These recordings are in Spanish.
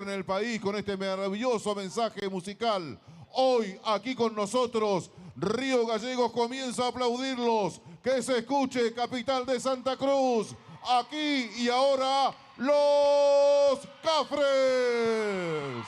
gobierne el país con este maravilloso mensaje musical. Hoy, aquí con nosotros, Río Gallegos comienza a aplaudirlos. Que se escuche, capital de Santa Cruz. Aquí y ahora, los Cafres.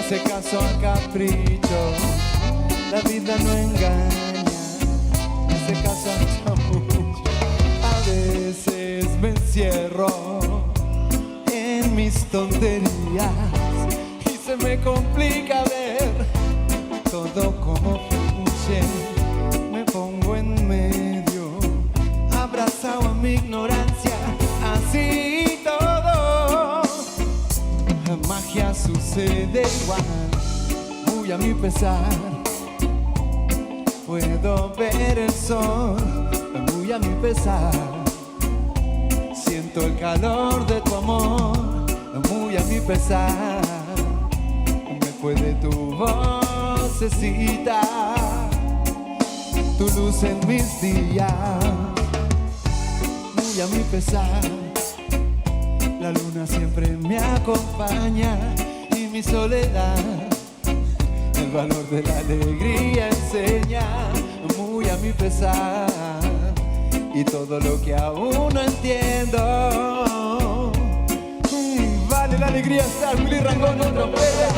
hace caso a capricho, la vida no engaña, me hace caso a chamucho. A veces me encierro en mis tonterías y se me complica ver todo como fluye. Me pongo en medio, abrazado a mi ignorancia, así todo. La magia sucede igual, muy a mi pesar. Puedo ver el sol, muy a mi pesar. Siento el calor de tu amor, muy a mi pesar. Me puede tu vocecita, tu luz en mis días, muy a mi pesar. La luna siempre me acompaña y mi soledad el valor de la alegría enseña, muy a mi pesar. Y todo lo que aún no entiendo, vale la alegría estar Willy Rangón en trompeta.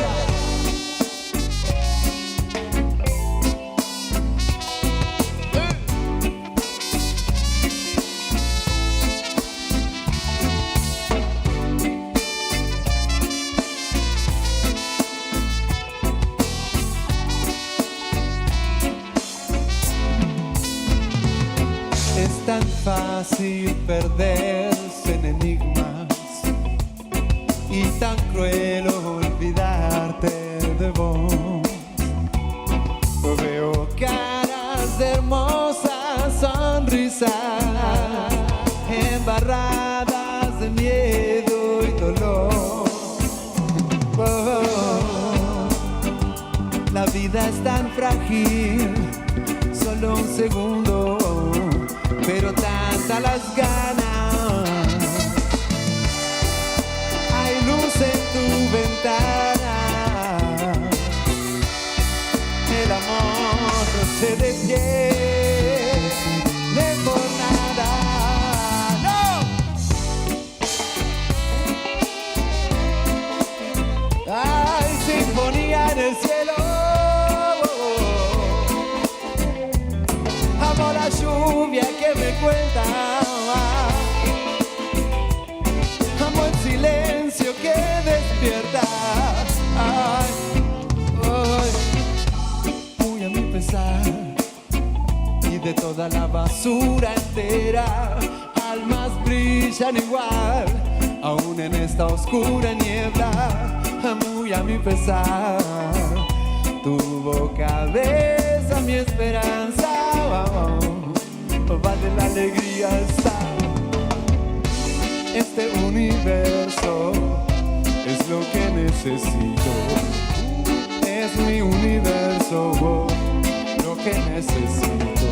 Es tan fácil perderse en enigmas y tan cruel olvidarte de vos. Veo caras de hermosas sonrisas embarradas de miedo y dolor. La vida es tan frágil, solo un segundo, pero tantas las ganas. Hay luz en tu ventana, el amor no se detiene por nada. ¡No! Hay sinfonía en el cielo, amo la lluvia que me cuenta, amo el silencio que despierta. Ay, ay, muy a mi pesar, y de toda la basura entera, almas brillan igual, aún en esta oscura niebla. Muy a mi pesar, tu cabeza mi esperanza. Vale la alegría estar. Este universo es lo que necesito. Es mi universo, lo que necesito.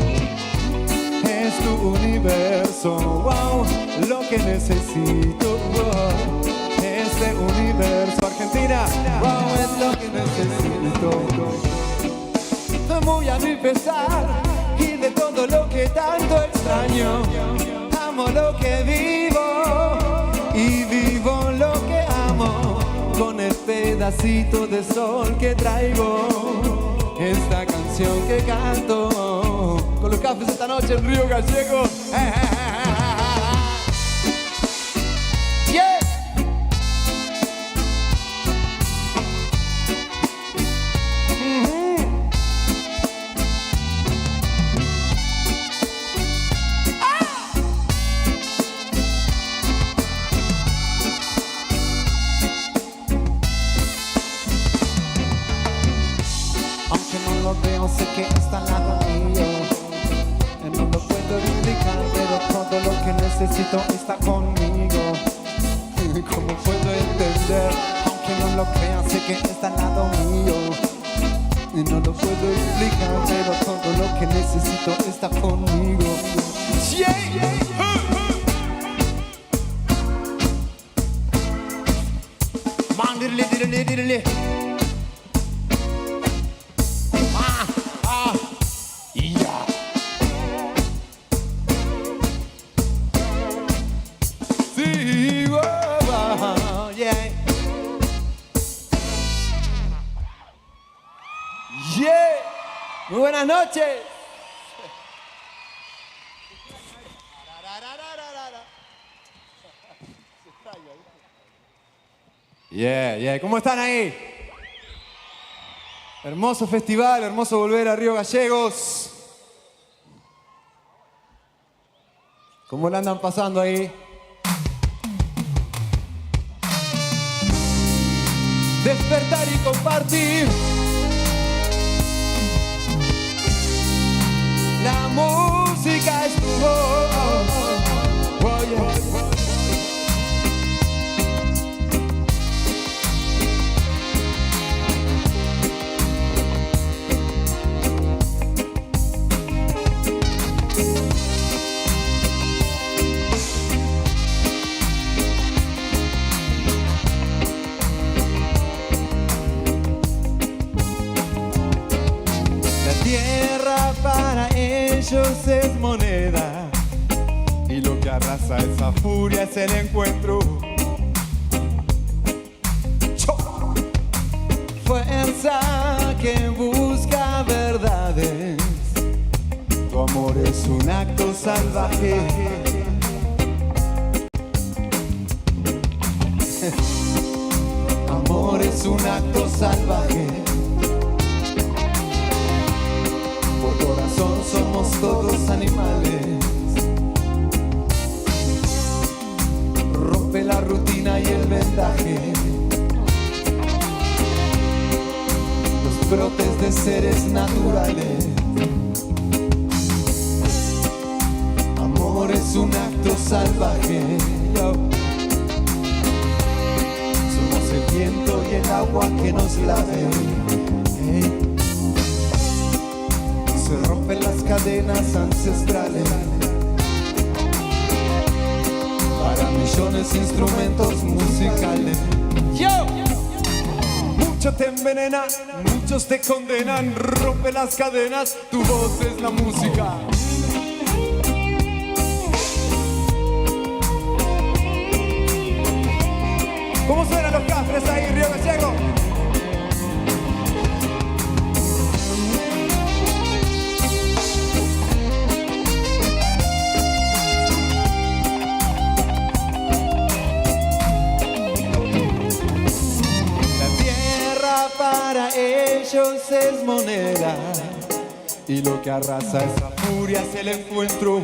Es tu universo, wow, lo que necesito. Este universo, Argentina, wow, es lo que necesito. Muy a mi pesar, y de todo lo que tanto extraño, amo lo que vivo y vivo lo que amo, con el pedacito de sol que traigo, esta canción que canto con los cafés esta noche en Río Gallegos. Yeah. Sé que está al lado mío, no lo puedo explicar, pero todo lo que necesito está conmigo. ¿Cómo puedo entender? Aunque no lo crea, sé que está al lado mío, no lo puedo explicar, pero todo lo que necesito está conmigo. Yeah, yeah. Man, diddly, diddly, diddly. buenas noches. Yeah, ¿cómo están ahí? Hermoso festival, hermoso volver a Río Gallegos. ¿Cómo la andan pasando ahí? Despertar y compartir. La música es tu voz. Oh, yeah. Tierra para ellos es moneda y lo que arrasa esa furia es el encuentro. Fuerza que busca verdades, tu amor es un acto salvaje. Amor es un acto salvaje. Corazón somos todos animales. Rompe la rutina y el vendaje. Los brotes de seres naturales. Amor es un acto salvaje. Somos el viento y el agua que nos lave. Se rompen las cadenas ancestrales. Para millones de instrumentos musicales. Mucho te envenena, muchos te condenan. Rompe las cadenas, tu voz es la música. ¿Cómo suenan los cafres ahí, Río Gallego? Para ellos es moneda y lo que arrasa esa furia es el encuentro.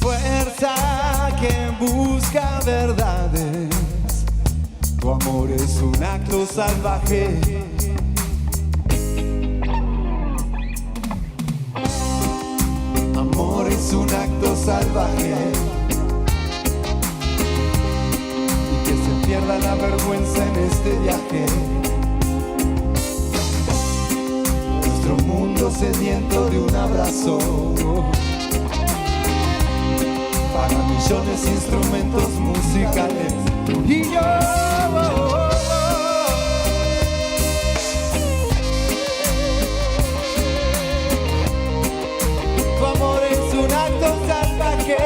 Fuerza que busca verdades, tu amor es un acto salvaje. Amor es un acto salvaje. Pierda la vergüenza en este viaje. Nuestro mundo sediento de un abrazo. Para millones de instrumentos musicales. Y yo tu amor es un acto salvaje.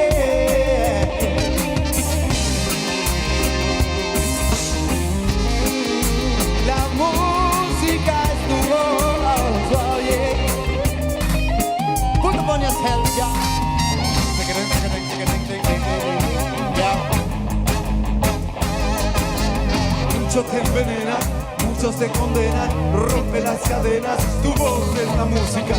Muchos te envenenan, muchos te condenan. Rompe las cadenas, tu voz es la música.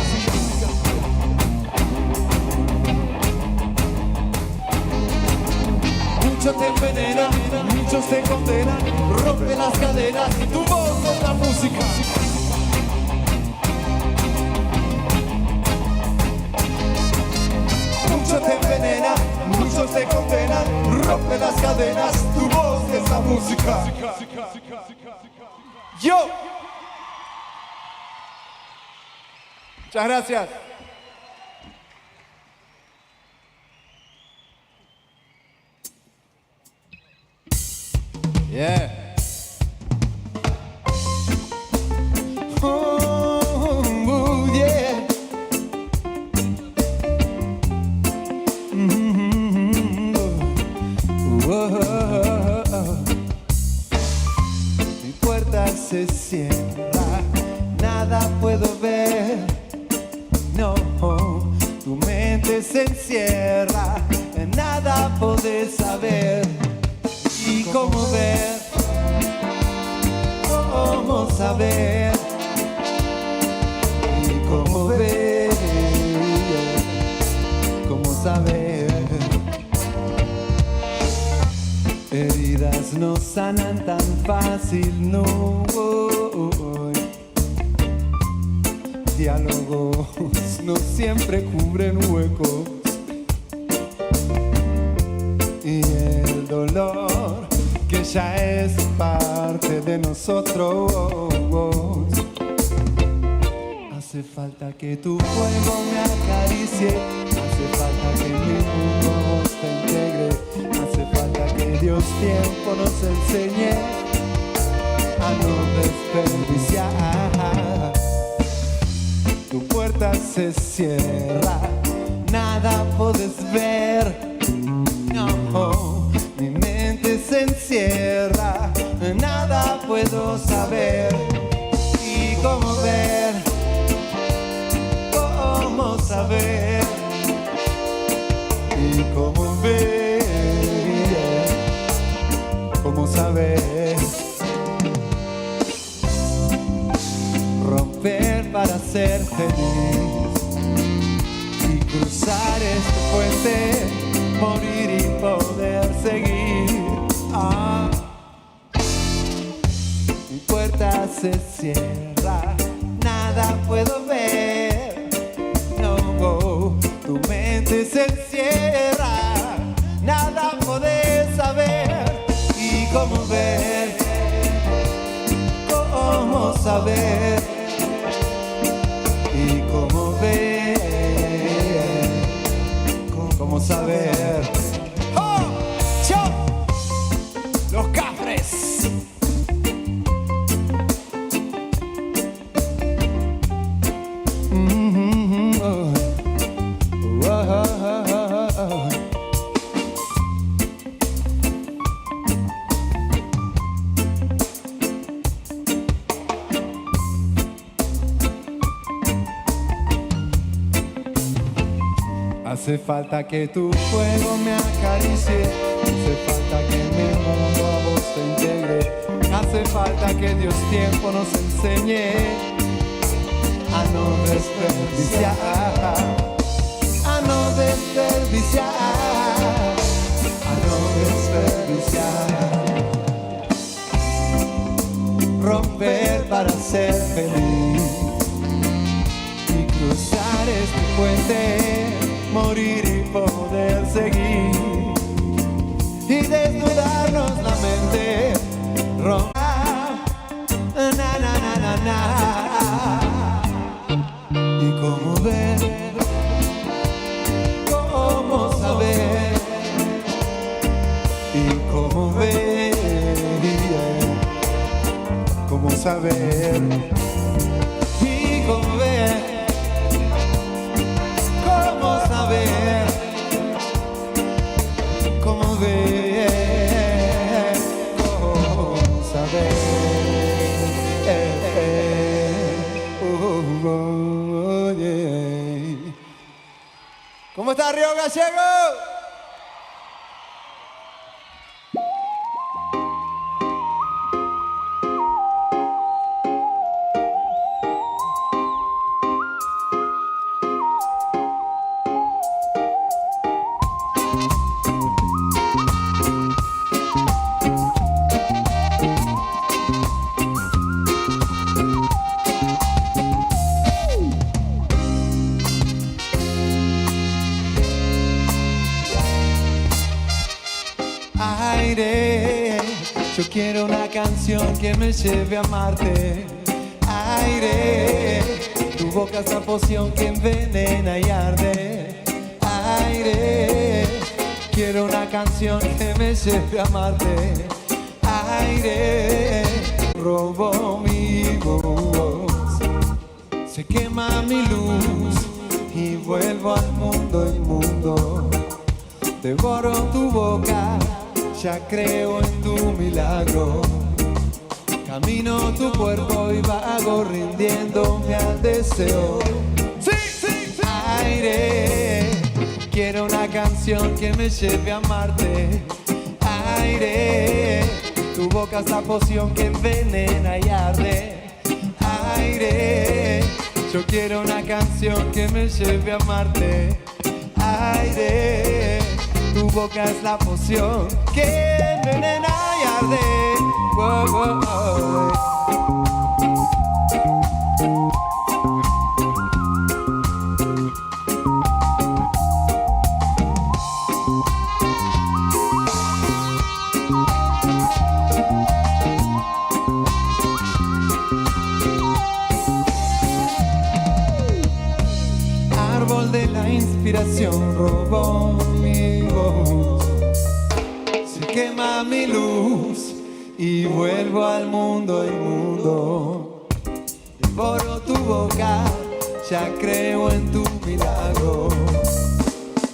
Muchos te envenenan, muchos te condenan. Rompe las cadenas, tu voz es la música. Muchos te envenenan, muchos te condenan. Rompe las cadenas, tu voz es la música. Yo. Muchas gracias. Yeah. Oh, yeah. Mi puerta se cierra se encierra, nada podés saber. Y cómo ver, cómo saber, y cómo ver, cómo saber. Heridas no sanan tan fácil, no. Diálogos no siempre cubren huecos. Y el dolor que ya es parte de nosotros. Hace falta que tu fuego me acaricie, hace falta que mi mundo te integre, hace falta que Dios tiempo nos enseñe a no desperdiciar. Tu puerta se cierra, nada puedes ver. No, mi mente se encierra, nada puedo saber. Y cómo ver, cómo saber, y cómo ver, cómo saber. Romper para ser feliz y cruzar este puente, morir y poder seguir. Mi puerta se cierra, nada puedo ver. No, tu mente se encierra, nada podés saber. Y cómo ver, cómo saber, y cómo ver, cómo saber. ¡Oh! ¡Yo! Los Cafres. Hace falta que tu fuego me acaricie, hace falta que mi mundo a vos te integre, hace falta que Dios tiempo nos enseñe a no desperdiciar, a no desperdiciar, a no desperdiciar. Romper para ser feliz y cruzar este puente, morir y poder seguir y desnudarnos la mente. Na, na, na, na, na. Y cómo ver, cómo saber, y cómo ver, cómo saber, y cómo ver, cómo saber, cómo ver, cómo saber. Yeah. ¿Cómo está Río Gallego? Aire, yo quiero una canción que me lleve a amarte. Aire, tu boca es la poción que envenena y arde. Aire, quiero una canción que me lleve a amarte. Aire, robo mi voz, se quema mi luz y vuelvo al mundo inmundo. Devoro tu boca, ya creo en tu milagro. Camino tu cuerpo y vago rindiéndome al deseo. Sí, sí, sí. Aire, quiero una canción que me lleve a amarte. Aire, tu boca es la poción que envenena y arde. Aire, yo quiero una canción que me lleve a amarte. Aire, tu boca es la poción que envenena y arde. Wow, wow, wow. Árbol de la inspiración robó mi voz, se quema mi luz y vuelvo al mundo inmundo. Devoro tu boca, ya creo en tu milagro.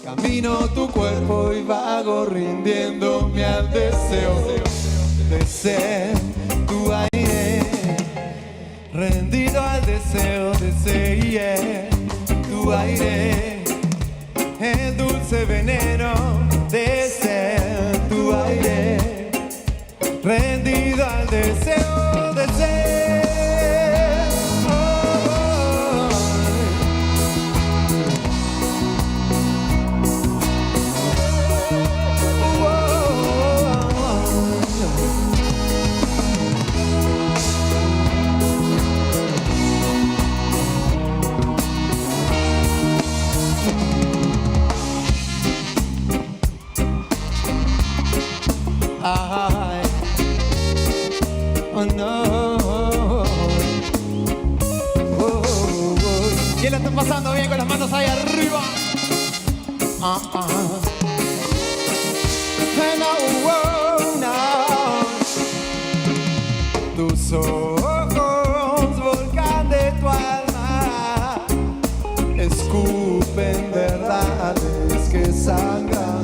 Camino tu cuerpo y vago rindiéndome al deseo de ser tu aire. Rendido al deseo de ser tu aire, el dulce veneno de ser tu aire, rendido al deseo de ser. Oh no. ¿Quién la está pasando bien con las manos ahí arriba? No. Tus ojos, volcán de tu alma, escupen verdades que sangran.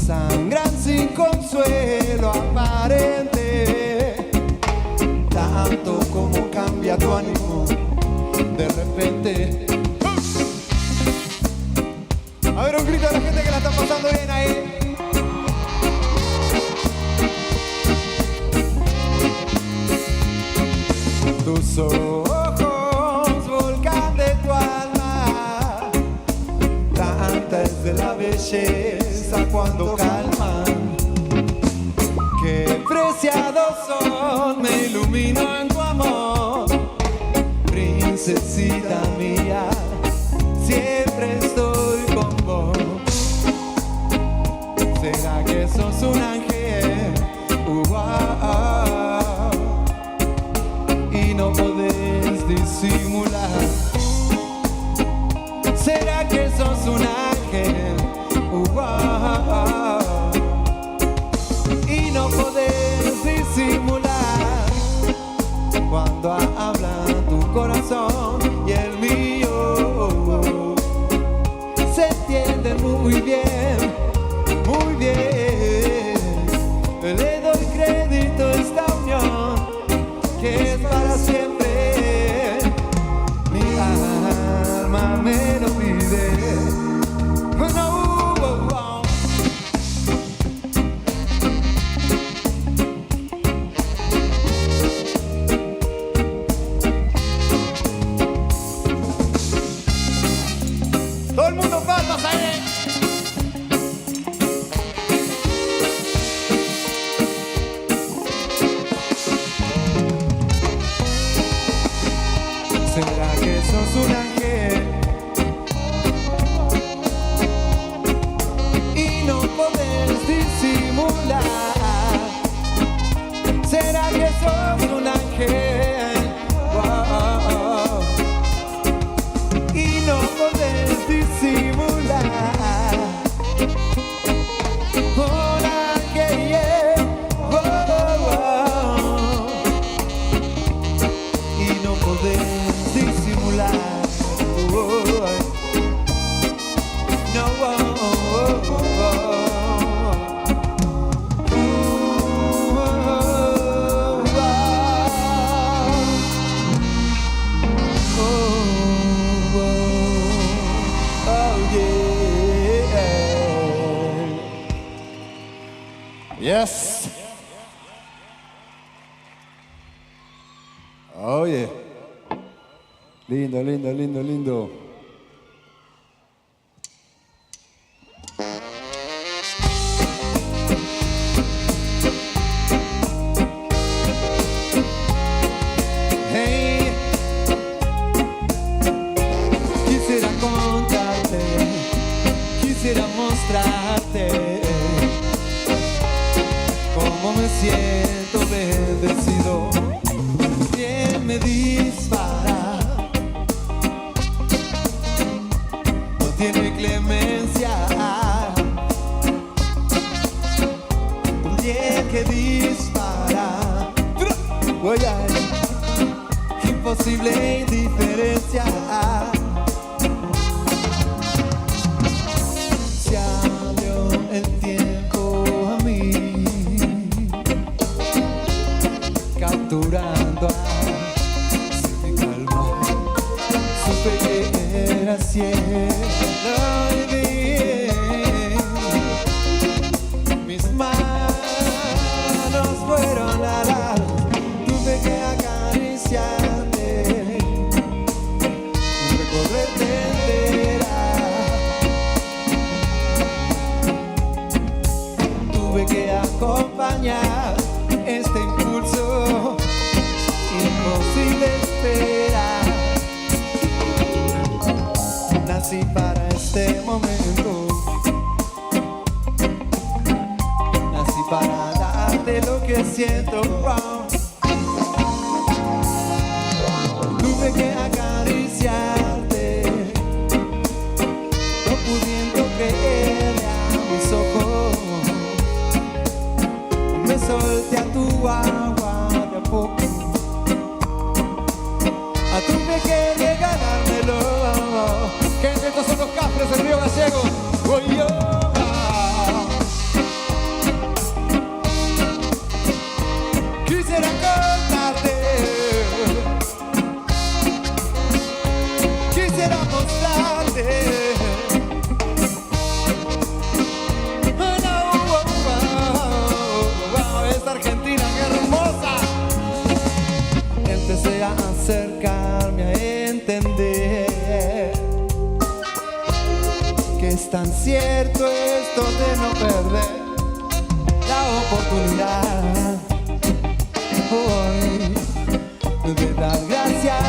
Sangran sin consuelo aparente, tanto como cambia tu ánimo de repente. A ver, un grito a la gente que la está pasando bien ahí. Tus ojos, volcán de tu alma, tanta es de la belleza cuando calman. Qué preciados son, me ilumino en tu amor. Princesita mía, siempre estoy con vos. ¿Será que sos un ángel? Y no podés disimular. ¿Será que sos un ángel? Y no podés disimular cuando habla tu corazón y el mío. Se entiende muy bien, muy bien. Le doy crédito a esta unión que es para siempre. Mi alma me lo pide. Todo el mundo palmas ahí. Yes. Oye. Lindo, lindo, lindo, lindo. Hey. Quisiera contarte, quisiera mostrarte cómo me siento bendecido. Bien me dispara, no tiene clemencia. Bien que dispara, imposible indiferencia. Se abrió el tiempo a mí, capturando a mi calma. Supe que era cielo y vi mis manos fueron a la luz. Tuve que acariciarte, recorrerte entera. Tuve que acompañar este impulso imposible esperar. Nací para este momento, nací para darte lo que siento. Wow. Tuve que acariciarte, no pudiendo creerle a mis ojos. Me solté a tu agua de a poco. Tuve que regalármelo. Gente, estos son los Cafres del Río Gallego. Voy yo. Quisiera contarte, quisiera mostrarte. Esta Argentina, qué hermosa. Empecé a acercarme a entender que es tan cierto esto de no perder la oportunidad hoy de dar gracias,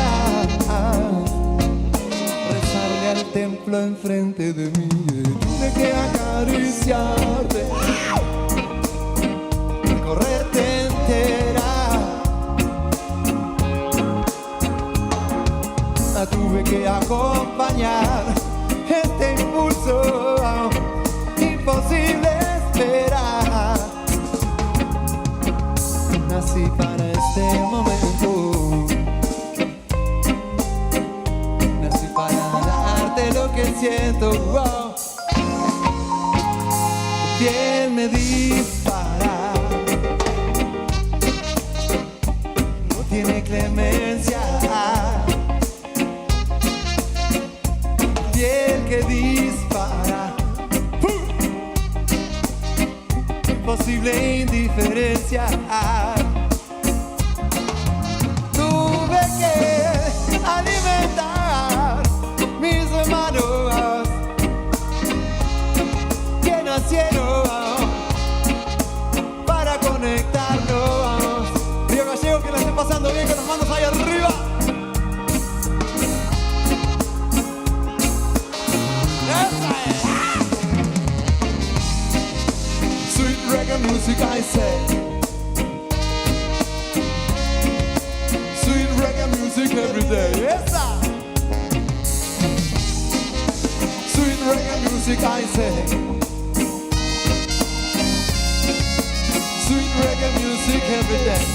rezarle al templo enfrente de mí. Tuve que acariciarte, correrte entera. Tuve que acompañar este impulso imposible esperar. Nací para este momento, nací para darte lo que siento. Wow. Piel me dispara, no tiene clemencia. Piel que dispara, imposible indiferencia. Tuve que alimentar mis manos que nacieron para conectarnos. Río Gallego, que la esté pasando bien con las manos ahí arriba. Sweet reggae music, I say. Sweet reggae music every day. Yes, sir. Sweet reggae music, I say. Sweet reggae music every day.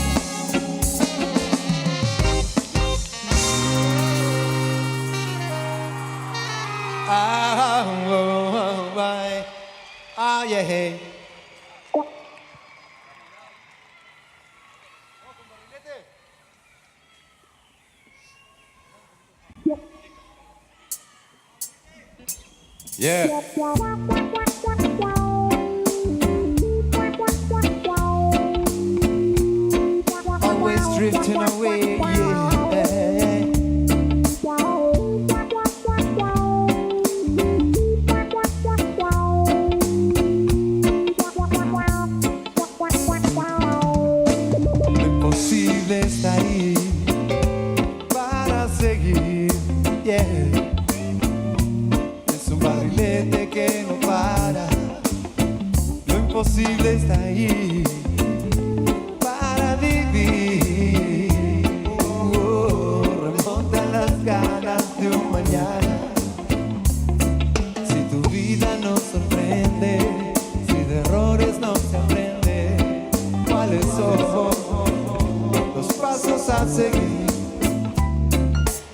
Yeah. Yeah. drifting away, yeah. Lo imposible está ahí para seguir, yeah. Es un barrilete que no para. Lo imposible está ahí para vivir. Remonta las ganas de un mañana. Si tu vida nos sorprende, si de errores no se aprende, ¿cuáles son los pasos a seguir?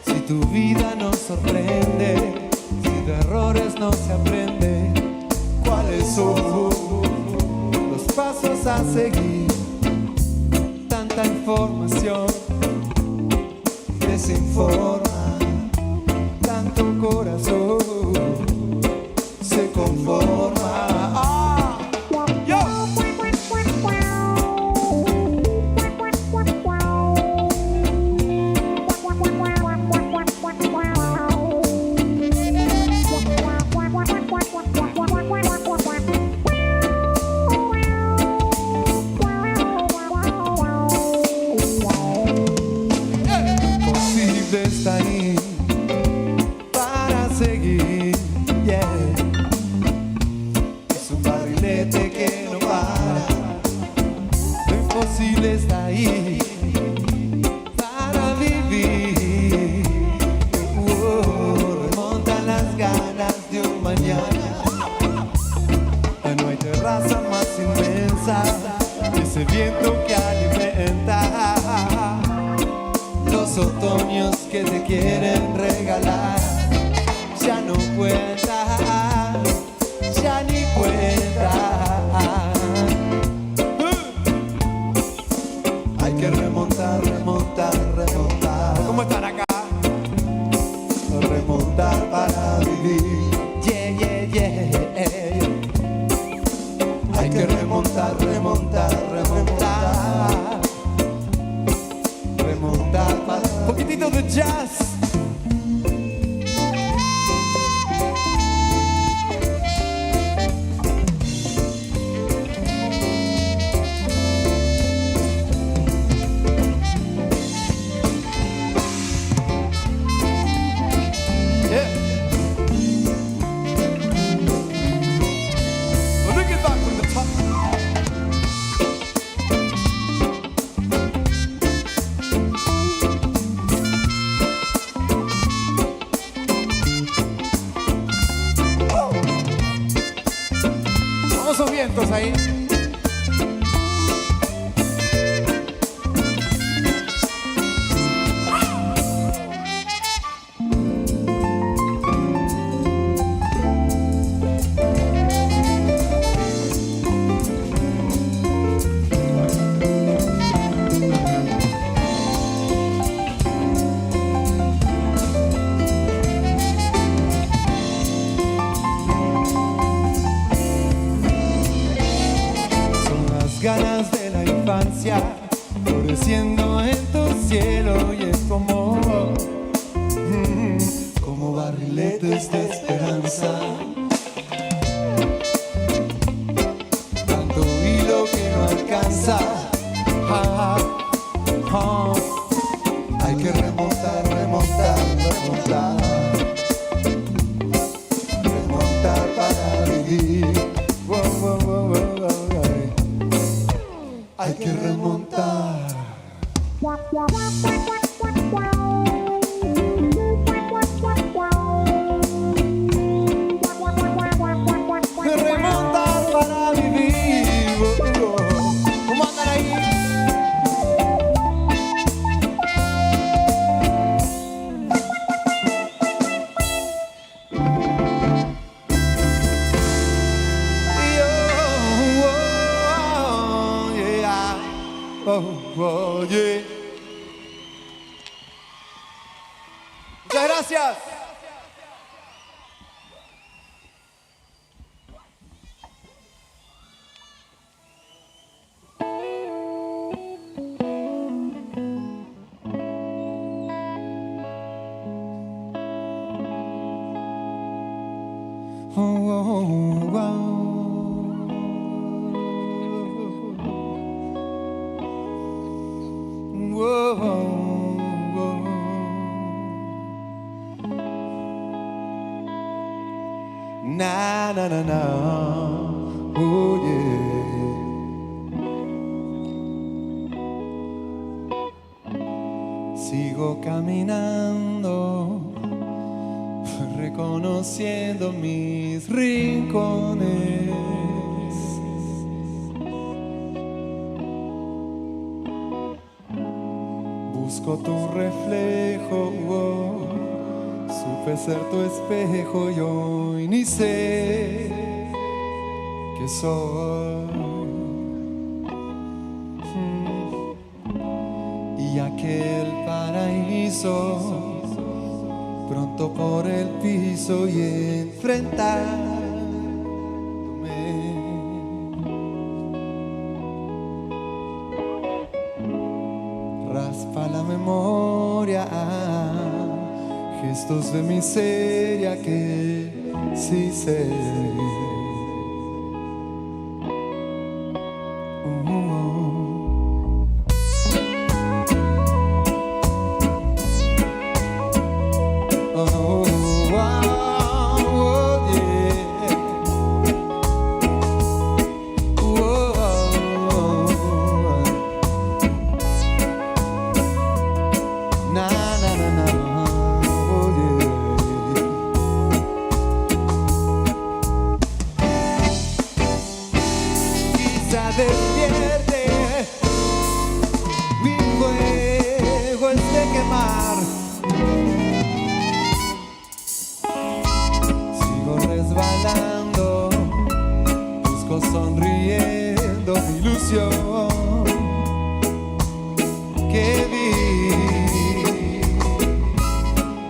Si tu vida nos sorprende, si de errores no se aprende, ¿cuáles son los pasos a seguir? Tanta información desinforma, tanto corazón se conforma. ¡Ah! ¡Yo! Posible está ahí para seguir, yeah. Es un barrilete que no para. Lo imposible está ahí para vivir. Remontan las ganas de un mañana. No hay terraza más inmensa que ese viento que alimenta los otoños que te quieren regalar. Ya no cuenta, ya ni cuenta. Hay que remontar, remontar, remontar. ¿Cómo están acá? Remontar para vivir. Yeah, yeah, yeah. Hay que remontar, remontar, remontar. Remontar para un poquitito de jazz. Yeah. Well, look it back from the top. Vamos esos vientos ahí. Ganas de la infancia floreciendo en tu cielo, y es como barriletes de esperanza, tanto hilo que no alcanza. Hay que remontar, remontar, remontar, remontar para vivir. Hay que remontar. Remontar para vivir. ¿Cómo andan ahí? Oh, yeah. Muchas gracias. Na na na na, oh yeah. Sigo caminando, reconociendo mis rincones. Busco tu reflejo, oh. Supe ser tu espejo y hoy ni sé qué soy. Y aquel paraíso pronto por el piso y enfrentándome. Raspa la memoria, gestos de miseria que sí sé. Despierte, mi fuego es de quemar. Sigo resbalando, busco sonriendo mi ilusión que vi.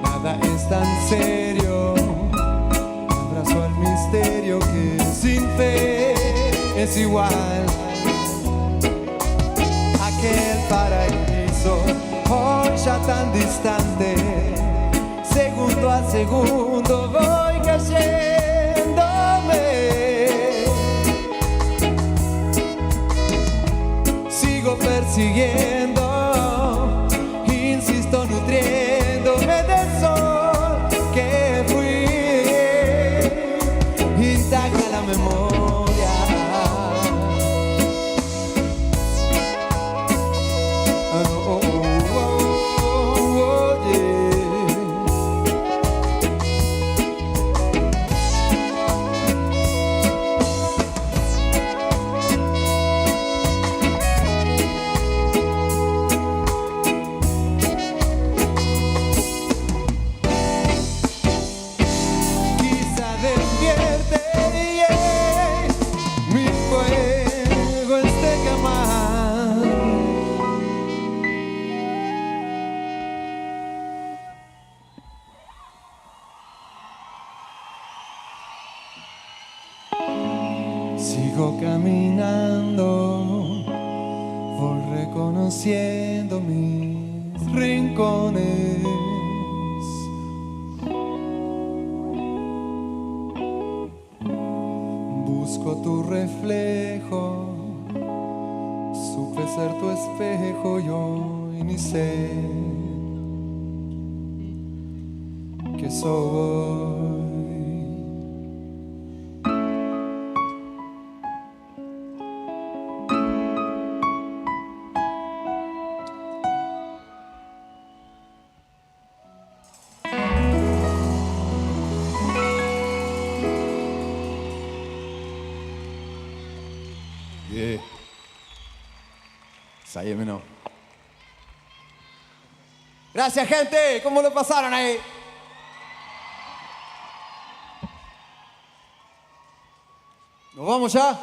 Nada es tan serio, abrazo al misterio que sin fe es igual. Aquel paraíso, hoy ya tan distante, segundo a segundo voy cayéndome. Sigo persiguiendo, insisto nutriéndome del sol que fui, intacta la memoria. Sigo caminando, voy reconociendo mis rincones. Busco tu reflejo, supe ser tu espejo y hoy ni sé qué soy. Yeah. Sayemeno. Gracias, gente. ¿Cómo lo pasaron ahí? ¿Nos vamos ya?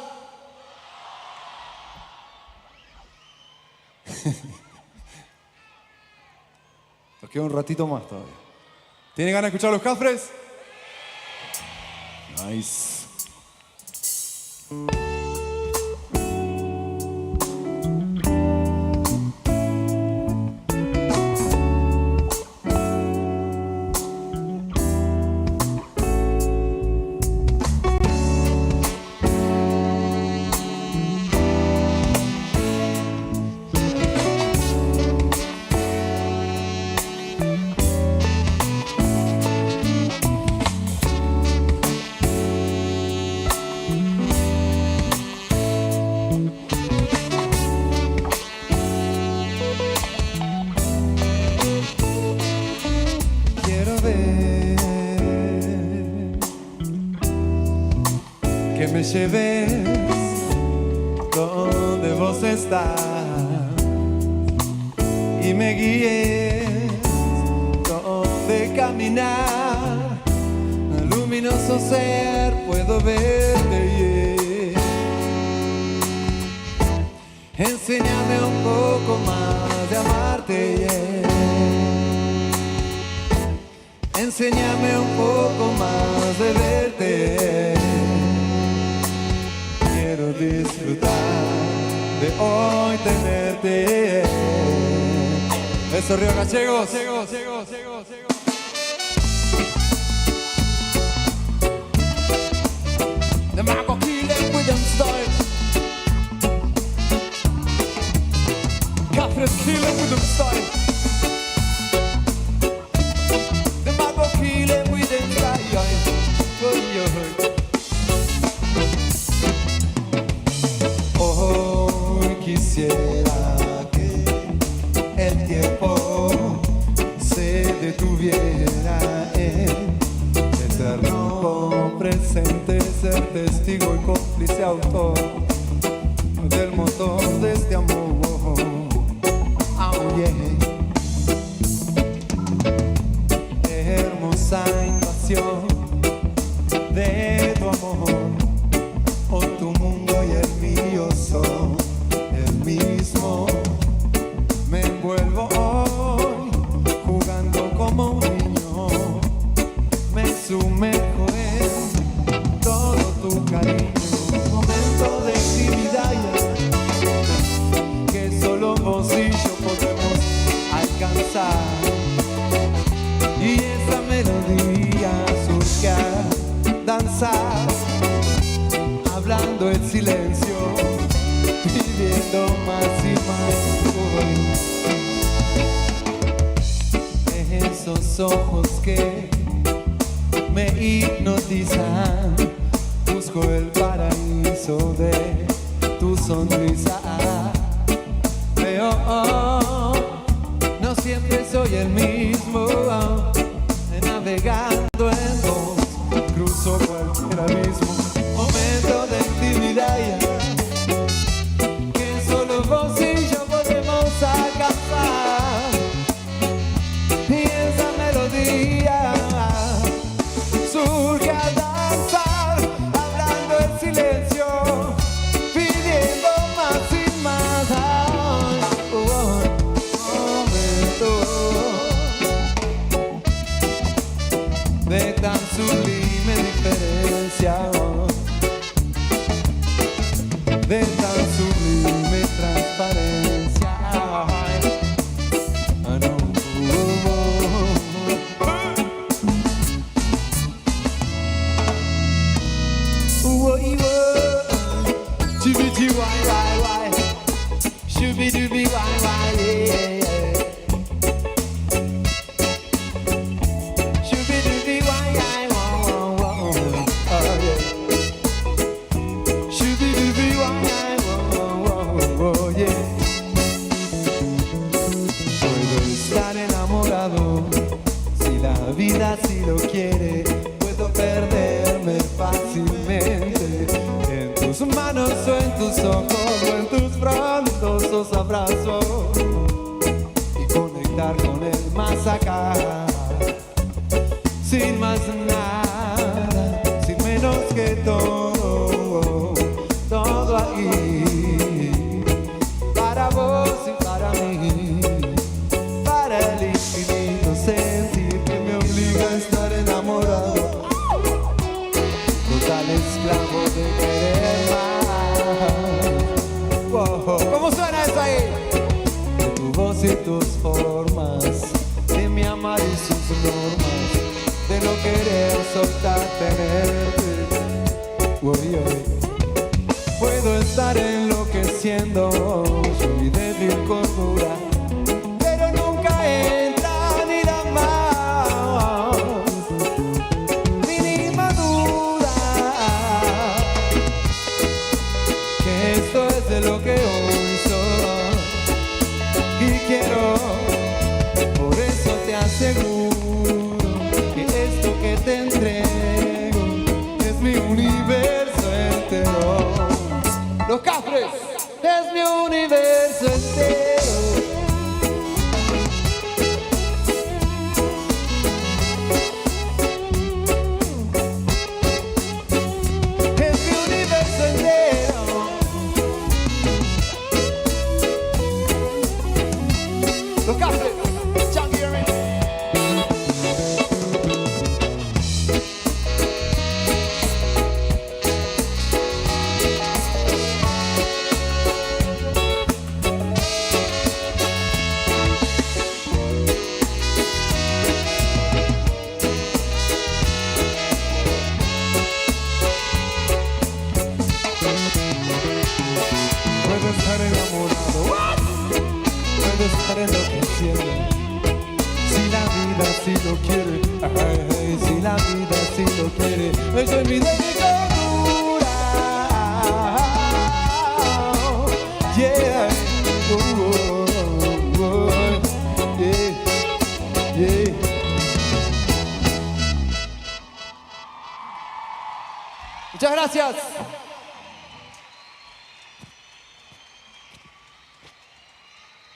Nos queda un ratito más todavía. ¿Tienen ganas de escuchar los Cafres? Nice. que me lleves donde vos estás y me guíes donde caminar. Luminoso ser, puedo verte, yeah. Enséñame un poco más de amarte, yeah. Enséñame un poco más de verte. Quiero disfrutar de hoy tenerte. Eso, Río Gallegos. The Marco Killing with them style. Catherine killing with them style. The Marco Killing with them style. Hoy quisiera que el tiempo se detuviera en eterno presente, ser testigo y cómplice autor del motor de este amor. Oh, yeah. Hermosa invasión de tu amor, oh, tu mundo y el mío son el mismo. Me envuelvo hoy jugando como un niño, me sumerjo en todo tu cariño. Un momento de intimidad que solo vos y yo podemos alcanzar, y esa melodía surge a danzar, hablando en silencio, pidiendo más y más. Esos ojos que me hipnotizan, busco el paraíso de tu sonrisa. Veo, no siempre soy el mismo, navegando en vos, cruzo cualquier abismo. Momento de intimidad que solo vos y yo podemos alcanzar, y esa melodía surge a danzar, hablando en silencio, pidiendo más y más. Momento de tan sublime diferencia, de tan sublime transparencia. Puedo estar enamorado si la vida así lo quiere. Puedo perderme fácilmente en tus manos o en tus ojos o en tus frondosos abrazos, y conectar con el más acá, sin más nada, sin menos que todo, todo ahí, para vos y para mí, para el infinito sentir que me obliga a estar enamorado, total esclavo de querer más. Wow. ¿Cómo suena eso ahí? De tu voz y tus formas, de mi amar y sus normas, de no querer soltar tenerte. Uy, uy. Puedo estar enloqueciendo, soy débil cordura, pero nunca entra ni la más mínima duda que esto es de lo que hoy soy y quiero. Por eso te aseguro que esto que te entrego es mi universo. Los Cafres es mi universo entero. Es mi universo entero. Los Cafres, Changi Herman. Puedo estar enamorado, puedo estar enloqueciendo. Si la vida sí lo quiere, ay, ay, si la vida sí lo quiere, eso es mi decisión. Yeah, yeah, yeah. Muchas gracias.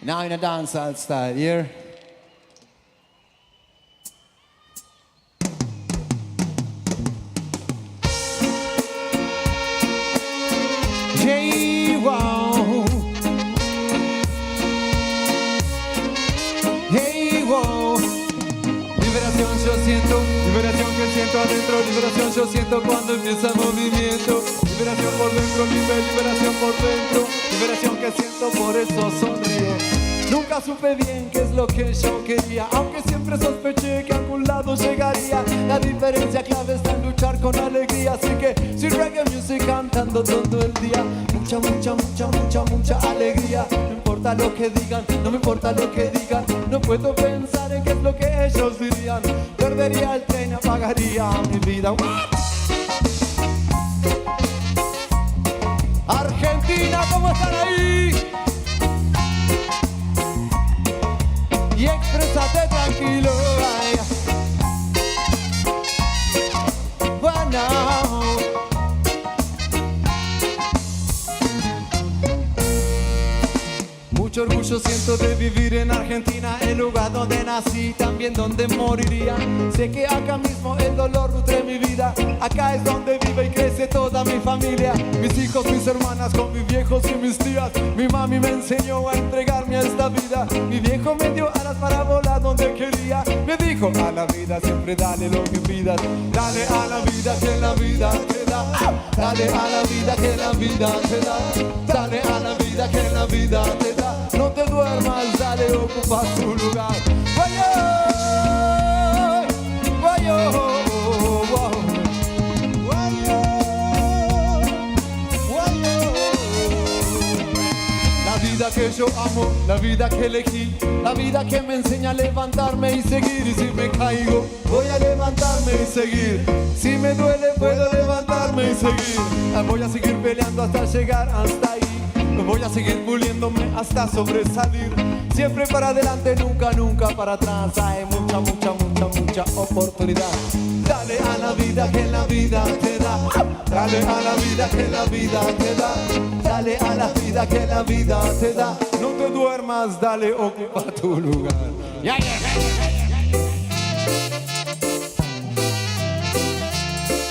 Now in a dancehall style, here. Hey, wow. Hey, wow. Liberación yo siento, liberación que siento adentro, liberación yo siento cuando empieza el movimiento. Liberación por dentro, liberación por dentro, liberación que siento, por eso sonrío. Nunca supe bien qué es lo que yo quería, aunque siempre sospeché que a algún lado llegaría. La diferencia clave está en luchar con alegría, así que sin reggae music cantando todo el día. Mucha, mucha, mucha, mucha, mucha alegría. No importa lo que digan, no me importa lo que digan. No puedo pensar en qué es lo que ellos dirían. Perdería el tren, apagaría mi vida. Argentina, ¿cómo están ahí? Y exprésate tranquilo, ay. Bueno. Mucho orgullo siento de vivir en Argentina, el lugar donde nací, también donde moriría. Sé que acá mismo el dolor nutre mi vida. Acá es donde vive y crece toda mi familia. Mis hijos, mis hermanas, con mis viejos y mis tías. Mi mami me enseñó a entregarme a esta vida. Mi viejo me dio alas para volar donde quería. Me dijo, a la vida siempre dale lo que pidas. Dale a la vida que la vida te da. Dale a la vida que la vida te da. Dale a la vida que la vida te da. No te duermas, dale, ocupa tu lugar. Vaya, vaya, vaya, vaya. La vida que yo amo, la vida que elegí, la vida que me enseña a levantarme y seguir. Y si me caigo, voy a levantarme y seguir. Si me duele, puedo levantarme y seguir. Voy a seguir peleando hasta llegar hasta ahí. Voy a seguir puliéndome hasta sobresalir. Siempre para adelante, nunca, nunca para atrás. Hay mucha, mucha, mucha, mucha oportunidad. Dale a la vida que la vida te da. Dale a la vida que la vida te da. Dale a la vida que la vida te da. No te duermas, dale, ocupa tu lugar. Yeah, yeah, yeah, yeah.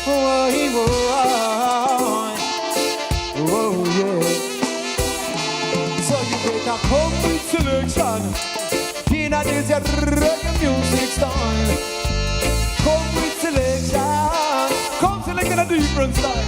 Oh, oh, oh, yeah. So you better come with selection. In a this your reggae music style. Come with selection. Come select in a different style.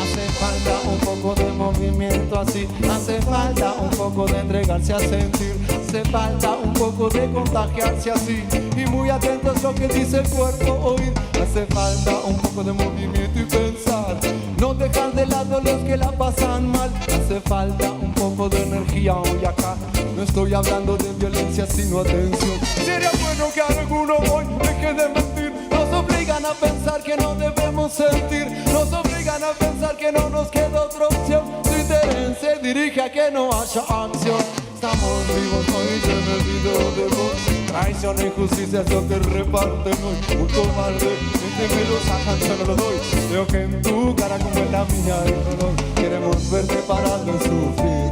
Hace falta un poco de movimiento así. Hace falta un poco de entregarse a sentir. Hace falta un poco de contagiarse así. Y muy atentos a lo que dice el cuerpo oír. Hace falta un poco de movimiento y pensar. No dejar de lado los que la pasan mal. Hace falta un poco de energía hoy acá. No estoy hablando de violencia sino atención. Sería bueno que alguno hoy deje de mentir. Nos obligan a pensar que no debemos sentir. Nos obligan a pensar que no nos queda otra opción. Su interés se dirige a que no haya acción. estamos vivos hoy, se me olvidó de vos. Traición e injusticia es lo que reparten hoy. Un cobarde, entre me lo sacan, yo no lo doy. Veo que en tu cara como en la mía hay dolor. Queremos verte parar de sufrir,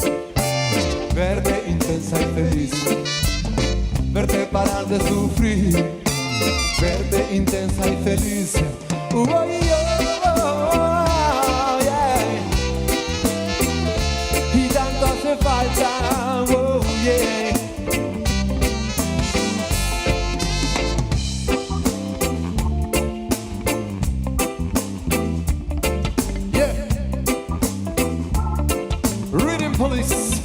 verte intensa y feliz, verte parar de sufrir, verte intensa y feliz. Oh, yeah. Y tanto hace falta, oh, yeah. Yeah. Rhythm Police.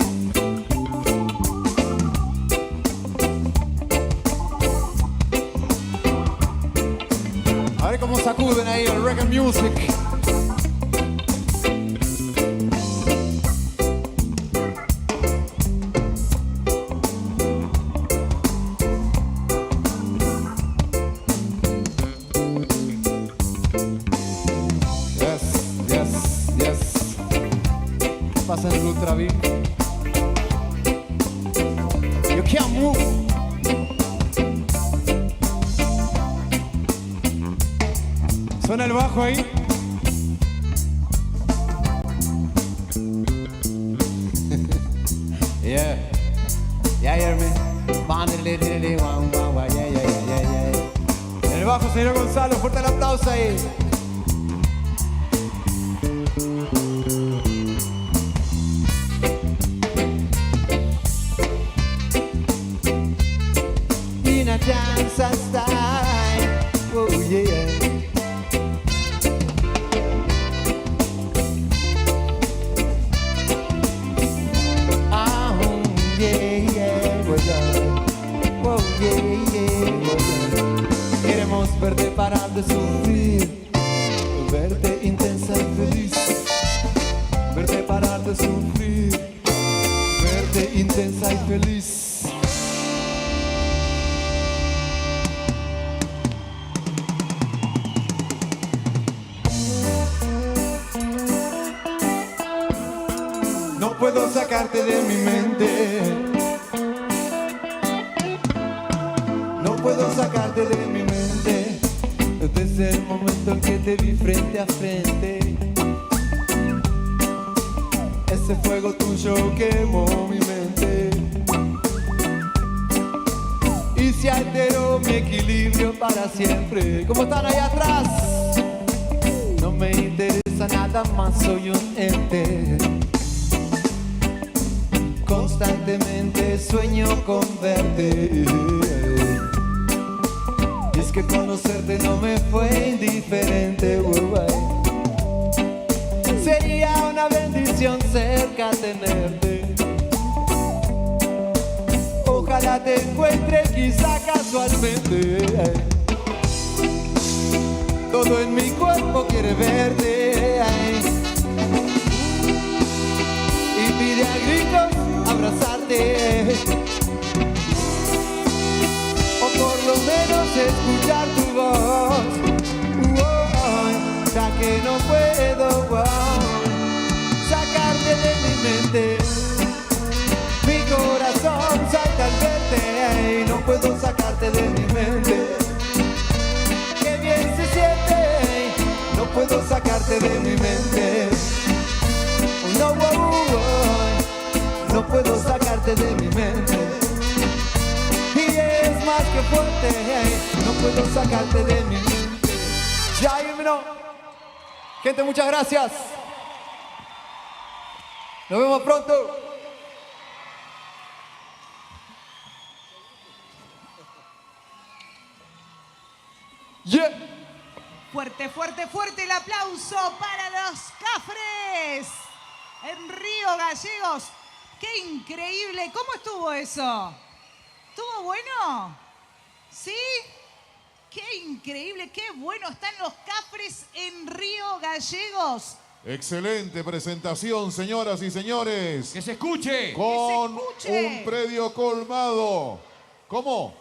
A ver cómo sacuden ahí el reggae music. Yes. Pasa el Ultra Beat. You can't move. Suena el bajo ahí. Yeah. Yeah, hear me. Yeah. En el bajo, señor Gonzalo, fuerte el aplauso ahí. In a dance style. Oh, yeah. Queremos verte parar de sufrir, verte intensa y feliz, verte parar de sufrir, verte intensa y feliz. No puedo sacarte de mi mente. No puedo sacarte de mi mente desde el momento en que te vi frente a frente. Ese fuego tuyo quemó mi mente y se alteró mi equilibrio para siempre. ¿Cómo están ahí atrás? No me interesa nada más, soy un ente. Constantemente sueño con verte. Y es que conocerte no me fue indiferente. Sería una bendición cerca tenerte. Ojalá te encuentre quizá casualmente. Todo en mi cuerpo quiere verte. Y pide a gritos abrazarte. O por lo menos escuchar tu voz. Ya que no puedo sacarte de mi mente. Mi corazón salta al verte. No puedo sacarte de mi mente. Qué bien se siente. No puedo sacarte de mi mente. No, no puedo sacarte de mi mente. Y es más que fuerte, no puedo sacarte de mi mente. Ya, no. Gente, muchas gracias. Nos vemos pronto. Yeah. Fuerte, fuerte, fuerte el aplauso para los Cafres en Río Gallegos. ¡Qué increíble! ¿Cómo estuvo eso? ¿Estuvo bueno? ¿Sí? ¡Qué increíble! ¡Qué bueno están los Cafres en Río Gallegos! Excelente presentación, señoras y señores. ¡Que se escuche! Con ¡Que se escuche! un predio colmado. ¿Cómo?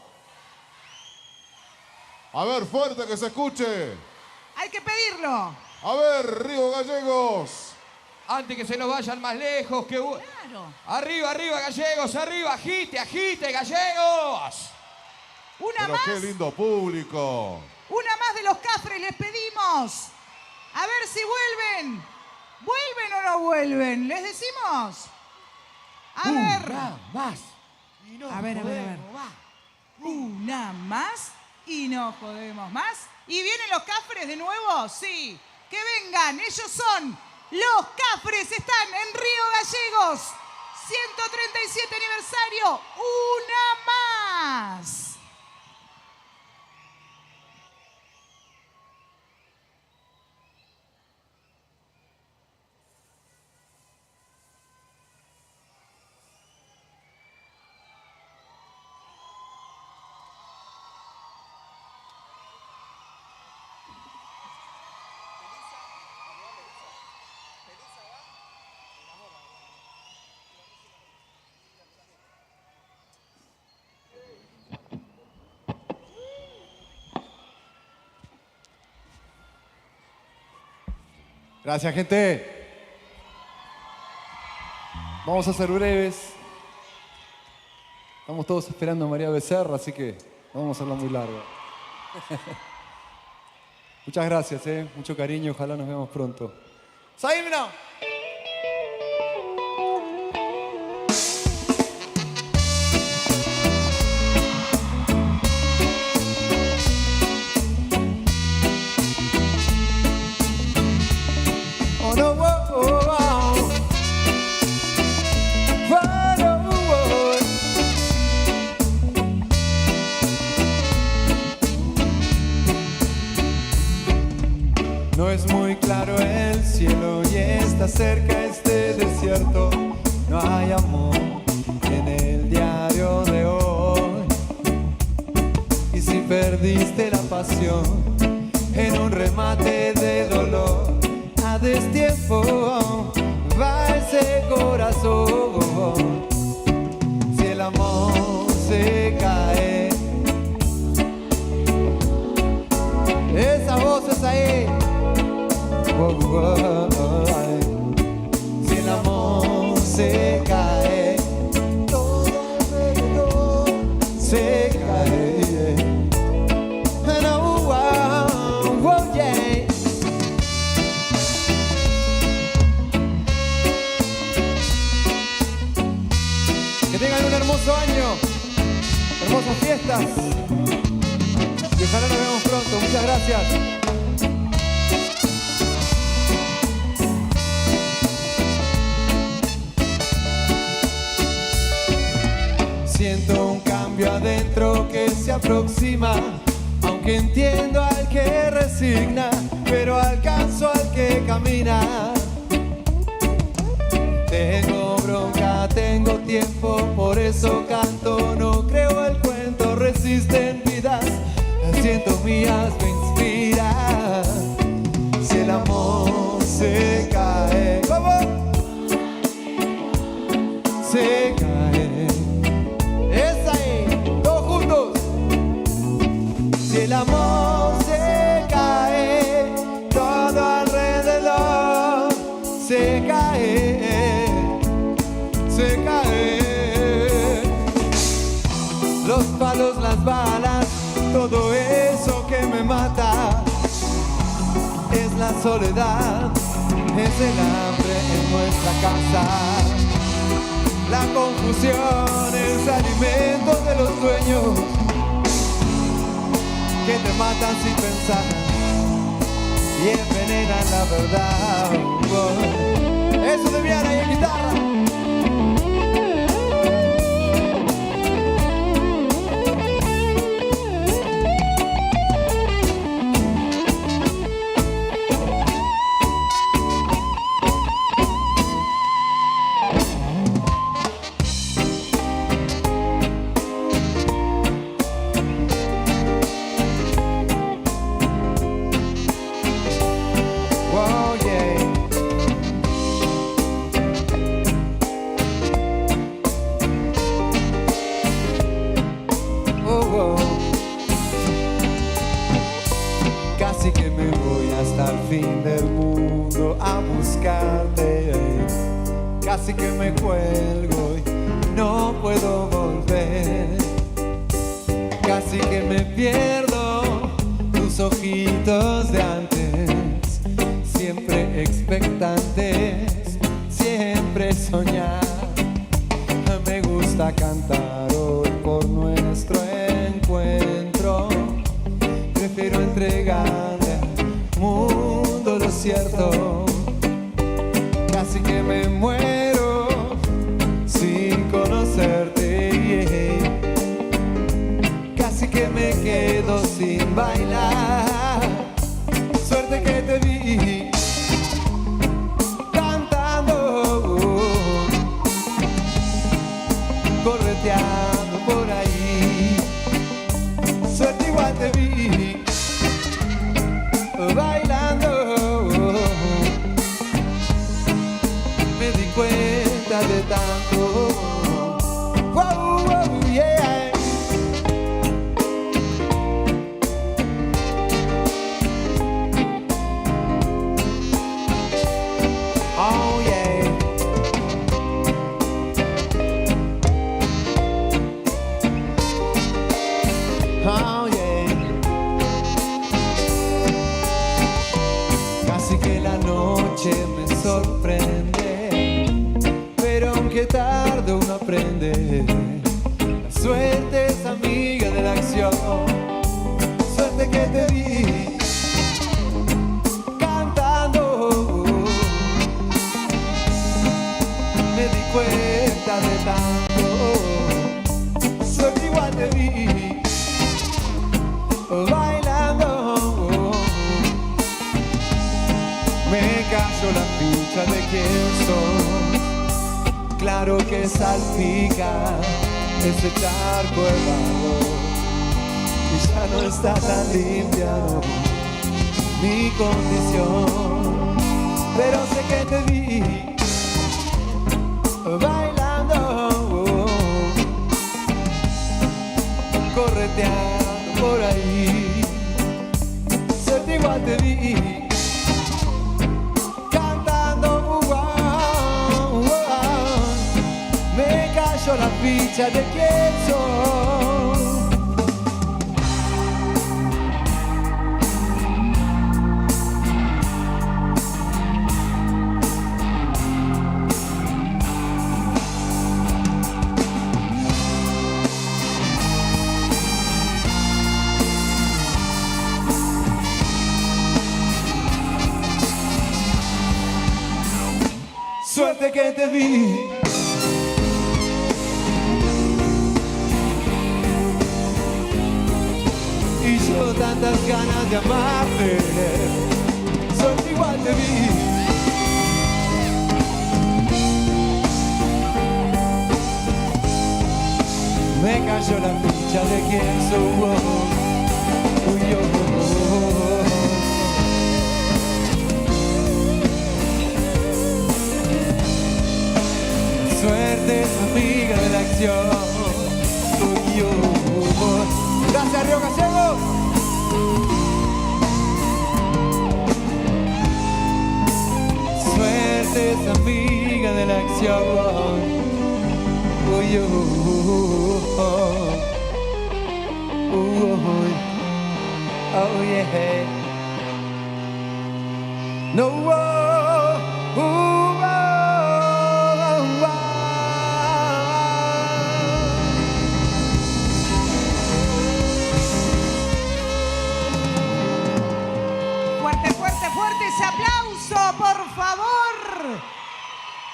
A ver, fuerte, que se escuche. Hay que pedirlo. A ver, Río Gallegos. Antes que se nos vayan más lejos, que... Claro. Arriba, arriba, gallegos, arriba, agite, agite, gallegos. Una Pero más. qué lindo público. Una más de los Cafres les pedimos. A ver si vuelven. ¿Vuelven o no vuelven? ¿Les decimos? A ver. Más. A ver. Una más y no jodemos más. ¿Y vienen los Cafres de nuevo? Sí. Que vengan. Ellos son los Cafres. Están en Río Gallegos. 137 aniversario. Una más. Gracias, gente. Vamos a ser breves. Estamos todos esperando a María Becerra, así que no vamos a hacerla muy larga. Muchas gracias, mucho cariño. Ojalá nos veamos pronto. ¡Saímos! No es muy claro el cielo y está cerca este desierto. No hay amor en el diario de hoy. Y si perdiste la pasión en un remate de dolor, a destiempo va ese corazón. Si el amor se cae, esa voz es ahí. Si el amor se cae, todo alrededor se cae. And oh, yeah. Que tengan un hermoso año, hermosas fiestas y ojalá nos vemos pronto. Muchas gracias. Siento un cambio adentro que se aproxima, aunque entiendo al que resigna, pero alcanzo al que camina. Tengo bronca, tengo tiempo, por eso canto, no creo el cuento, resisten vidas, las siento mías, me inspira. Si el amor se cae, ¿cómo? Se cae. Es ahí, todos juntos. Si el amor se cae, todo alrededor se cae, se cae. Los palos, las balas, todo eso que me mata, es la soledad, es el hambre en nuestra casa. La confusión es alimento de los sueños que te matan sin pensar y envenenan la verdad. Eso de Viana y en guitarra. Casi que me voy hasta el fin del mundo a buscarte. Casi que me cuelgo y no puedo volver. Casi que me pierdo tus ojitos de antes, siempre expectantes, siempre soñar. Me gusta cantar hoy por nuestro encuentro. Prefiero entregarle al mundo lo cierto. Casi que me muero sin conocerte, yeah. Casi que me quedo sin bailar. Suerte que te vi cantando, correteando por ahí. Suerte igual te vi bailando. Me di cuenta de tanto. Wow, wow, yeah. Oh yeah. Oh yeah. Casi que la noche me sorprende, pero aunque tarde uno aprende. La suerte es amiga de la acción. Suerte que te vi cantando. Me di cuenta de tanto. Suerte igual te vi bailando. Me cayó la ficha de quién sos. Claro que salpica ese charco helado y ya no está tan limpia, no, mi condición. Pero sé que te vi bailando, correteando por ahí. Suerte igual te vi cantando, me cayó la ficha de quién soy. Suerte que te vi y yo tantas ganas de amarte. Suerte igual te vi. Me cayó la ficha de quién soy. Uy, yo. Suerte es amiga de la acción. Uy, yo. Gracias, Río Gallegos. Suerte es amiga de la acción. Uy, yo. Oh yeah. No. Fuerte ese aplauso, por favor.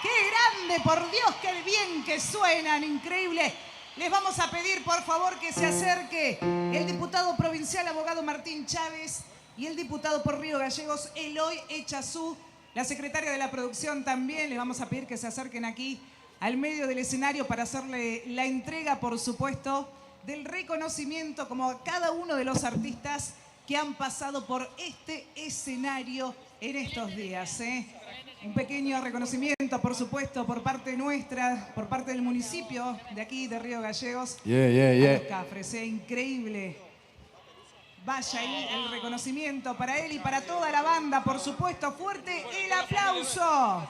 Qué grande, por Dios, qué bien que suenan, increíble. Les vamos a pedir, por favor, que se acerque el diputado provincial, abogado Martín Chávez, y el diputado por Río Gallegos, Eloy Echazú, la secretaria de la producción también. Les vamos a pedir que se acerquen aquí al medio del escenario para hacerle la entrega, por supuesto, del reconocimiento como a cada uno de los artistas que han pasado por este escenario en estos días. Un pequeño reconocimiento, por supuesto, por parte nuestra, por parte del municipio de aquí, de Río Gallegos. A los Cafres, increíble. Vaya ahí el reconocimiento para él y para toda la banda, por supuesto. Fuerte el aplauso.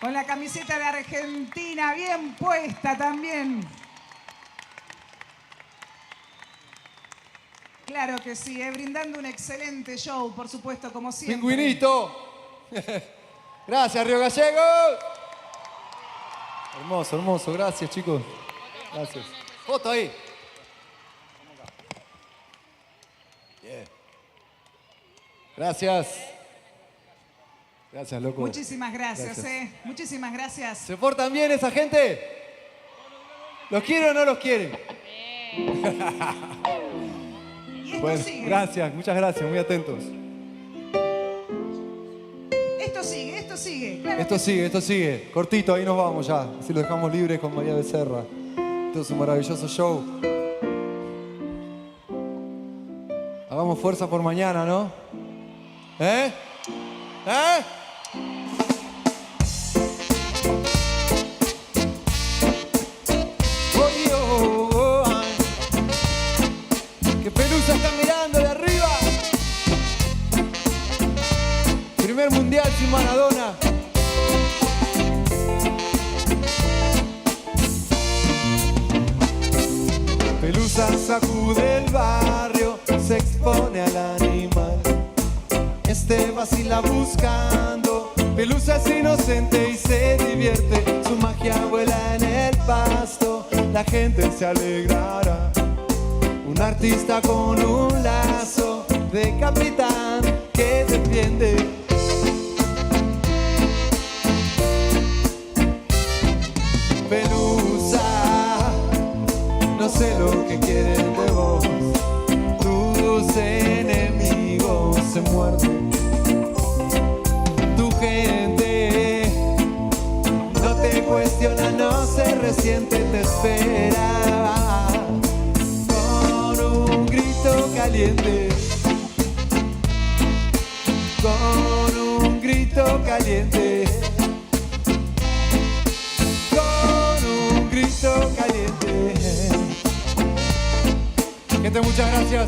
Con la camiseta de Argentina bien puesta también. Claro que sí, brindando un excelente show, por supuesto, como siempre. ¡Pingüinito! Gracias, Río Gallegos. Hermoso, hermoso. Gracias, chicos. Gracias. Foto ahí. Bien. Gracias. Gracias, loco. Muchísimas gracias, Muchísimas gracias. ¿Se portan bien esa gente? ¿Los quiere o no los quieren? Y esto Bueno, sigue. gracias, muchas gracias, muy atentos. Esto sigue. Claro Esto sigue. Cortito, ahí nos vamos ya. Así lo dejamos libres con María Becerra. Esto es un maravilloso show. Hagamos fuerza por mañana, ¿no? ¿Eh? ¿Eh? Oye, oh, oh, ay. Que Pelusa está mirando de arriba. Primer mundial sin Maradona. Pelusa sacude el barrio, se expone al animal. Este vacila buscando, Pelusa es inocente y se divierte. Su magia vuela en el pasto, la gente se alegrará. Un artista con un lazo de capitán que defiende. Pelusa, no sé lo que quieren de vos. Tus enemigos se muerden. Tu gente no te cuestiona, no se resiente, te espera con un grito caliente. Con un grito caliente. Caliente. Gente, muchas gracias.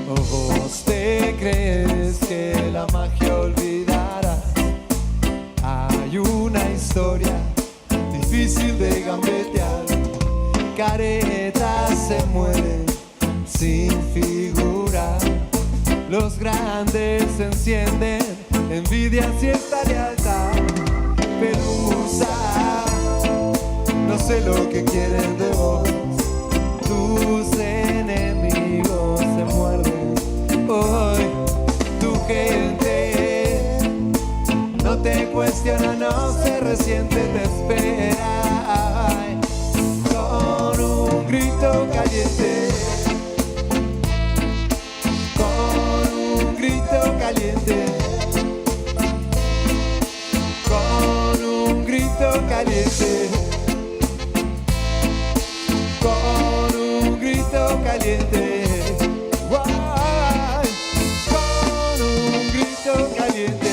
¿Vos te crees que la magia olvidará? Hay una historia difícil de gambetear. Caretas se mueren sin figura. Los grandes se encienden, envidias y esta lealtad. Pelusa, no sé lo que quieren de vos. Tus enemigos se muerden. Hoy tu gente no te cuestiona, no se resiente, te espera. Ay, con un grito caliente. Caliente, con un grito caliente, con un grito caliente, guay, con un grito caliente.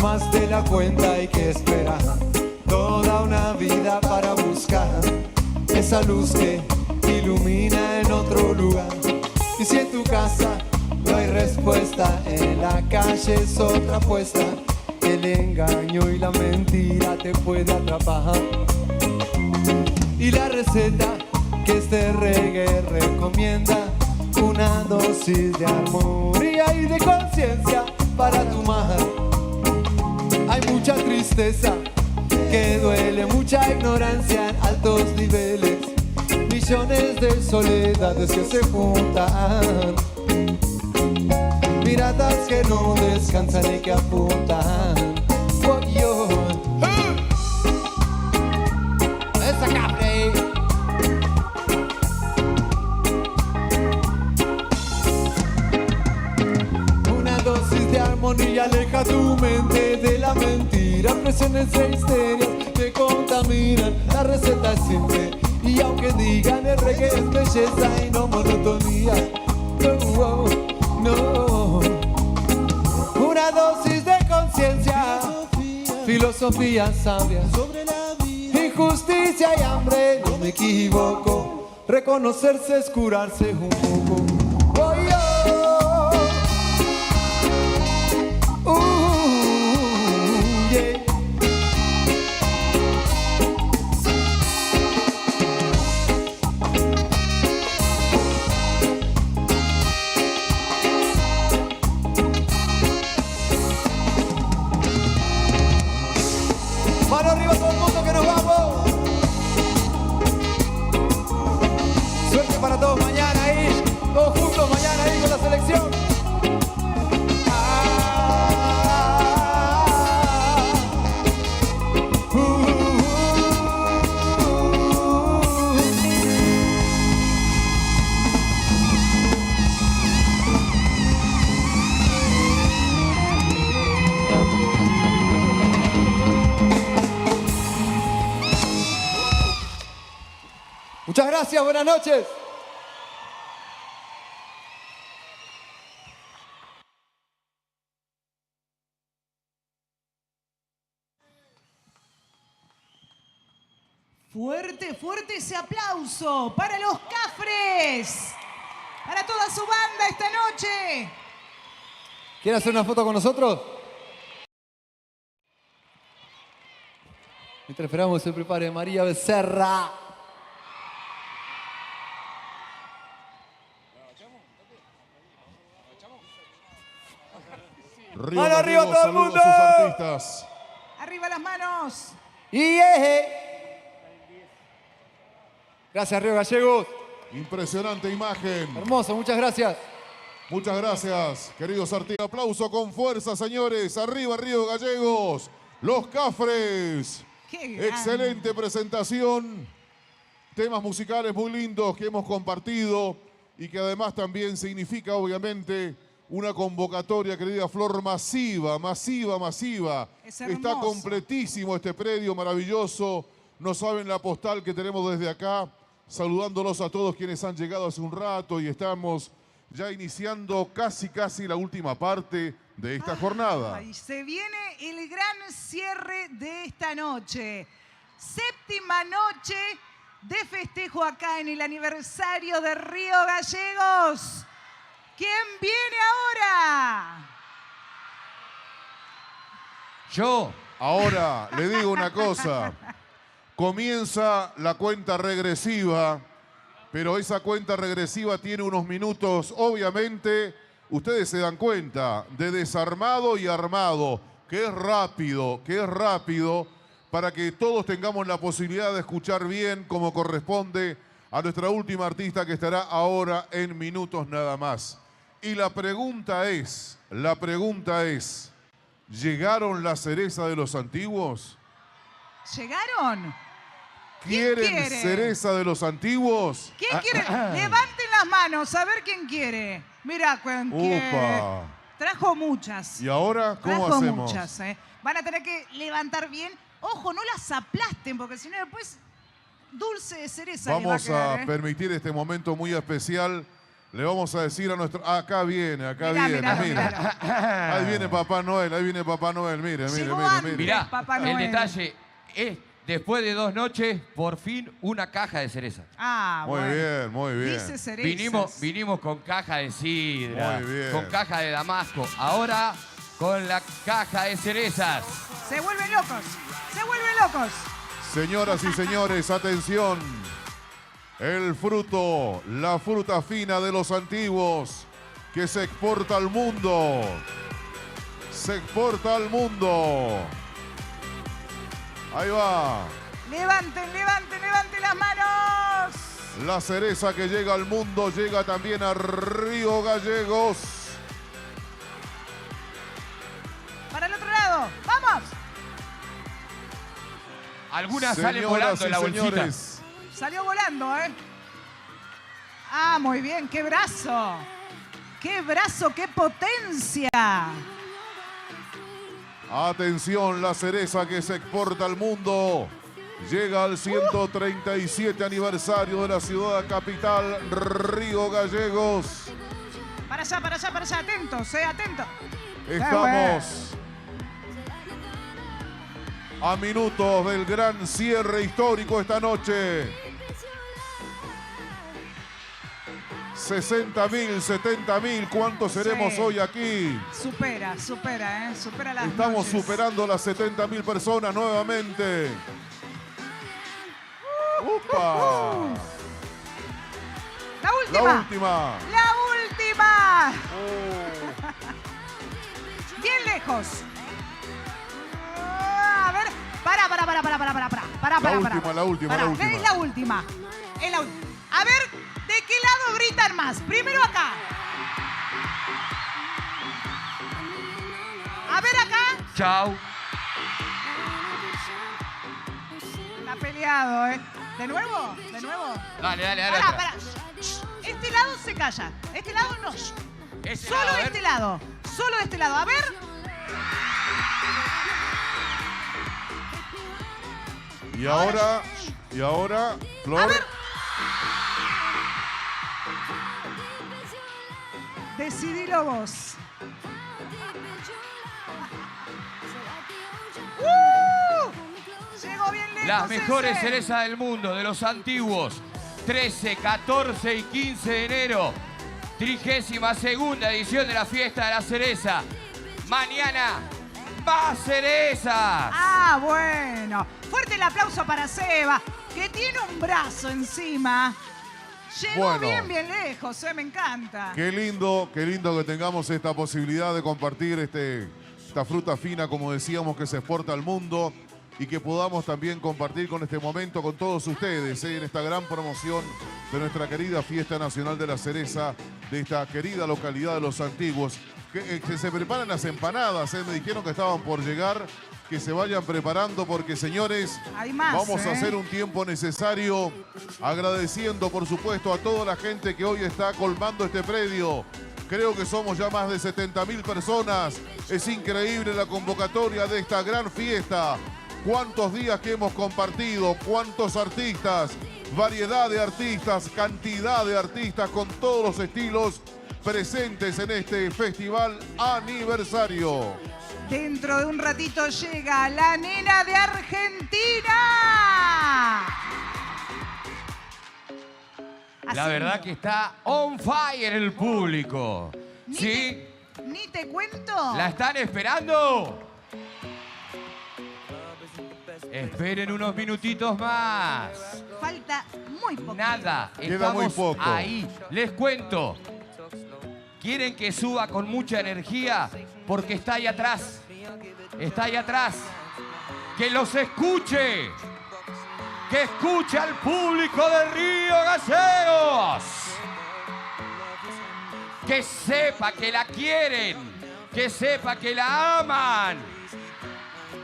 Más de la cuenta hay que esperar toda una vida para buscar esa luz que ilumina en otro lugar. Y si en tu casa no hay respuesta, en la calle es otra apuesta. El engaño y la mentira te puede atrapar. Y la receta que este reggae recomienda, una dosis de armonía y de conciencia para tu mar. Hay mucha tristeza que duele, mucha ignorancia en altos niveles, millones de soledades que se juntan, miradas que no descansan y que apuntan. Oh, yo. Esa café. Una dosis de armonía aleja tu mente de la mentira. mentira, presiones e histerias me contaminan. La receta es simple y aunque digan el reggae es belleza y no monotonía. No, no. Una dosis de conciencia, filosofía sabia sobre la vida, injusticia y hambre, no me equivoco. Reconocerse es curarse un poco. Oh, yeah. Mano arriba todo el mundo que nos vamos. Suerte para todos mañana ahí, todos juntos mañana ahí con la selección. Muchas gracias, buenas noches. Fuerte, fuerte ese aplauso para los Cafres, para toda su banda esta noche. ¿Quieren hacer una foto con nosotros? Mientras esperamos que se prepare María Becerra. Río Mano arriba Gallegos, todo el saludos mundo. a sus artistas. Arriba las manos. Y gracias, Río Gallegos. Impresionante imagen. Hermoso, muchas gracias. Muchas gracias, queridos artistas. Aplauso con fuerza, señores. Arriba, Río Gallegos. Los Cafres. Qué grande. Excelente presentación. Temas musicales muy lindos que hemos compartido y que además también significa, obviamente, una convocatoria, querida Flor, masiva, masiva, masiva. Es Está hermoso. completísimo este predio maravilloso. No saben la postal que tenemos desde acá, saludándolos a todos quienes han llegado hace un rato y estamos ya iniciando casi la última parte de esta jornada. Ay, se viene el gran cierre de esta noche. Séptima noche de festejo acá en el aniversario de Río Gallegos. ¿Quién viene ahora? Yo. Ahora le digo una cosa. Comienza la cuenta regresiva, pero esa cuenta regresiva tiene unos minutos, obviamente, ustedes se dan cuenta, de desarmado y armado, que es rápido, para que todos tengamos la posibilidad de escuchar bien como corresponde a nuestra última artista que estará ahora en minutos nada más. Y la pregunta es, ¿llegaron la cereza de los antiguos? ¿Llegaron? ¿Quieren quiere? cereza de los antiguos? ¿Quién quiere? Levanten las manos, a ver quién quiere. Mira, quién quiere. Upa. Trajo muchas. ¿Y ahora cómo Trajo hacemos? muchas, ¿eh? Van a tener que levantar bien. Ojo, no las aplasten, porque si no después dulce de cereza les va Vamos quedar, a permitir este momento muy especial. Le vamos a decir a nuestro... Acá viene, Mirá, mira. mirá. Ahí viene Papá Noel, mire. Llegó antes. Mirá, Papá el Noel. detalle es, después de 2 noches, por fin una caja de cereza. Ah, Muy bueno. bien, muy bien. Dice cerezas. Vinimos con caja de sidra, Muy bien. con caja de damasco. Ahora con la caja de cerezas. Se vuelven locos. Se vuelven locos. Señoras y señores, atención. El fruto, la fruta fina de los antiguos que se exporta al mundo. Se exporta al mundo. Ahí va. Levanten las manos. La cereza que llega al mundo llega también a Río Gallegos. Para el otro lado. ¡Vamos! Algunas salen Señoras volando y en la bolsita. señores, Salió volando, ¿eh? Ah, muy bien. ¡Qué brazo! ¡Qué brazo! ¡Qué potencia! Atención, la cereza que se exporta al mundo. Llega al 137 aniversario de la ciudad capital, Río Gallegos. Para allá, para allá, para allá. Atentos, atentos. Estamos a minutos del gran cierre histórico esta noche. 60.000, 70.000, ¿cuántos seremos hoy aquí? Supera las Estamos noches. superando las 70.000 personas nuevamente. ¡Upa! La última. La última. La última. Oh. Bien lejos. A ver. Para. La última. Es la última. A ver, ¿de qué lado gritan más? Primero acá. A ver acá. Chau. Está peleado, ¿eh? ¿De nuevo? Dale. Pará. Este lado se calla. Este lado no. Solo de este lado. A ver. Y ahora, Flor. A ver. Decidilo vos. Llegó bien lejos. Las mejores ese. cerezas del mundo, de los antiguos. 13, 14 y 15 de enero. 32ª edición de la fiesta de la cereza. Mañana, más cerezas. Ah, bueno. Fuerte el aplauso para Seba, que tiene un brazo encima. Llegó Bueno. bien lejos, me encanta. Qué lindo que tengamos esta posibilidad de compartir esta fruta fina, como decíamos, que se exporta al mundo y que podamos también compartir con este momento con todos ustedes en esta gran promoción de nuestra querida Fiesta Nacional de la Cereza, de esta querida localidad de Los Antiguos. Que se preparan las empanadas, me dijeron que estaban por llegar, que se vayan preparando porque, señores, Hay más, vamos a hacer un tiempo necesario agradeciendo, por supuesto, a toda la gente que hoy está colmando este predio. Creo que somos ya más de 70.000 personas. Es increíble la convocatoria de esta gran fiesta. Cuántos días que hemos compartido, cuántos artistas, variedad de artistas, cantidad de artistas con todos los estilos presentes en este festival aniversario. Dentro de un ratito llega la nena de Argentina. La verdad que está on fire el público. ¿Sí? Ni te cuento. ¿La están esperando? Esperen unos minutitos más. Falta muy poco. Nada, Queda estamos muy poco. ahí. Les cuento. ¿Quieren que suba con mucha energía? Porque está ahí atrás. Está ahí atrás. Que los escuche. Que escuche al público de Río Gallegos. Que sepa que la quieren. Que sepa que la aman.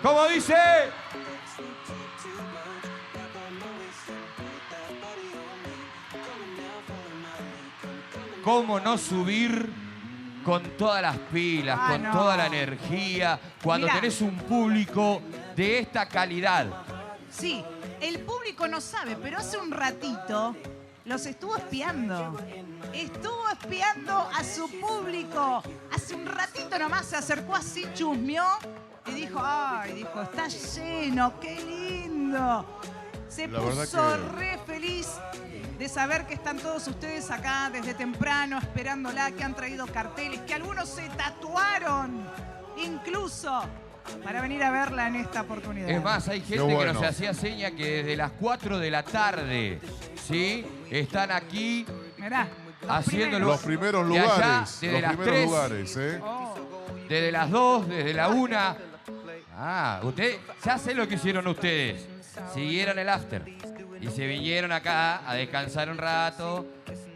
Como dice... ¿Cómo no subir con todas las pilas, con no. toda la energía, cuando Mirá. tenés un público de esta calidad? Sí, el público no sabe, pero hace un ratito los estuvo espiando. Estuvo espiando a su público. Hace un ratito nomás se acercó así, chusmeó y dijo, está lleno, qué lindo. Se La verdad puso que- re feliz de saber que están todos ustedes acá desde temprano esperándola, que han traído carteles, que algunos se tatuaron incluso para venir a verla en esta oportunidad. Es más, hay gente Qué que bueno. nos hacía seña que desde las 4 de la tarde, ¿sí? Están aquí Mirá, haciéndolo. Los primeros De allá, lugares, desde los las primeros 3. lugares, Oh. Desde las 2, desde la 1. Ah, usted, ya sé lo que hicieron ustedes. Siguieron el after. Y se vinieron acá a descansar un rato.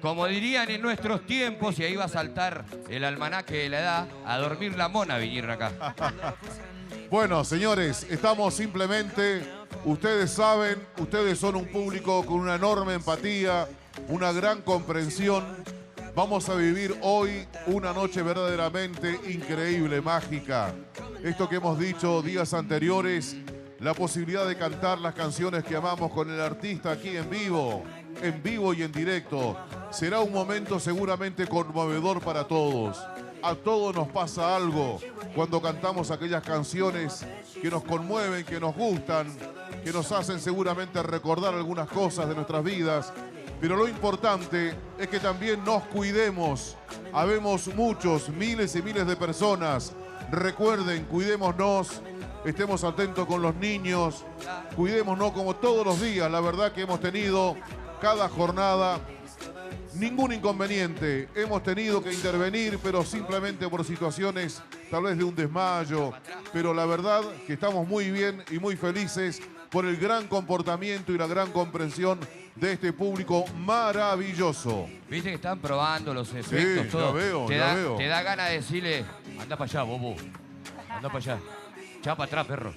Como dirían en nuestros tiempos, y ahí va a saltar el almanaque de la edad, a dormir la mona vinieron acá. Bueno, señores, estamos simplemente, ustedes saben, ustedes son un público con una enorme empatía, una gran comprensión. Vamos a vivir hoy una noche verdaderamente increíble, mágica. Esto que hemos dicho días anteriores, la posibilidad de cantar las canciones que amamos con el artista aquí en vivo y en directo, será un momento seguramente conmovedor para todos. A todos nos pasa algo cuando cantamos aquellas canciones que nos conmueven, que nos gustan, que nos hacen seguramente recordar algunas cosas de nuestras vidas. Pero lo importante es que también nos cuidemos. Habemos muchos, miles y miles de personas. Recuerden, cuidémonos, estemos atentos con los niños, cuidémonos como todos los días. La verdad que hemos tenido cada jornada ningún inconveniente. Hemos tenido que intervenir, pero simplemente por situaciones tal vez de un desmayo. Pero la verdad que estamos muy bien y muy felices por el gran comportamiento y la gran comprensión de este público maravilloso. Viste que están probando los efectos, Sí, todo. ya veo. Te da ganas de decirle, anda para allá, bobo. Anda para allá. Echá para atrás, perro.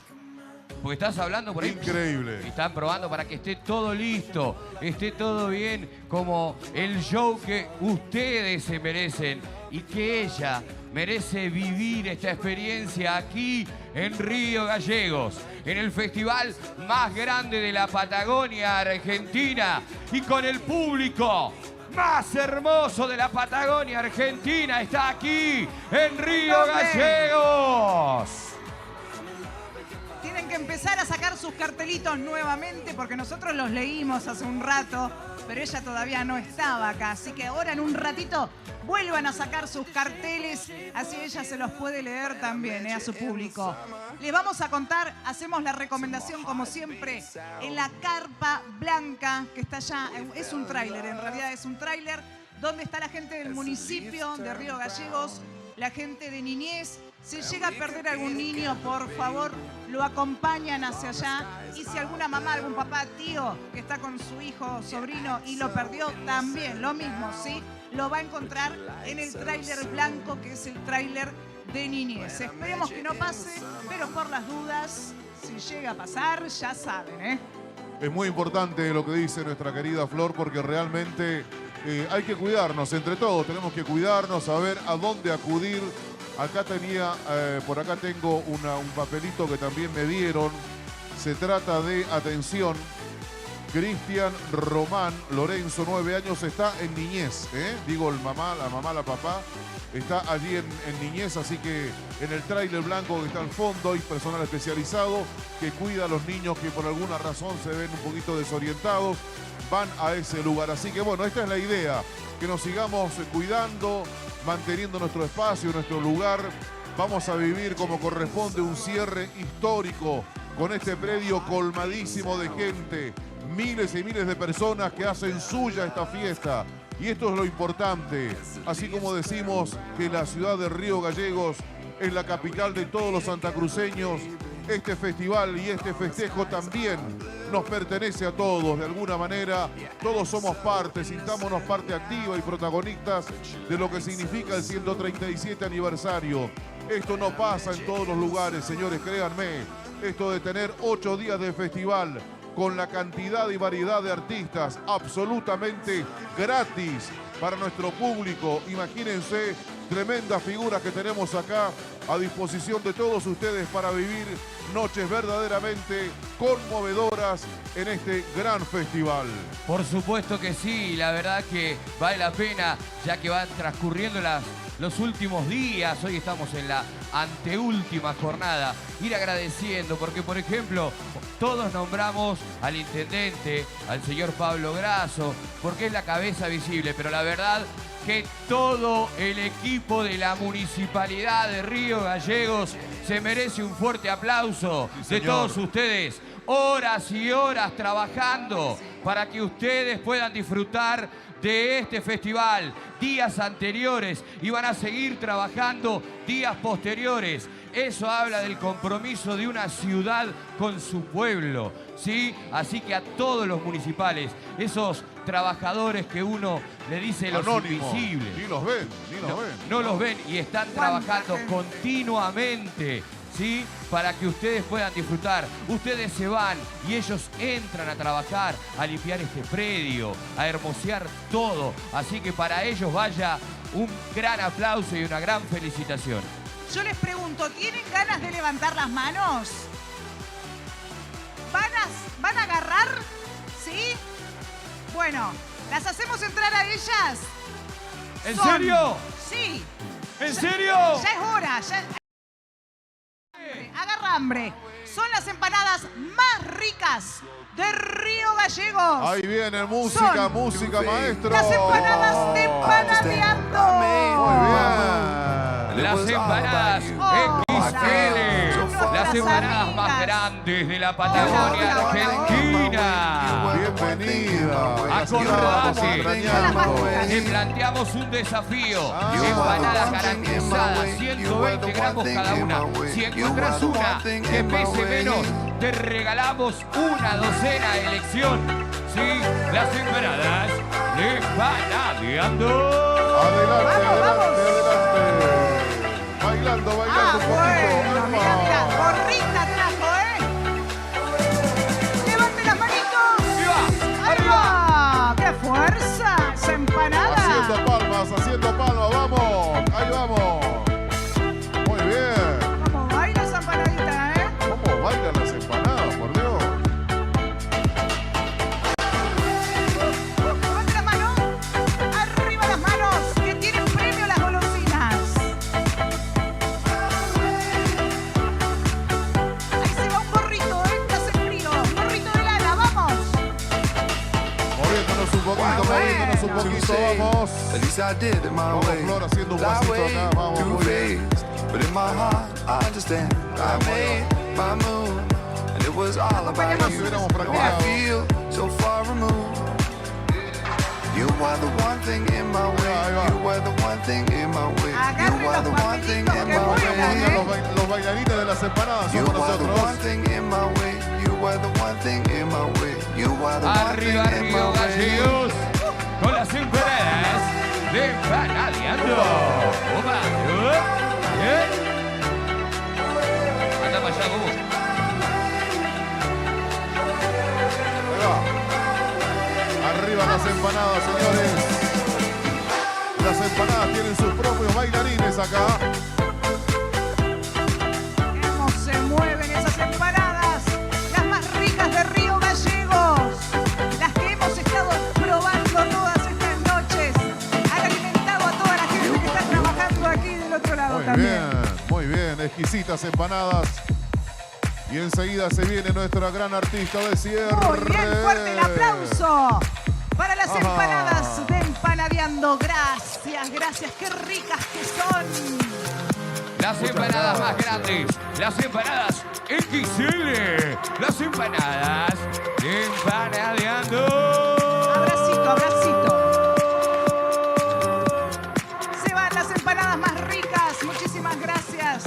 Porque estás hablando por ahí. Increíble. Y están probando para que esté todo listo, esté todo bien, como el show que ustedes se merecen y que ella merece vivir esta experiencia aquí en Río Gallegos, en el festival más grande de la Patagonia Argentina y con el público más hermoso de la Patagonia Argentina. Está aquí en Río Gallegos. Tienen que empezar a sacar sus cartelitos nuevamente porque nosotros los leímos hace un rato, pero ella todavía no estaba acá. Así que ahora en un ratito vuelvan a sacar sus carteles, así ella se los puede leer también a su público. Les vamos a contar, hacemos la recomendación como siempre en la Carpa Blanca, que está allá, es un tráiler, en realidad es un tráiler, donde está la gente del municipio de Río Gallegos, la gente de niñez. Si llega a perder algún niño, por favor, lo acompañan hacia allá. Y si alguna mamá, algún papá, tío, que está con su hijo, sobrino y lo perdió, también lo mismo, ¿sí? Lo va a encontrar en el tráiler blanco, que es el tráiler de niñez. Esperemos que no pase, pero por las dudas, si llega a pasar, ya saben, ¿eh? Es muy importante lo que dice nuestra querida Flor, porque realmente hay que cuidarnos entre todos. Tenemos que cuidarnos, saber a dónde acudir. Acá tenía, por acá tengo un papelito que también me dieron. Se trata de, atención, Cristian Román Lorenzo, 9 años, está en niñez. Digo, la mamá, la papá, está allí en niñez, así que en el tráiler blanco que está al fondo hay personal especializado que cuida a los niños que por alguna razón se ven un poquito desorientados, van a ese lugar. Así que bueno, esta es la idea, que nos sigamos cuidando, manteniendo nuestro espacio, nuestro lugar. Vamos a vivir como corresponde un cierre histórico con este predio colmadísimo de gente. Miles y miles de personas que hacen suya esta fiesta. Y esto es lo importante. Así como decimos que la ciudad de Río Gallegos es la capital de todos los santacruceños, este festival y este festejo también nos pertenece a todos. De alguna manera, todos somos parte, sintámonos parte activa y protagonistas de lo que significa el 137 aniversario. Esto no pasa en todos los lugares, señores, créanme. Esto de tener 8 días de festival con la cantidad y variedad de artistas absolutamente gratis para nuestro público. Imagínense, tremendas figuras que tenemos acá a disposición de todos ustedes para vivir noches verdaderamente conmovedoras en este gran festival. Por supuesto que sí, la verdad que vale la pena, ya que van transcurriendo los últimos días. Hoy estamos en la anteúltima jornada. Ir agradeciendo, porque por ejemplo, todos nombramos al intendente, al señor Pablo Grasso, porque es la cabeza visible, pero la verdad que todo el equipo de la Municipalidad de Río Gallegos se merece un fuerte aplauso de todos ustedes. Horas y horas trabajando para que ustedes puedan disfrutar de este festival. Días anteriores y van a seguir trabajando días posteriores. Eso habla del compromiso de una ciudad con su pueblo, ¿sí? Así que a todos los municipales, esos trabajadores que uno le dice los invisibles. Ni los ven, No los ven y están trabajando continuamente, ¿sí? Para que ustedes puedan disfrutar. Ustedes se van y ellos entran a trabajar, a limpiar este predio, a hermosear todo. Así que para ellos vaya un gran aplauso y una gran felicitación. Yo les pregunto, ¿tienen ganas de levantar las manos? ¿Van a agarrar? ¿Sí? Bueno, ¿las hacemos entrar a ellas? ¿En serio? Sí. ¿En serio? Ya es hora. Agarra hambre. Son las empanadas más ricas de Río Gallegos. Ahí viene música, Son música, maestro. las empanadas de Panadeando. Muy bien. Las empanadas XL. Las empanadas más grandes de la Patagonia Argentina. Bienvenida. Acordate, Extrañamos. te planteamos un desafío. Empanadas garantizadas, 120 gramos cada una. Si encontrás una que pese menos, te regalamos una docena de elección. Sí, las empanadas de Panadeando. Adelante, Vamos, adelante. Bailando un poquito. Bueno, mira, Epa. gorrita trajo, Levante las manitos. ¡Arriba! ¡Arriba! ¡Qué fuerza! ¡Esa empanada! Haciendo palmas, vamos. Ahí vamos. Muy bien. ¿Cómo baila esa empanadita, ¿Cómo bailan las empanadas, por Dios? Levante las manos. Arriba las manos, que tienen premio las golosinas. Ahí se va un gorrito, que hace frío. Un gorrito de lana, vamos. Moviéndonos un poquito, vamos. At least I did it my Vamos, way. Flor, haciendo un That pasito way, acá, vamos, muy bien. two-faced. But in my heart, I understand. I made my move, and it was all about Como si you. hubiéramos Now I practicado. feel so far removed. You were the one thing in my Ahí va. way. You were the one thing in my way. You Agarren were los the one thing papelitos in que my vuelan, way. Los bailarines de las empanadas You somos were the one nosotros. thing in my way. You were the one thing in my way. You were the one thing Arriba, in Río my way. Gallegos, con las empanadas de Panadeando. Opa, bien. Anda para allá, vos. Ahí va. Arriba las empanadas, señores. Las empanadas tienen sus propios bailarines acá. ¿Cómo se mueven esas empanadas? Las más ricas de Río Gallegos. Las que hemos estado probando todas estas noches. Han alimentado a toda la gente que está trabajando aquí del otro lado también. Muy bien. Exquisitas empanadas. Y enseguida se viene nuestra gran artista de cierre. Muy bien, fuerte el aplauso para las Ajá. empanadas de Empanadeando. Gracias, gracias, qué ricas que son. Las empanadas más grandes, las empanadas XL, las empanadas de Panadeando. Abracito, abracito. Se van las empanadas más ricas. Muchísimas gracias.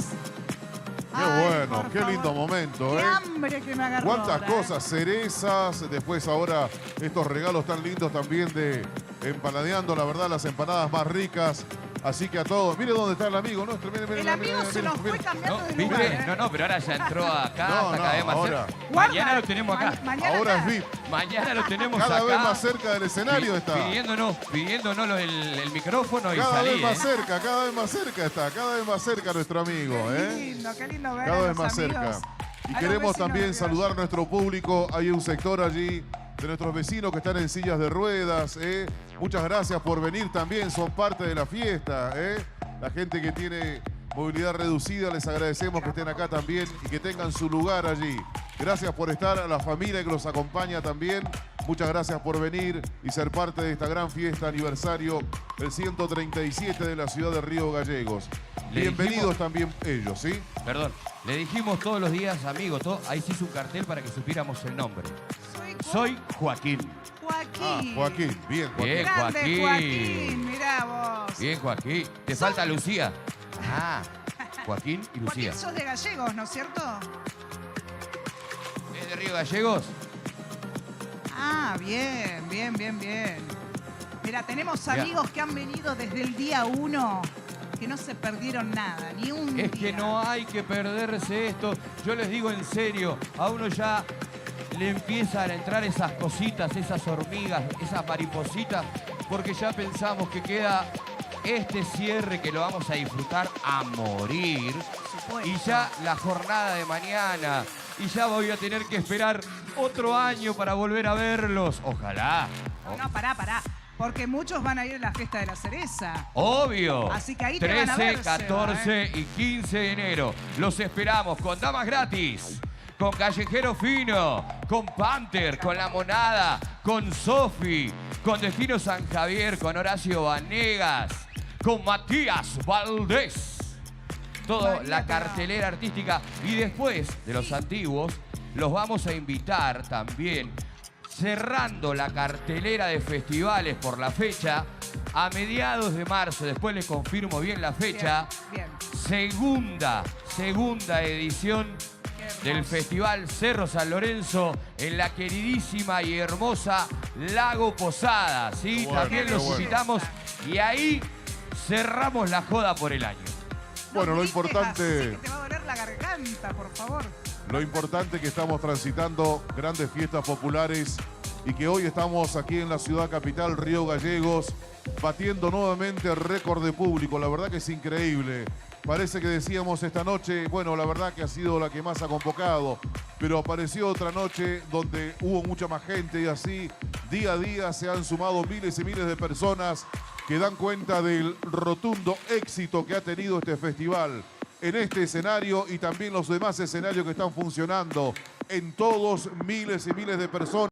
Qué bueno, qué lindo momento, Qué ¿eh? hambre que me agarró. Cuántas ahora, cosas, cerezas, después ahora estos regalos tan lindos también de Empanadeando, la verdad, las empanadas más ricas. Así que a todos, mire dónde está el amigo nuestro, mire, mire, El mire, amigo mire, se nos mire. fue cambiando No, de ¿viste? lugar. ¿eh? No, pero ahora ya entró acá, No, está cada vez más ahora. cerca. Guarda. Mañana lo tenemos acá. Mañana Ahora acá. es VIP, Mañana lo tenemos cada acá. vez más cerca del escenario está. Pidiéndonos el micrófono y Cada vez salir. más cerca, cada vez más cerca está, cada vez más cerca nuestro amigo, Qué lindo ver Cada a vez los más cerca. amigos, Y a los queremos vecinos también de saludar a nuestro público. Hay un sector allí de nuestros vecinos que están en sillas de ruedas. Muchas gracias por venir también, son parte de la fiesta. La gente que tiene movilidad reducida, les agradecemos que estén acá también y que tengan su lugar allí. Gracias por estar, a la familia que los acompaña también. Muchas gracias por venir y ser parte de esta gran fiesta aniversario del 137 de la ciudad de Río Gallegos. Le Bienvenidos dijimos- también ellos, ¿sí? Perdón, le dijimos todos los días, amigos, ahí se hizo un cartel para que supiéramos el nombre. Soy Joaquín. Joaquín. Joaquín, bien, Joaquín. Bien, Grande Joaquín. Joaquín, mirá vos. Bien, Joaquín. Te falta Lucía. Ah, Joaquín y Lucía. Joaquín, sos de Gallegos, ¿no es cierto? ¿Es de Río Gallegos? Ah, bien, bien, bien, bien. Mira, tenemos Mirá. amigos que han venido desde el día 1, que no se perdieron nada, ni un Es día. que no hay que perderse esto. Yo les digo en serio, a uno ya le empiezan a entrar esas cositas, esas hormigas, esas maripositas, porque ya pensamos que queda este cierre que lo vamos a disfrutar a morir. supuesto. Y ya la jornada de mañana. Y ya voy a tener que esperar otro año para volver a verlos. Ojalá. No, pará. Porque muchos van a ir a la fiesta de la cereza. Obvio. Así que ahí te 13, van a ver, 14 y 15 de enero. Los esperamos con Damas Gratis, con Callejero Fino, con Panther, con La Monada, con Sofi, con Destino San Javier, con Horacio Vanegas, con Matías Valdés. Toda María la Clara. cartelera artística. Y después de los antiguos, los vamos a invitar también, cerrando la cartelera de festivales por la fecha, a mediados de marzo, después les confirmo bien la fecha, Bien. segunda edición Qué hermoso. del Festival Cerro San Lorenzo en la queridísima y hermosa Lago Posada, ¿sí? Bueno, También qué los bueno. invitamos y ahí cerramos la joda por el año. Bueno, lo grites así, importante... que te va a doler la garganta, por favor. Lo importante es que estamos transitando grandes fiestas populares y que hoy estamos aquí en la ciudad capital, Río Gallegos, batiendo nuevamente el récord de público. La verdad que es increíble. Parece que decíamos esta noche, bueno, la verdad que ha sido la que más ha convocado, pero apareció otra noche donde hubo mucha más gente y así día a día se han sumado miles y miles de personas que dan cuenta del rotundo éxito que ha tenido este festival en este escenario y también los demás escenarios que están funcionando. En todos, miles y miles de personas.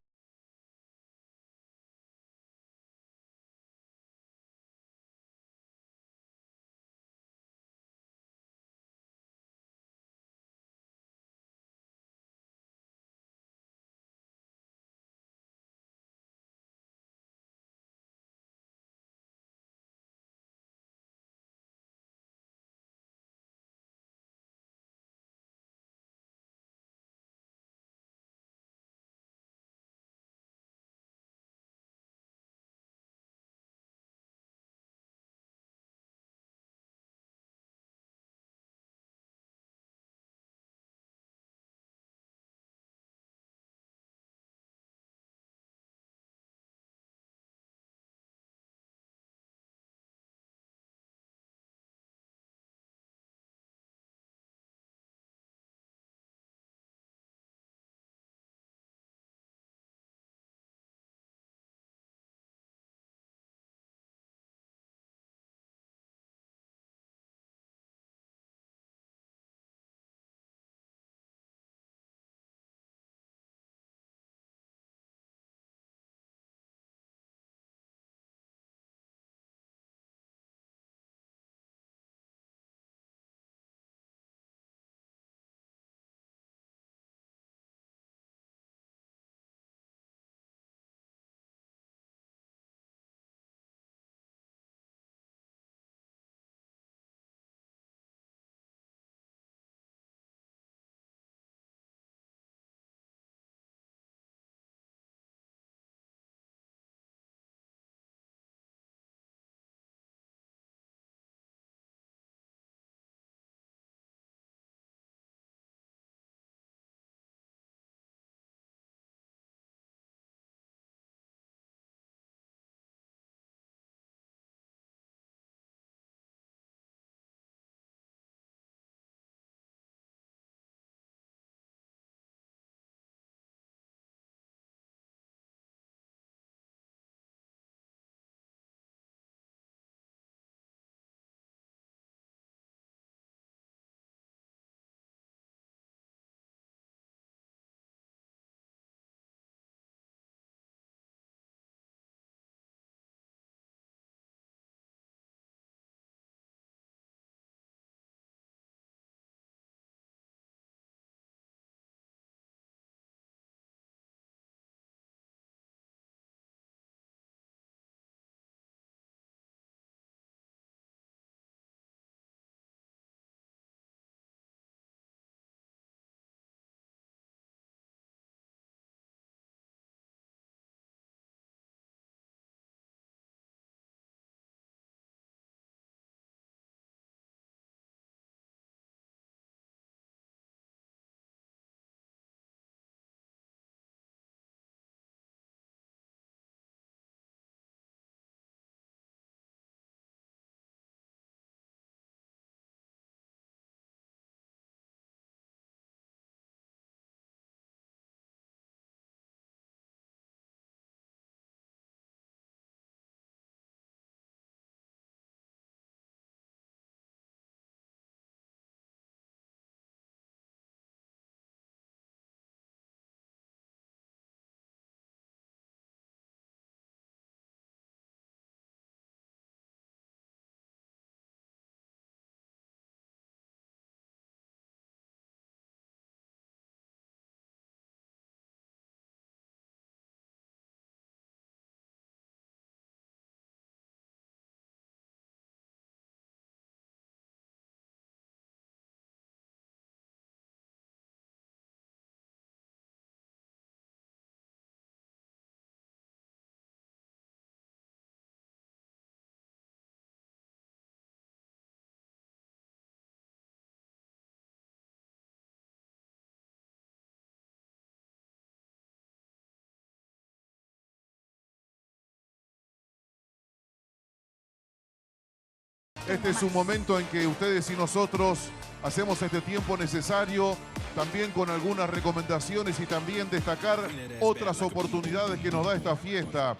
Este es un momento en que ustedes y nosotros hacemos este tiempo necesario, también con algunas recomendaciones y también destacar otras oportunidades que nos da esta fiesta.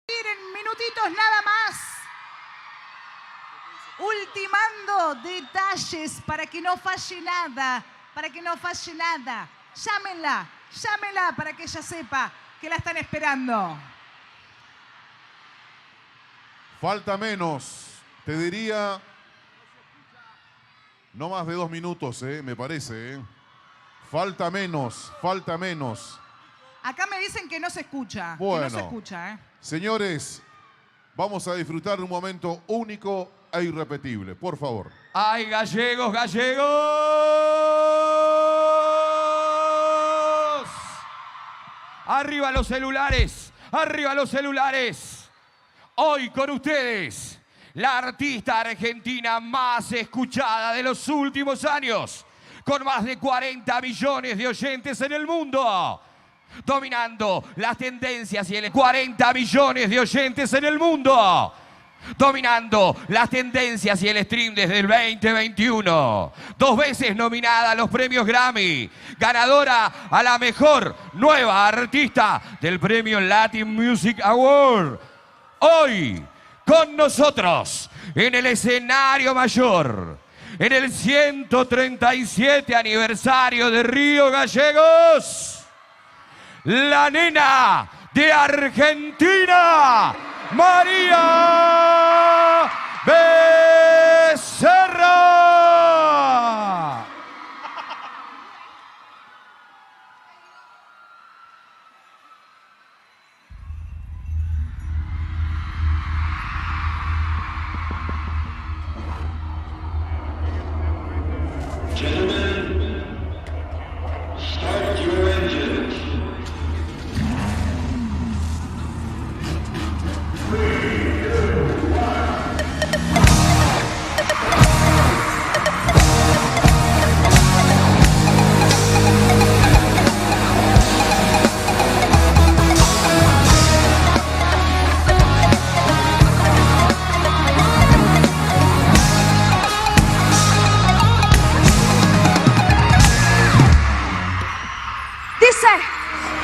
En minutitos nada más. Ultimando detalles para que no falle nada. Para que no falle nada. Llámenla para que ella sepa que la están esperando. Falta menos, te diría, no más de 2 minutos, me parece. Falta menos. Acá me dicen que no se escucha. Bueno. Que no se escucha, Señores, vamos a disfrutar de un momento único e irrepetible, por favor. ¡Ay, gallegos, gallegos! ¡Arriba los celulares! ¡Arriba los celulares! Hoy con ustedes, la artista argentina más escuchada de los últimos años, con más de 40 millones de oyentes en el mundo. Dominando las tendencias y el 40 millones de oyentes en el mundo. Dominando las tendencias y el stream desde el 2021. 2 veces nominada a los premios Grammy. Ganadora a la mejor nueva artista del premio Latin Music Award. Hoy con nosotros en el escenario mayor. En el 137 aniversario de Río Gallegos. La nena de Argentina, María Becerra. Gentlemen, start your engines. Dice,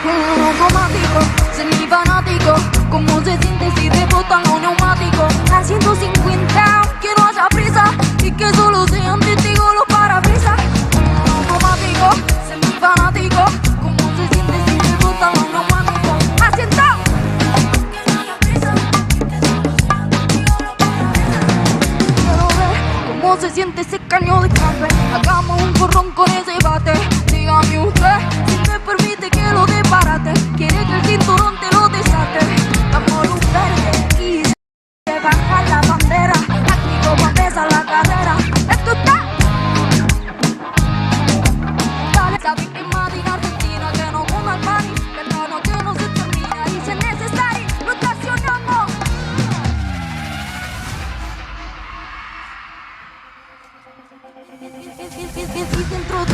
automático, semifanático, ¿cómo se siente si te botan un neumático? A 150, que no haya prisa y que solo sean testigos los parabrisas. Automático, semifanático, ¿cómo se siente si te botan un neumático? A 100, que no haya prisa y que solo sean testigos los parabrisas. Quiero ver cómo se siente ese caño de café. Hagamos un corrón con ese bate. Dígame usted si me permite que lo desbarate. Quiere que el cinturón te lo desate. Vamos luz verde y se baja la bandera. Táctico pa' empezar la carrera. Esto está. Dale, sabes que más en Argentina que no ponga el party. Que la noche no se termina y si es necesario lo estacionamos. Dentro de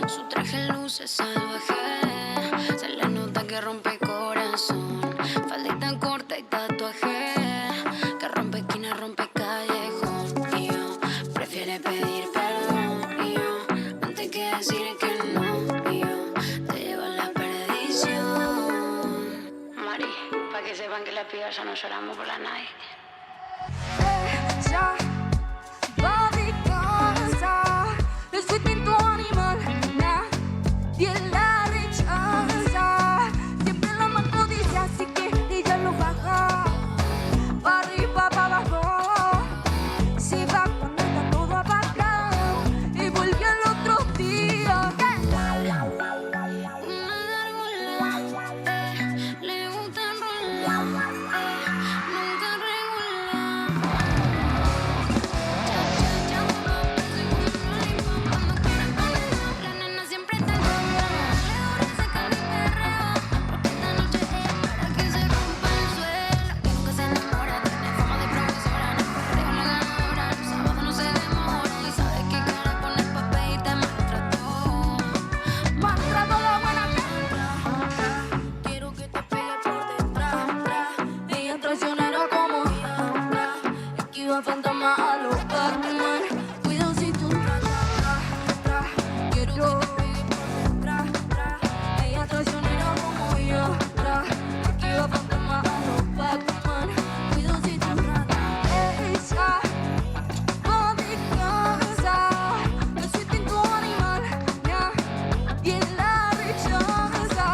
Su traje luce salvaje, se le nota que rompe corazón. Faldita corta y tatuaje, que rompe esquina, rompe callejón. Y yo prefiere pedir perdón, y yo antes que decir que no, y yo te llevo a la perdición. Mari, pa' que sepan que las pibas ya no lloramos por la night. Ella va de casa, es su instinto animal, nadie la rechaza. Siempre la más codicia, así que ella lo baja, pa' arriba, pa' abajo. Se va cuando está todo apagado y vuelve al otro día. Una gárgola, le gusta enrolar, nunca regular. La nena siempre está loca, le gusta sacar mi perreo. Esta noche es para que se rompa el suelo. Y nunca se enamora, tiene fama de profesora. En el perreo la ganadora, el sábado no se demora. Y sabe qué cara poner pa' pedirte maltrato. Maltrato la buena Quiero que te pegue por detrás. ella traicionera como ella, esquiva fantasma a los Batman. Cuidado si tú quiero que te pegue por detrás. Ella traicionera como ella, esquiva fantasma a los Batman. Cuidado si tú ella va de casa, es su instinto animal, nadie la rechaza.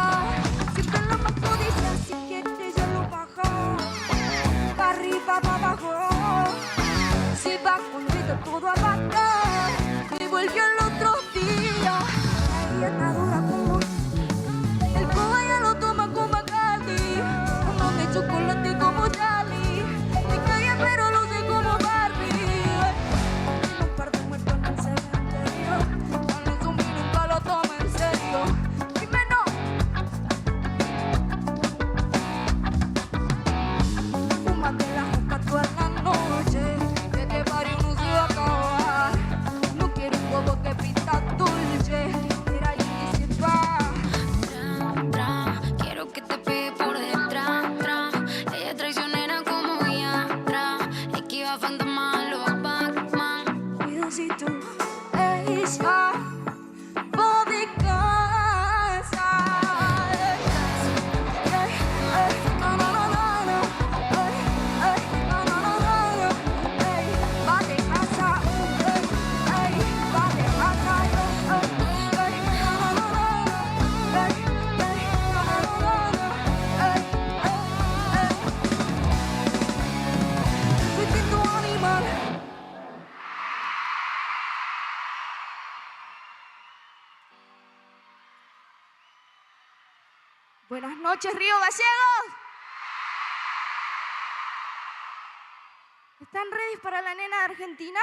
Siempre la más codicia, si quiere ella lo baja, pa' arriba, pa' abajo. Se va cuando está todo apagado y vuelve al otro día. Ella está dura como el coba, ella lo toma como Bacardi, uno de chocolate como Charlie. Me cae pero luce como Barbie. Un par de muertos en el cementerio, con el zombie nunca lo toma en serio. Dime no. Fúmate la juca toda la noche, que este barrio no se va a acabar. No quiero un bobo que pinta dulce, mira y se va. Quiero que te pegue por detrás. Ella es traicionera como ella, esquiva fantasma a los Batman. Cuidado si tú ella va de casa. No, no, no, no, no. No, no, no, no, no. Va de casa. Va de casa. No, no, no, no. Su instinto animal. Buenas noches, Río Gallegos. ¿Están ready para la nena de Argentina?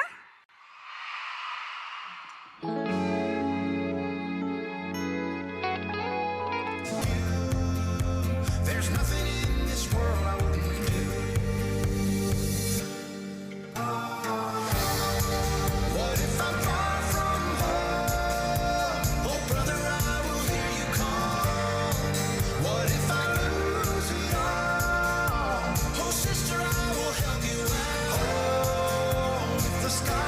There's nothing in this world I wouldn't do. What if I'm far from home? Oh, brother, I will hear you call. What if I lose it all? Oh, sister, I will help you at home. If the sky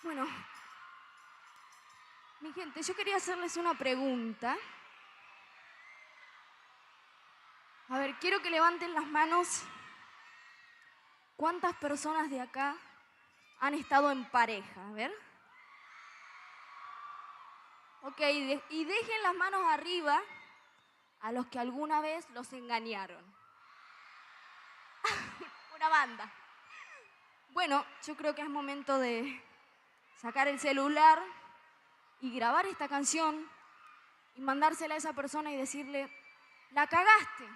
Bueno, mi gente, yo quería hacerles una pregunta. A ver, quiero que levanten las manos. ¿Cuántas personas de acá han estado en pareja? A ver. Ok, y dejen las manos arriba a los que alguna vez los engañaron. Una banda. Bueno, yo creo que es momento de sacar el celular y grabar esta canción y mandársela a esa persona y decirle, la cagaste.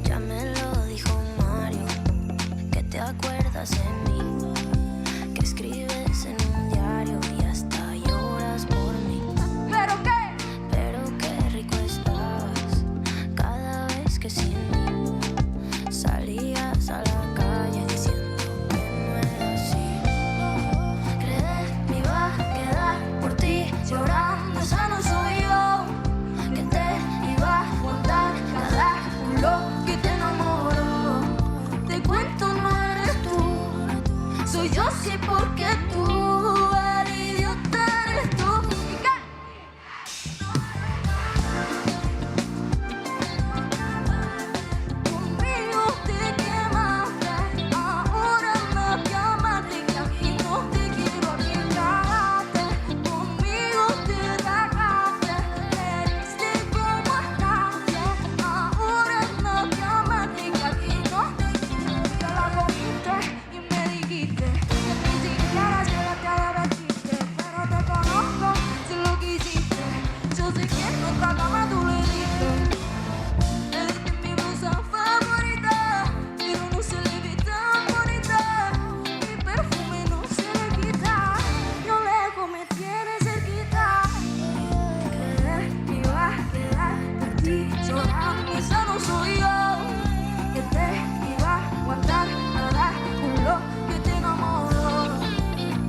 Ya me lo dijo Mario, que te acuerdas de mí, que escribes en un diario y hasta lloras por mí. ¿Pero qué? Pero qué rico estabas cada vez que sin mí salías a la calle diciendo que no era así. Creer me iba a quedar por ti llorando, esa no soy yo, que te iba a aguantar cada culo que te enamoró. Te cuento, no eres tú, soy yo, sí, porque tú eres idiota, eres tú. ¿Y qué? Conmigo te quemaste, ahora no te amaste, que aquí no te quiero ni cagaste. Conmigo te ragaste, me diste como estás, ahora no te amaste, que aquí no te quiero. Te la comiste y me dijiste que ni siquiera llegaste a dar chiste, pero te conozco, sé lo que hiciste, yo sé que en otra cama tú le diste. Le diste mi blusa favorita, pero no se le ve tan bonita. Mi perfume no se le quita, lo lejos me tiene cerquita. Que me iba a quedar por ti llorando, esa no soy yo, que te iba a aguantar cada culo que te enamoró.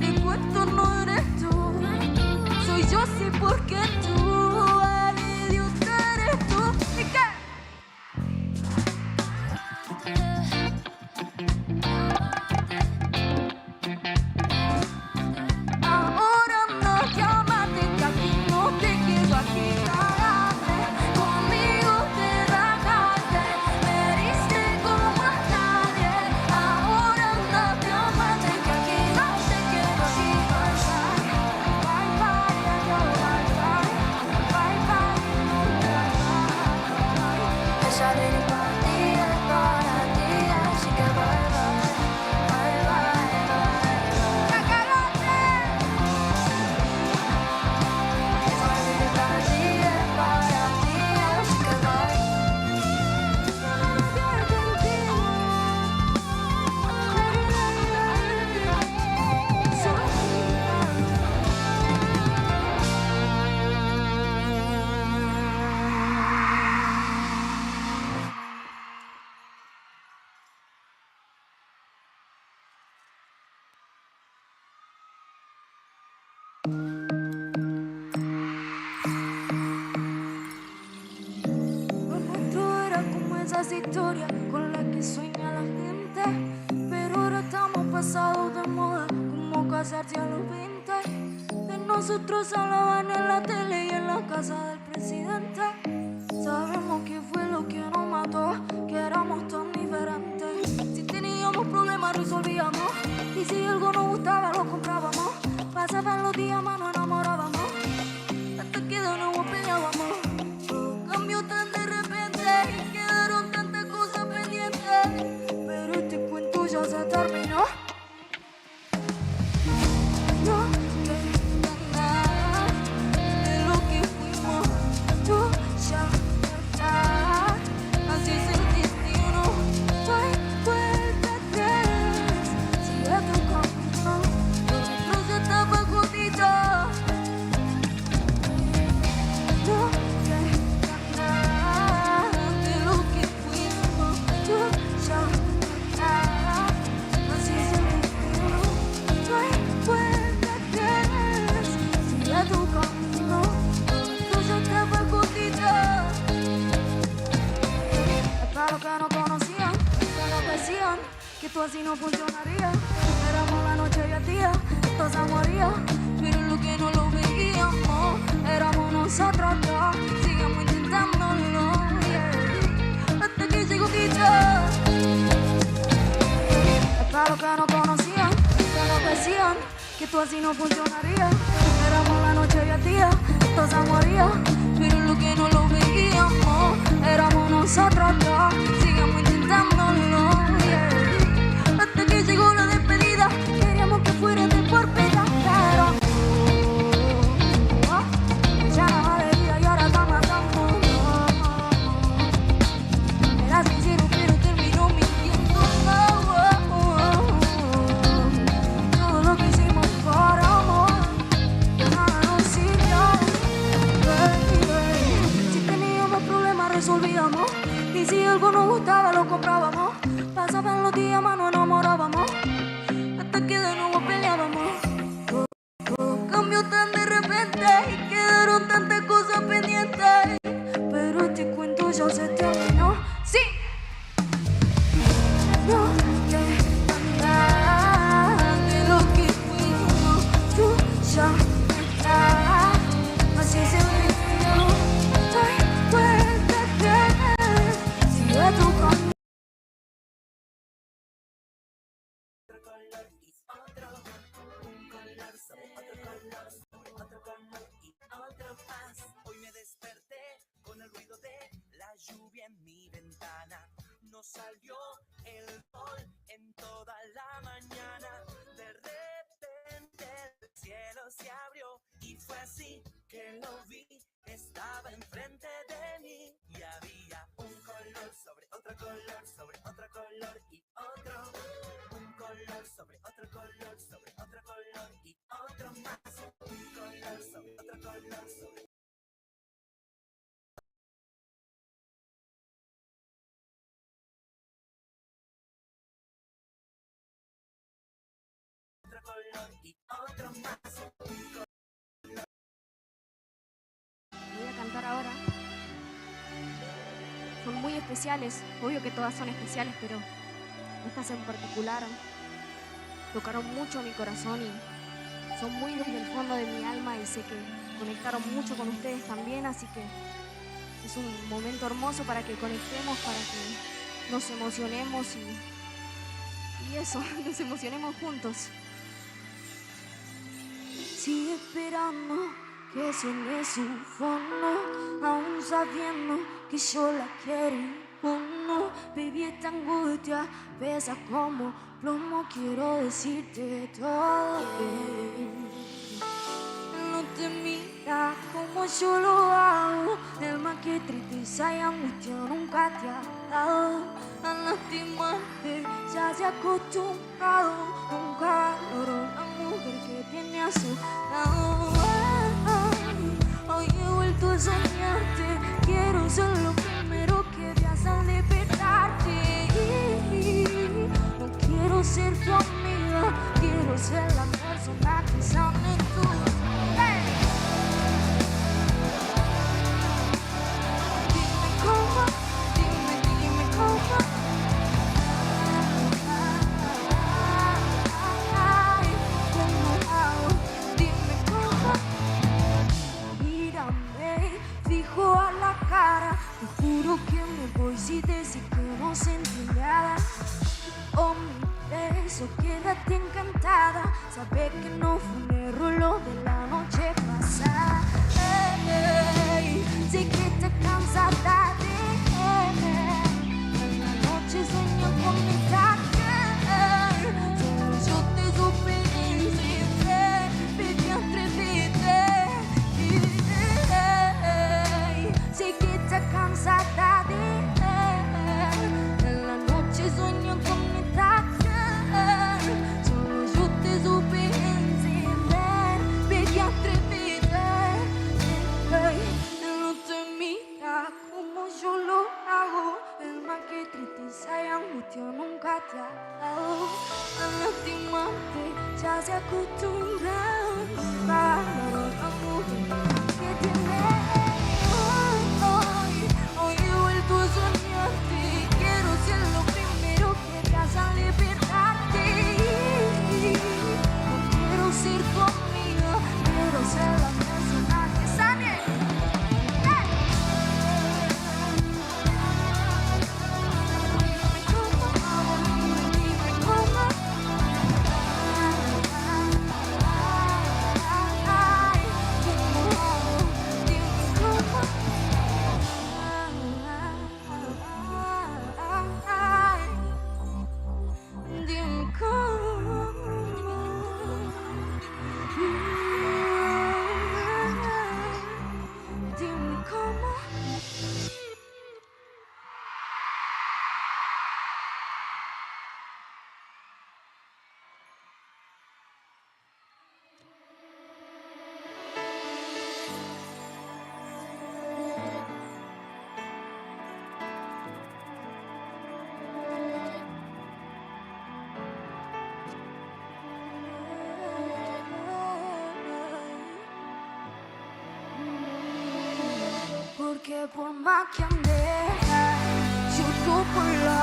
Te cuento, no eres tú, soy yo, sí, porque tú eres idiota, eres tú. ¿Y qué? Ahora no llamaste, que aquí no te quiero, aquí cagaste. Conmigo te ragaste, me diste como a nadie. Ahora no te amaste, que aquí no te quiero, aquí bye bye. Bye bye, adiós, bye bye. Bye bye, esa de para ti es para ti, así que bye bye. Bye bye, bye. ¡La cagaste! Lo nuestro era como esas historias con las que sueña la gente, pero ahora estamos pasados de moda, como casarse a los 20. De nosotros hablaban en la tele y en la casa del presidente. Sabemos que fue lo que nos mató, que éramos tan diferentes. Si teníamos problemas resolvíamos, y si algo nos gustaba lo comprábamos. Pasaban los días más nos enamorábamos, hasta que de nuevo peleábamos. Cambió tan de repente y quedaron tantas cosas pendientes, pero este cuento ya se terminó. No queda nada de lo que fuimos, tú ya no estás, así es el destino. No hay vuelta atrás, sigue tu camino, nosotros ya estamos juntitos. No queda nada de lo que fuimos, tú ya no estás, así es el que tú así no funcionaría. Éramos la noche y el día, todos a morir, pero lo que no lo veíamos, éramos nosotros dos, sigamos intentándolo, yeah. Hasta que llegó Ticha. Para los que no conocían, que nos decían que tú así no funcionaría. Éramos la noche y el día, todos a morir, pero lo que no lo veíamos, éramos nosotros dos, sigamos intentándolo, yeah. Hasta que llegó la despedida, queríamos que fuera de por vida, pero ya la alegría y ahora está matando. Era sincero pero terminó mintiendo. Todo lo que hicimos por amor, nada nos sirvió, baby. Si teníamos problemas resolvíamos, y si algo nos gustaba lo comprábamos. Pasaban los días más nos enamorábamos, hasta que de nuevo peleábamos. Todo cambió tan de repente y quedaron tantas cosas pendientes, pero este cuento ya se terminó. Sí. No te nada de lo que fuimos, tú ya estás, así se vivió. No hay vuelta atrás, sigue tu camino. Hoy me desperté con el ruido de la lluvia en mi ventana. No salió el sol en toda la mañana. De repente el cielo se abrió y fue así que lo vi. Estaba enfrente de mí y había un color sobre otro color, sobre otro color y otro. Un color sobre otro color, sobre otro color y otro más. Un color sobre otro color, sobre otro color y otro más. Voy a cantar ahora. Son muy especiales, obvio que todas son especiales, pero estas en particular tocaron mucho a mi corazón y son muy desde el fondo de mi alma y sé que conectaron mucho con ustedes también, así que es un momento hermoso para que conectemos, para que nos emocionemos y eso, nos emocionemos juntos. Sigue esperando que suene su fondo, aún sabiendo que yo la quiero o no. Baby, esta angustia pesa como plomo, quiero decirte todo bien. No te mira como yo lo hago, el más que tristeza y angustia nunca te ha dado. A lastimarte ya se ha acostumbrado, un calor, una mujer que tiene a su lado. Hoy he vuelto a soñarte, quiero ser lo primero que veas al despertarte. No quiero ser tu amiga, quiero ser la persona que sane tú. Dime cómo, dime cómo. ¿Cómo hago? Dime cómo. Mírame fijo a la cara, te juro que me voy si decir que no sentí nada. Oh, mi beso, quédate encantada, sabes que no fue un error lo de la noche pasada. Sé que te cansada de en la noche sueño con mi tarde. Solo yo te supe encender, baby, atrévete. Sé que te cansada de en la noche sueño con mi tarde. Solo yo te supe encender, baby, atrévete. No te mira como yo lo hago, el más que tristeza y angustia nunca te ha dado. A lastimarte ya se acostumbra, para la mujer que tiene. Hoy he vuelto a soñarte, quiero ser lo primero que te haga liberar. por más que ande, yo no puedo.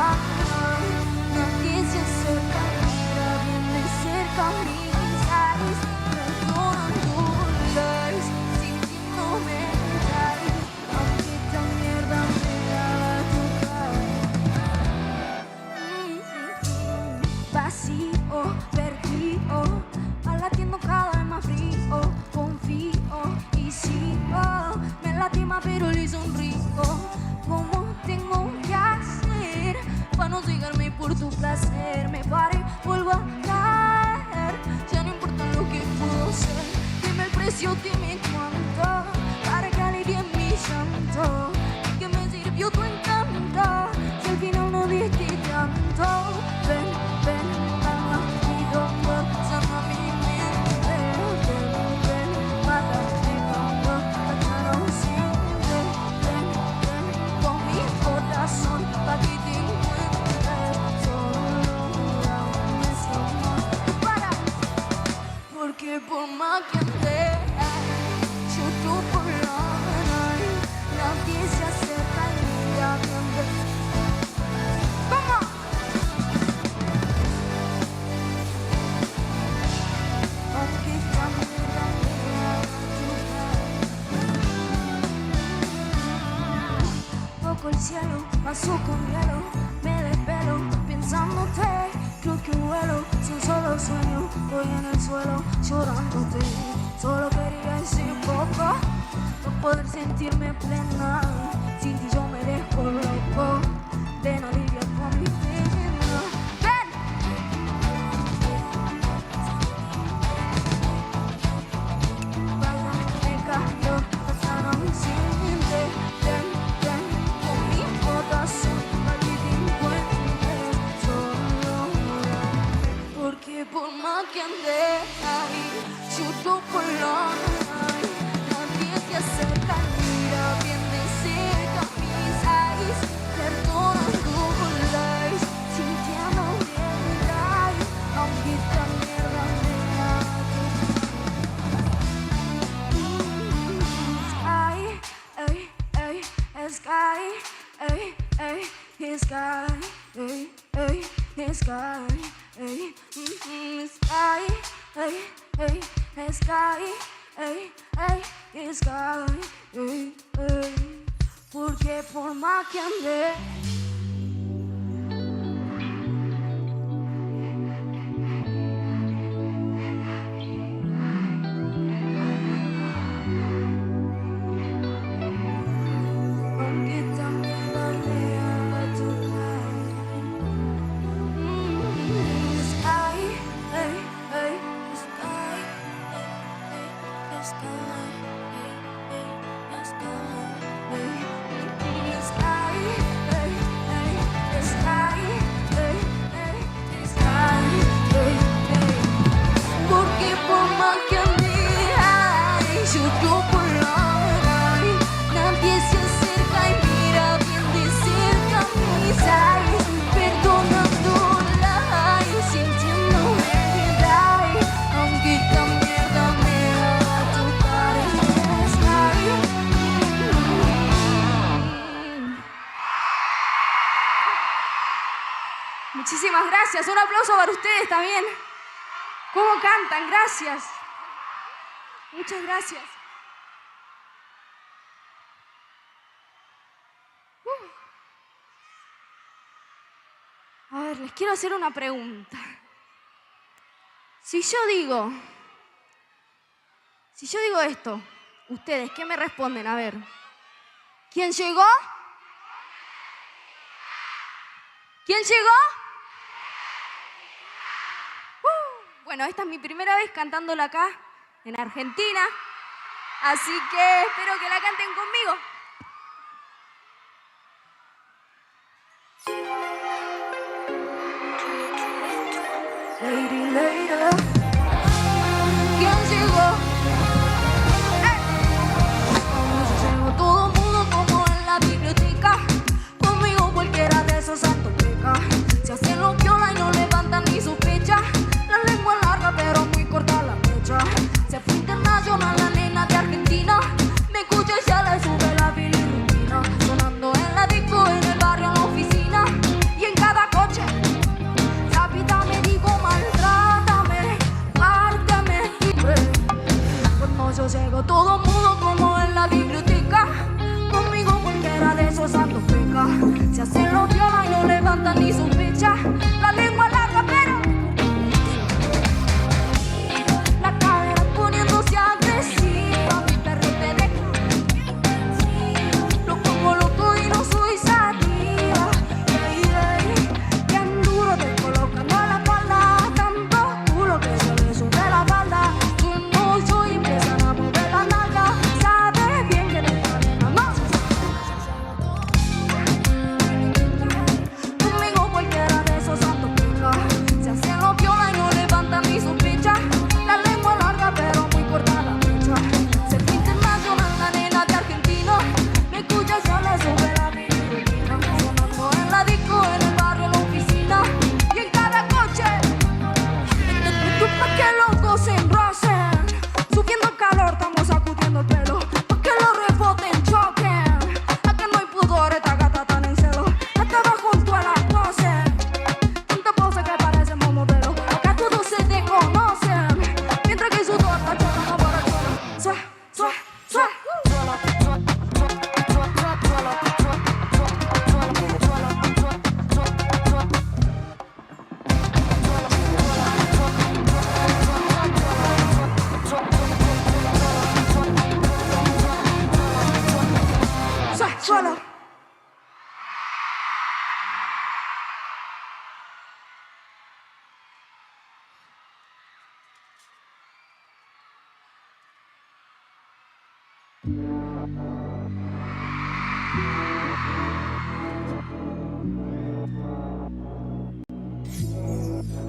Nadie se acerca, mira bien de cerca mis eyes, perdonándoles, sintiéndome traer, aunque esta mierda me haga tocar. Vacío, perdido, latiendo cada vez más frío, confío y sigo, me lastima pero le sonrío. ¿Cómo tengo que hacer para no cegarme por tu placer? Me pare, vuelvo a caer, ya no importa lo que puedo ser. Dime el precio, dime cuánto, para que alivie mi llanto. ¿Qué me sirvió tu encanto si al final no diste tanto? Ven, ven, dame pido, sana mi mente. Ven, ven, mátame cuando ya no siente. Ven, ven, con mi corazón pa' que te encuentres. Solo dame ese amor. Para, porque por más que ande, yo tú por la nariz, nadie se acerca y mira bien de. ¡Vamos! Aunque esta mierda me haga llorar. Toco el cielo, paso con hielo, me desvelo pensándote. Creo que vuelo, son solo sueños, voy en el suelo llorándote. Solo quería ese poco, no poder sentirme plena. Sin ti yo me descoloco, ven alivia con mi pena. ¡Ven! Vaya, me cayó, ya no me siente. Ven, ven, con mi corazón, para que te encuentres. Solo porque por más que ande ahí, chuto por la nariz, nadie se acerca, mira bien de cerca mis eyes, perdonando lies, sintiendo bien lies, aunque esta mierda me haga sky, ey, ey, sky, ey, ey, sky, ey, sky, ey, ey, sky, ey, ey, sky, ey, ey, porque por más que ande. Aunque esta mierda me haga tocar. Sky, ey, ey, sky, ey, sky, ey, sky, ey, sky, ey, sky, sky, porque por más que ande, yo por la nariz, nadie se acerca y mira bien de cerca mis eyes, perdonándola y sintiéndome die, aunque esta mierda me haga tocar el sky. Muchísimas gracias, un aplauso para ustedes también. ¿Cómo cantan? Gracias. Muchas gracias. A ver, les quiero hacer una pregunta. Si yo digo esto, ustedes, ¿qué me responden? A ver. ¿Quién llegó? ¿Quién llegó? Bueno, esta es mi primera vez cantándola acá, en Argentina. Así que espero que la canten conmigo. Lady, lady, ¿quién llegó? Llegó todo el mundo como en la biblioteca. Conmigo cualquiera de esos santos peca. Se hacen los piola y no levantan ni sospecha. La lengua larga pero muy corta la mecha. Se fue internacional la nena de Argentina. Me escucha y ya le sube la bilirrubina.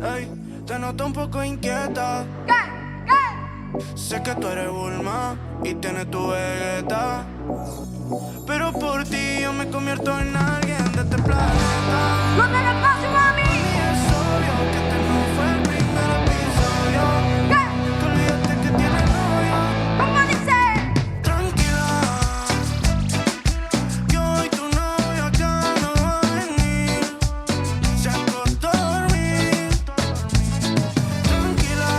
Ey, te noto un poco inquieta. Sé que tú eres Bulma y tienes tu Vegeta, pero por ti yo me convierto en alguien de este planeta. ¿Dónde le paso, mami? Y es obvio que este no fue el primer episodio. Que olvídate que tienes novio. ¿Cómo dice? Tranquila, que hoy tu novio acá no va a venir. Se acostó a dormir. Tranquila,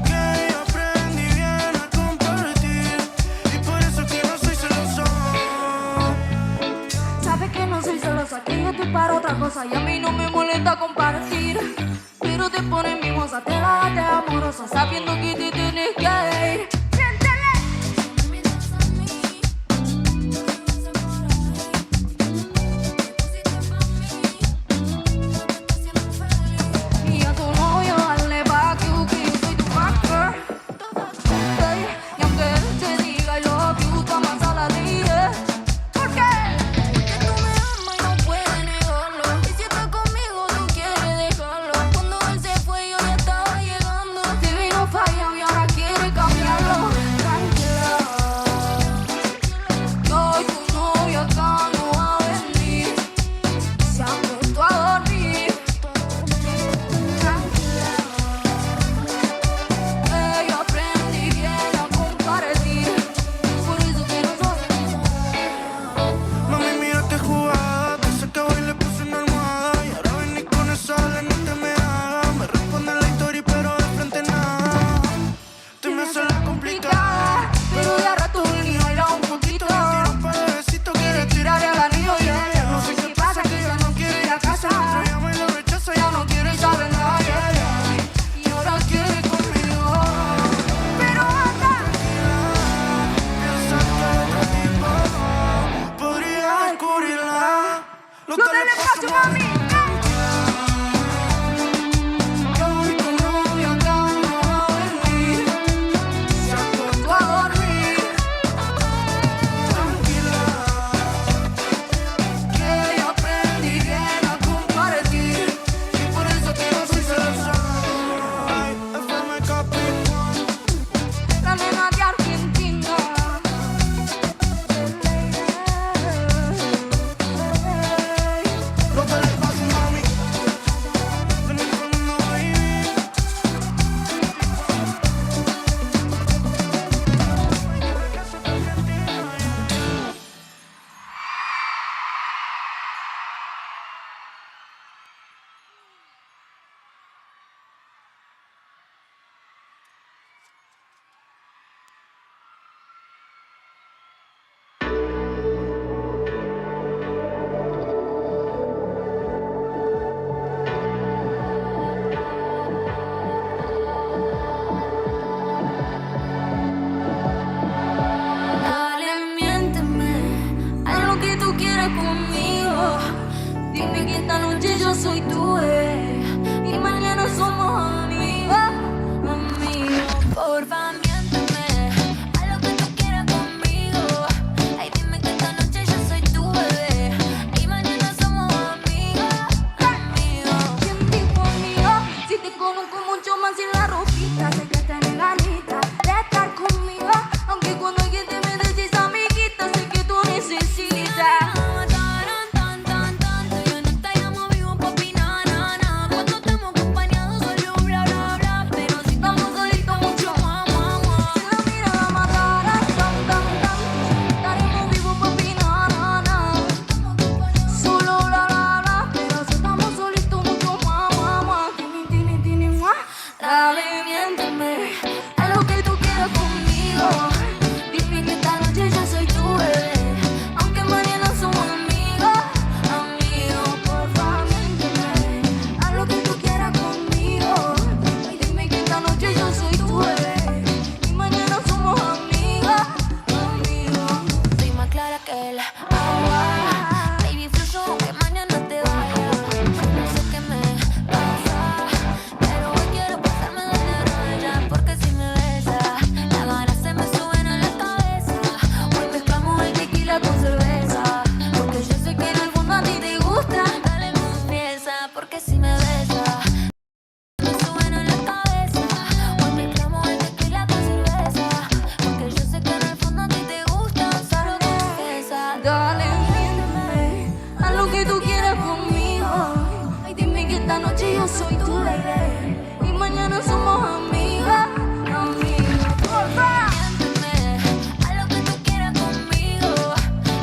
que yo aprendí bien a compartir, y por eso que no soy celoso. Sabes que no soy celosa, que yo estoy para otra cosa y a mí no me molesta compartir. Pero te pones mimosa, te la das amorosa, sabiendo que te tienes que ir. ¡Siéntele! Y a tu novio dale pa' que yo soy tu fucker. Y aunque él te diga I love you, tú amas a la dije. ¿Por qué? Porque tú me amas y no puedes negarlo. Y si estás conmigo, tú quieres dejarlo. Cuando él se fue, yo ya estaba llegando. Te vino fallado y ahora quiere cambiarlo. Tranquila, que hoy tu novio acá no va a venir. Se acostó a dormir. Tranquila, que yo aprendí bien a compartir. Por eso que no soy. Mami, mírate jugada, te sé que hoy le puse una almohada, y ahora vení con esa ale, no te me hagas. Me responde la historia, pero de frente nada. Te me hace la complicada, Pero de a rato el niño baila un poquito. tira un par de besitos, quiere tirar el anillo, yeah. No sé qué pasa, que ya no quiere ir a casa. Otro llama y lo rechaza, ya no quiere saber nada, yeah. Y ahora quiere conmigo. Pero anda. Piensa que otro tipo podría descubrirla. No te le paso, mami. Que hoy tu novio acá no va a venir. Se acostó a dormir. Tranquila, Que yo aprendí bien a compartir. y por eso que no soy celoso. Ay, FM Capitán. La nena de Argentina. No te le pases, mami. Ven conmigo, baby. Dale, miénteme, haz lo que tú quieras conmigo. Dime que esta noche yo soy tu y mañana somos amigos, amigos. Porfa, miénteme, haz lo que tú quieras conmigo. Ay, dime que esta noche yo soy tu bebé y mañana somos amigos, amigos. ¿Quién dijo amigo? Si te conozco mucho más sin la ropita, sé que tenés ganita de estar conmigo. Aunque cuando alguien te me decís amiguita, sé que tú necesitas. Tanto, yo no te llamo vivo pa' opinar. soy tu bebé y mañana somos amigas, amigas. Porfa. A lo que tú quieras conmigo.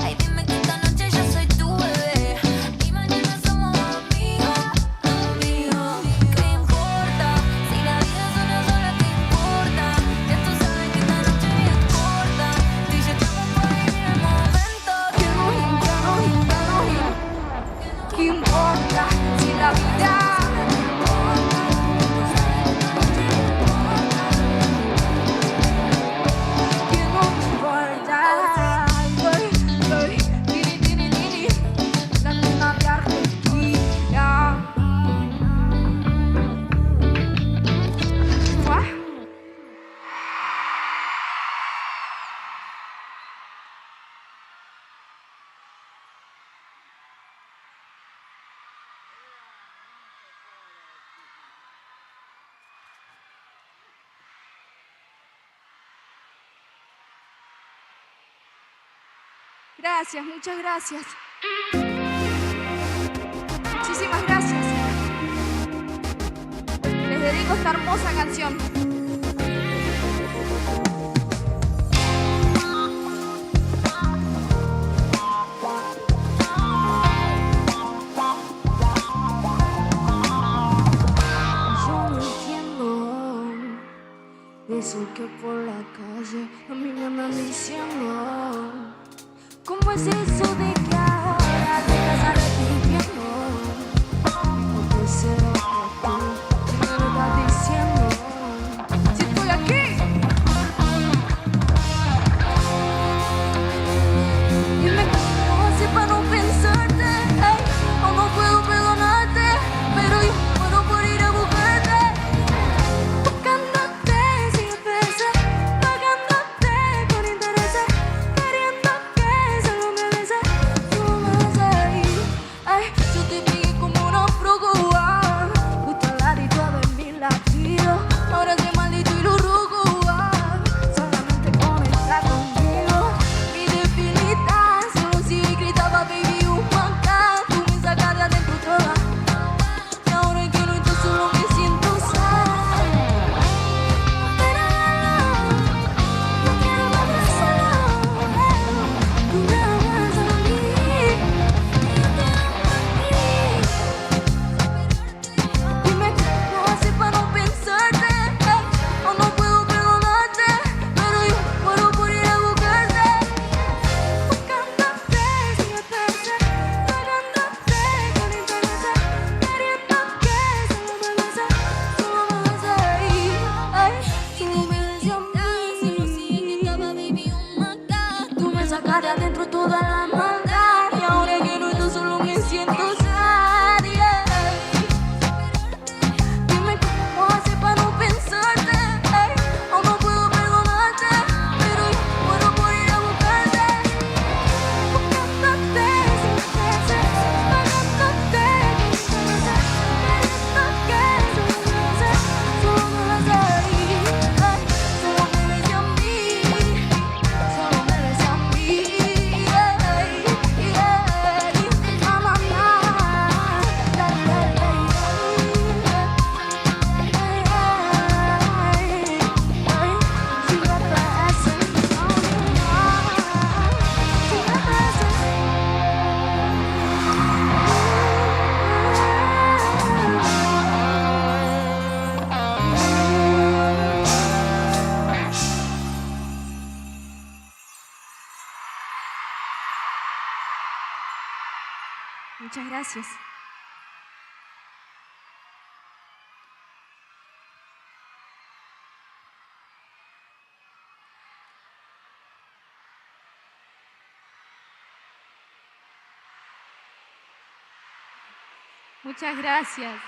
Ay, dime que esta noche yo soy tu bebé y mañana somos amigas, amigos. ¿Qué importa? Si la vida es una sola, ¿qué importa? Ya tú sabes que esta noche es corta. Tú y yo estamos para vivir el momento. Que ¿qué importa? Si la vida Gracias, muchas gracias. Muchísimas gracias. Les dedico esta hermosa canción. Yo no entiendo eso que por la calle a mí me andan diciendo. ¿Cómo es eso de que ahora te estás arrepintiendo? Porque será que tú me lo estás diciendo. Si estoy aquí. Dime cómo haces para no pensarte, ey, o no puedo perdonarte, pero yo muero por ir a buscarte. Buscándote sin pensar, pagándote con intereses, queriendo que solo me beses, tú me vas a ir. Ay, yo te pegué como una fruga, justo al ladito de mi latido. Ahora soy maldito y lo rugo, solamente con estar contigo. Mi debilidad solo si gritaba baby un maca, tú me sacas de adentro toda. Y ahora que no estoy solo me siento sola. Pero no quiero volver solo. Tú me amas a mí y yo te amo a ti. Dime cómo haces para no pensarte, o no puedo perdonarte, pero yo muero por ir a buscarte. Buscándote sin pensar, pagándote con intereses, queriendo que solo me beses, solo me vas a ir. Ay, solo me ves a mí, solo si gritaba baby un maca. Tú me sacas de adentro toda la maldad, y ahora que no estoy solo me siento sad. Dime cómo haces para no pensarte, ey, o no puedo perdonarte, pero yo muero por ir a buscarte. Buscándote sin pensar, pagándote con intereses, queriendo que solo me vas a ir. Ay, solo me ves a mí, solo me ves a mí. Mamá, muchas gracias. Muchas gracias.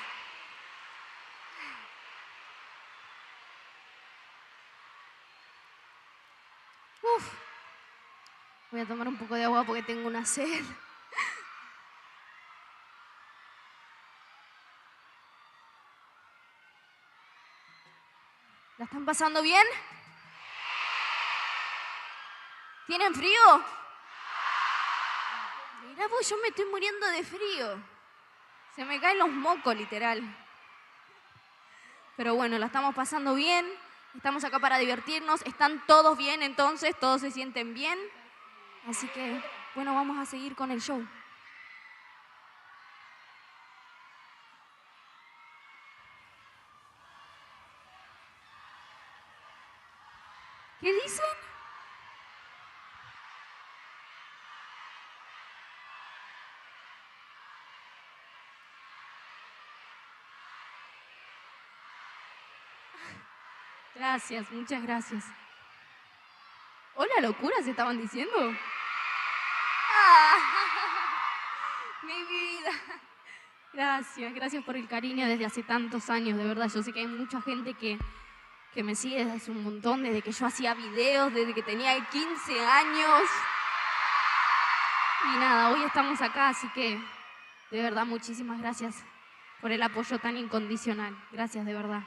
Uf. Voy a tomar un poco de agua porque tengo una sed. ¿La están pasando bien? ¿Tienen frío? Mira vos, yo me estoy muriendo de frío. Se me caen los mocos, literal. Pero bueno, la estamos pasando bien. Estamos acá para divertirnos. Están todos bien, entonces, todos se sienten bien. Así que, bueno, vamos a seguir con el show. ¿Qué dicen? Gracias, muchas gracias. Hola, locuras estaban diciendo. Ah, mi vida. Gracias, gracias por el cariño desde hace tantos años, de verdad. Yo sé que hay mucha gente que me sigue desde hace un montón, desde que yo hacía videos, desde que tenía 15 años. Y nada, hoy estamos acá, así que de verdad muchísimas gracias por el apoyo tan incondicional. Gracias, de verdad.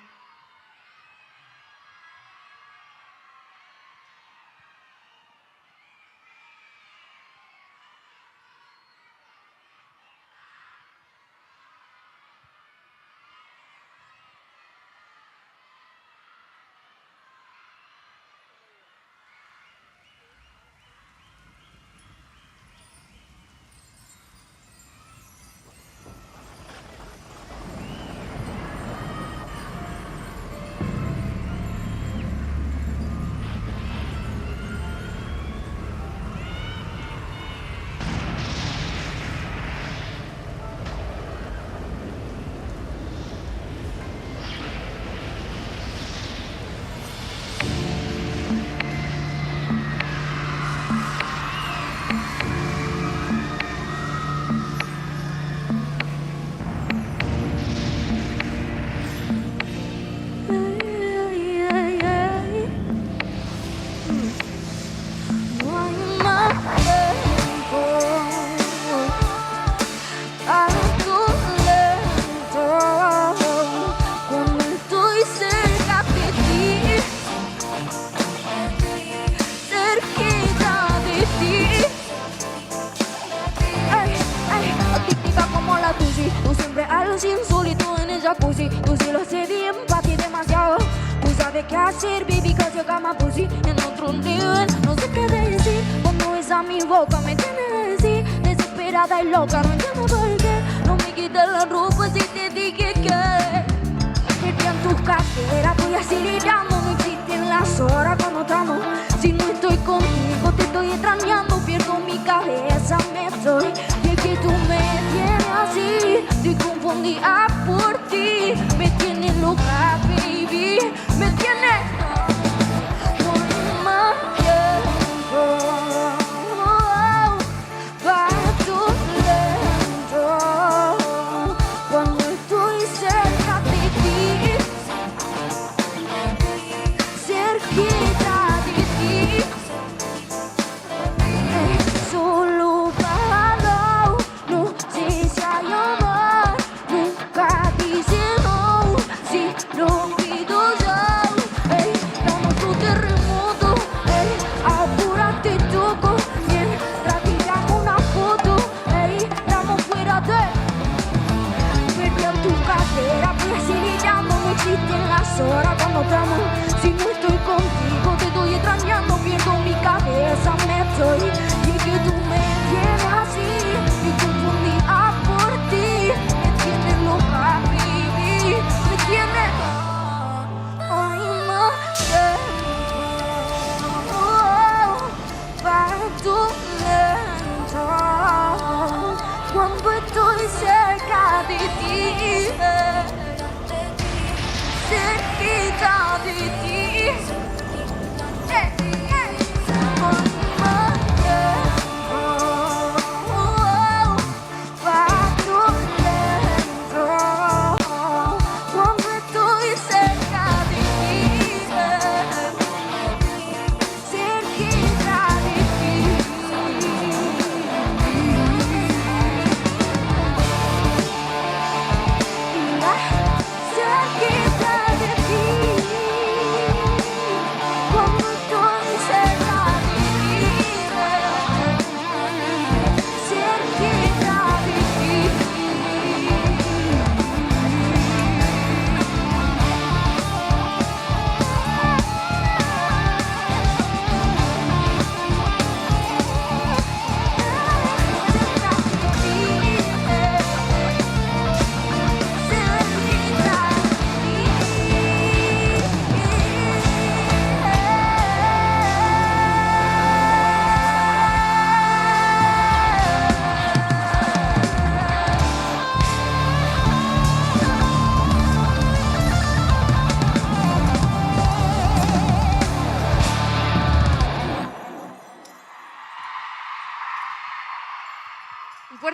Jacuzzi, tú sí lo sé bien, pa' ti demasiado. Tú sabes qué hacer, baby, cause you got my pussy en otro nivel. No sé qué decir, cuando esa mi boca me tiene así, desesperada y loca, no entiendo por qué. No me quites la ropa si te dije que metí en tu cartera, voy acelerando, no existen las horas cuando estamos. Si no estoy contigo, te estoy extrañando, pierdo mi cabeza, me estoy. Y es que tú me tienes así, estoy confundida por ti. Me tienes loca, baby, me tienes por más tiempo. Va tu lento cuando estoy cerca de ti, cerquita de ti. Solo para no sé si hay amor, nunca dice no, si lo pido yo. Ey, damos tu terremoto, ey, apúrate toco, mientras tiramos una foto, ey, estamos fuera de. Baby, en tu cartera, voy acelerando, no existen las horas cuando estamos. Si no estoy contigo, te estoy extrañando, pierdo mi cabeza, me estoy. Y es que tú me tienes así, y confundida por ti. Me tienes loca, baby, me tienes. Ay, más tiempo, va tu lento cuando estoy cerca de ti, cerquita de ti. Con más tiempo.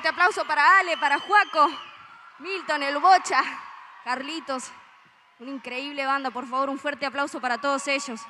fuerte aplauso para Ale, para Juaco, Milton, el Bocha, Carlitos. Una increíble banda, por favor, un fuerte aplauso para todos ellos.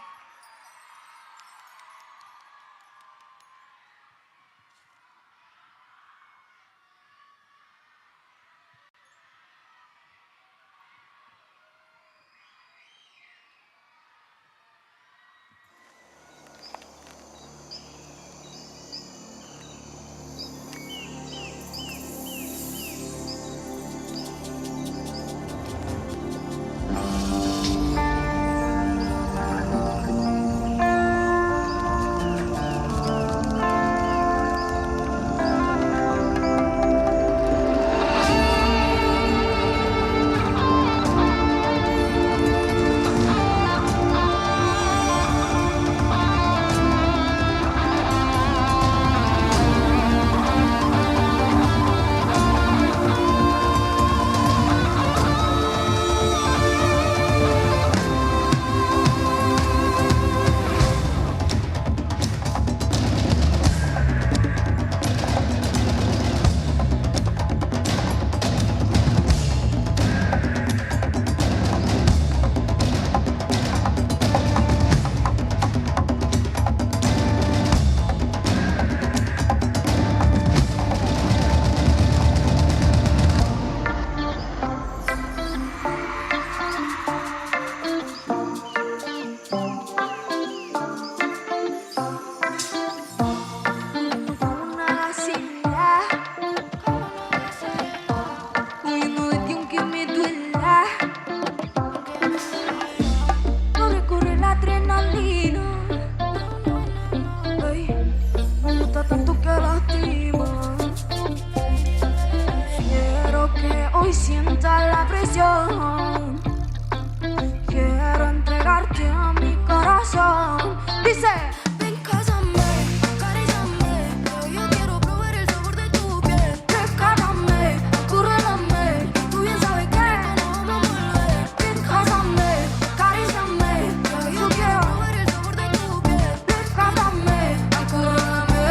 Quiero entregarte a mi corazón. Dice: ven, cásame, acaríciame, que yo quiero probar el sabor de tu piel. Rescátame, acurrálame, tú bien sabes que no vamos a volver. Ven, cásame, acaríciame, que yo quiero probar el sabor de tu piel. Rescátame, acurrálame.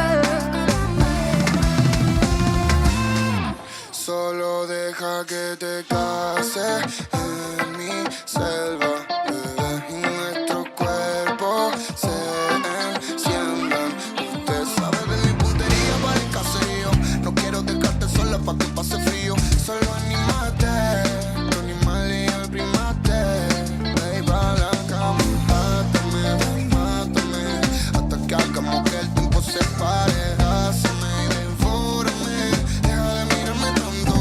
Solo deja que te case en mi selva, bebé, y nuestros cuerpos se enciendan. Usted sabe de mi puntería para el caserío. No quiero dejarte sola pa' que pase frío. Solo anímate, tu animal y el primate. Ve pa' la cama, mátame, mátame, hasta que hagamos que el tiempo se pare. Hazme y devórame, deja de mirarme tanto.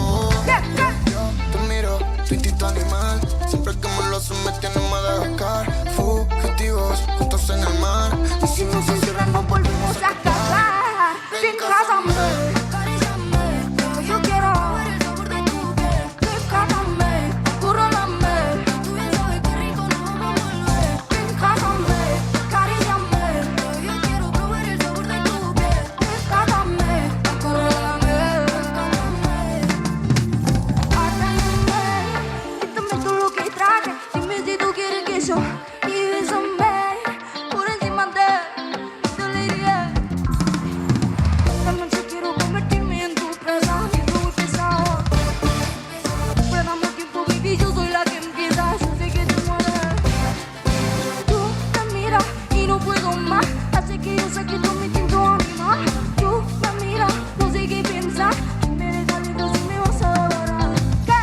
Yo te miro, tu instinto animal. Siempre que me lo hacen me tienen Madagascar. Fugitivos, juntos en el mar. Y si no se cierran nos volvemos a casar. Ven, cásame, acaríciame, que yo quiero probar el sabor de tu piel. Rescátame, acurrálame, tú bien sabes que rico nos vamos a volver. Ven, cásame, acaríciame, que yo quiero probar el sabor de tu piel. Rescátame, acurrálame. Quítame todo lo que traje, dime si tú quieres que yo. Y bésame por encima de tu alegría. Esta noche quiero convertirme en tu presa, siento muy pesado. Perdamos tiempo, baby, yo soy la que empieza. Yo sé que te mueres. Tú me miras y no puedo más, así que yo sé que tú me instinto animal. Tú me miras, no sé qué pensar. Tú me dejas lejos y me vas a adorar. ¿Qué?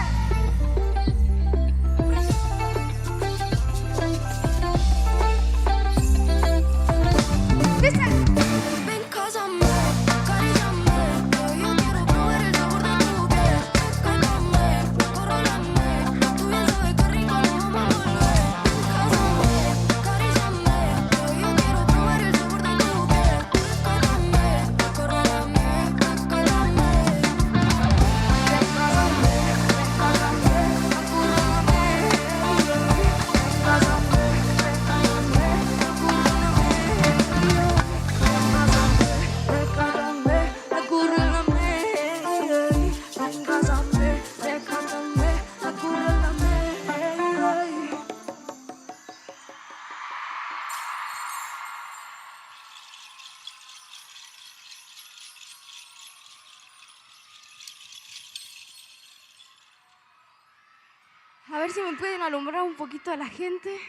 ver si me pueden alumbrar un poquito a la gente.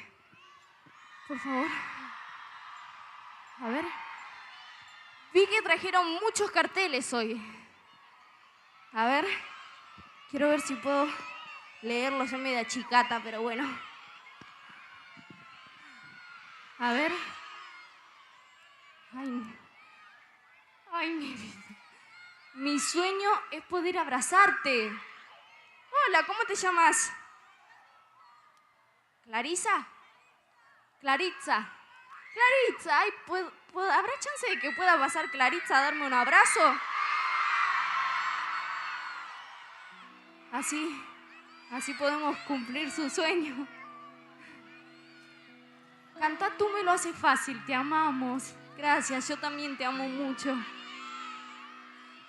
Por favor. A ver. Vi que trajeron muchos carteles hoy. A ver. Quiero ver si puedo leerlos. Soy media chicata, pero bueno. A ver. Ay, mi vida. Mi sueño es poder abrazarte. Hola, ¿cómo te llamas? ¿Clarisa? Claritza. Claritza, ay, ¿habrá chance de que pueda pasar Claritza a darme un abrazo? Así podemos cumplir su sueño. Cantar tú me lo hace fácil, te amamos. Gracias, yo también te amo mucho.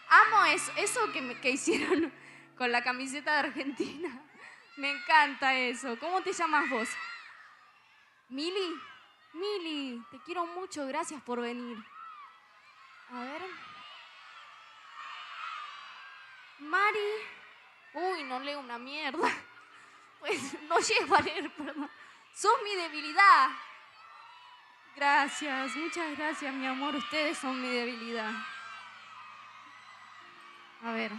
Amo eso que hicieron con la camiseta de Argentina. Me encanta eso. ¿Cómo te llamas vos? Mili. Mili, te quiero mucho. Gracias por venir. A ver. Mari. Uy, no leo una mierda. Pues no llego a leer, perdón. Sos mi debilidad. Gracias, muchas gracias, mi amor. Ustedes son mi debilidad. A ver.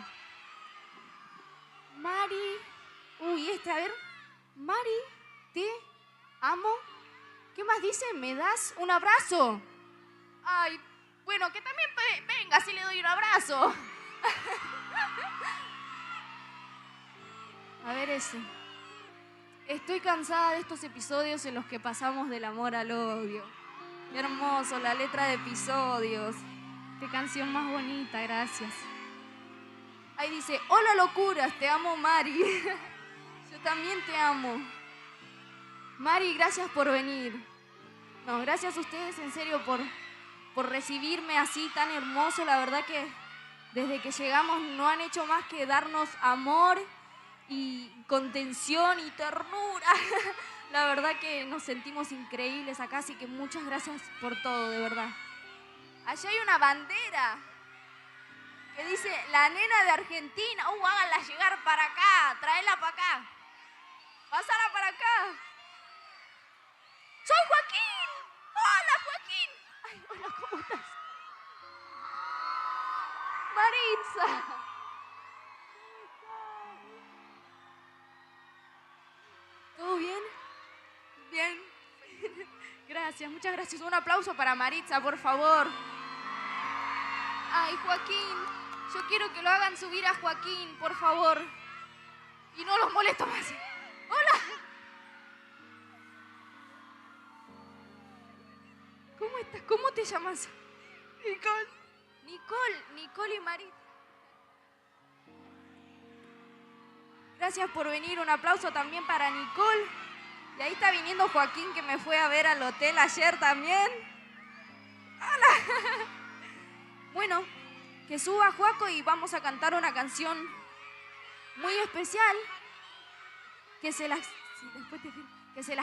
Mari. Uy, a ver. Mari, te amo. ¿Qué más dice? ¿Me das un abrazo? Ay, bueno, que también venga, si le doy un abrazo. A ver ese. Estoy cansada de estos episodios en los que pasamos del amor al odio. Qué hermoso, la letra de episodios. Qué canción más bonita, gracias. Ahí dice, hola locuras, te amo Mari. Yo también te amo. Mari, gracias por venir. No, gracias a ustedes en serio por recibirme así tan hermoso. La verdad que desde que llegamos no han hecho más que darnos amor y contención y ternura. La verdad que nos sentimos increíbles acá, así que muchas gracias por todo, de verdad. Allá hay una bandera que dice la nena de Argentina. Háganla llegar para acá, tráela para acá. Pásala para acá. ¡Soy Joaquín! ¡Hola, Joaquín! Ay, hola, ¿cómo estás? Maritza. ¿Todo bien? Bien. Gracias, muchas gracias. Un aplauso para Maritza, por favor. Ay, Joaquín, yo quiero que lo hagan subir a Joaquín, por favor. Y no los molesto más. Hola. ¿Cómo estás? ¿Cómo te llamas? Nicole y Maritza. Gracias por venir. Un aplauso también para Nicole. Y ahí está viniendo Joaquín, que me fue a ver al hotel ayer también. ¡Hola! Bueno, que suba Joaco y vamos a cantar una canción muy especial que se las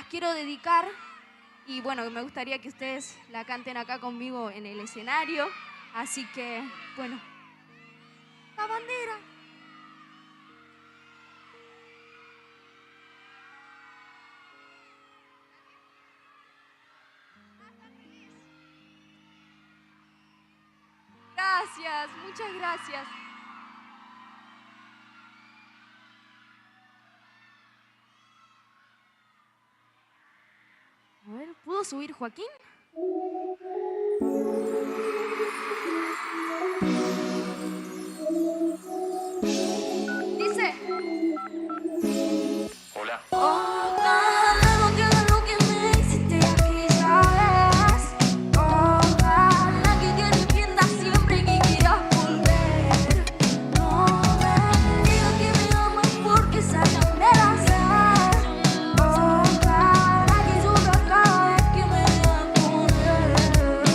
quiero dedicar. Y bueno, me gustaría que ustedes la canten acá conmigo en el escenario. Así que, bueno, la bandera. Gracias, muchas gracias. A ver, ¿pudo subir Joaquín? Dice. Hola. Ojalá no quede lo que me hiciste aquella vez. Ojalá que te entiendas siempre que quieras volver. No me digas que me amas porque esa ya me la sé. Ojalá que sufras cada vez que me veas con él.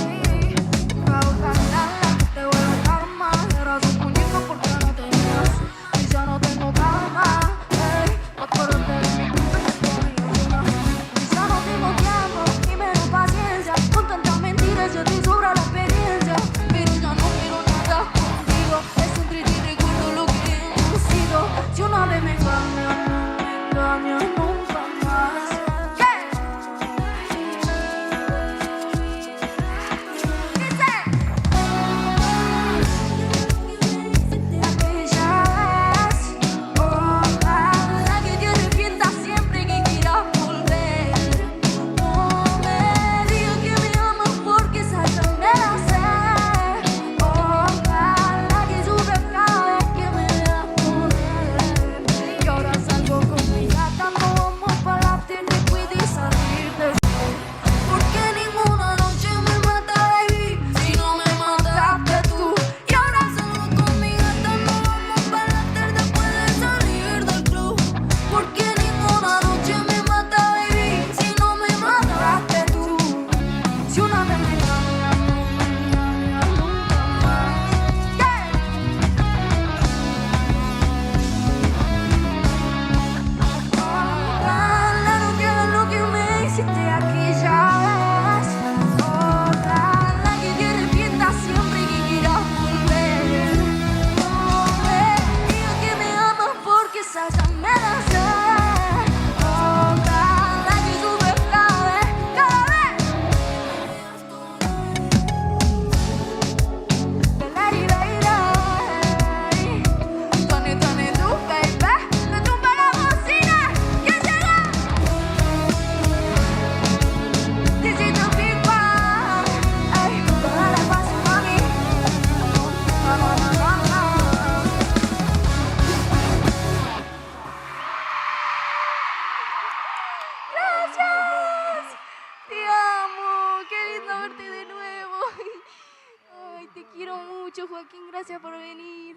Te quiero mucho, Joaquín. Gracias por venir.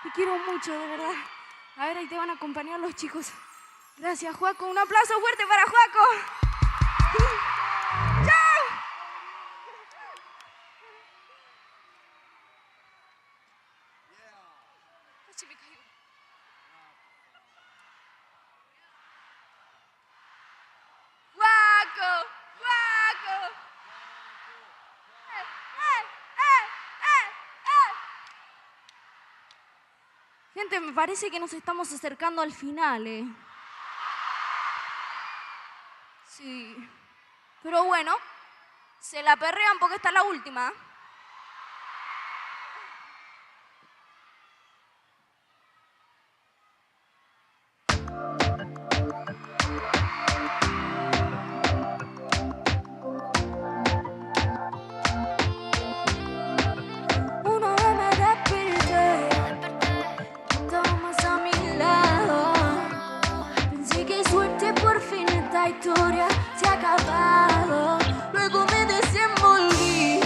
Te quiero mucho, de verdad. A ver, ahí te van a acompañar los chicos. Gracias, Joaco. Un aplauso fuerte para Joaco. ¡Chao! Se me cayó. ¡Joaco! ¡Joaco! Gente, me parece que nos estamos acercando al final, Sí. Pero bueno, se la perrean porque esta es la última. Historia se ha acabado. Luego me desenvolví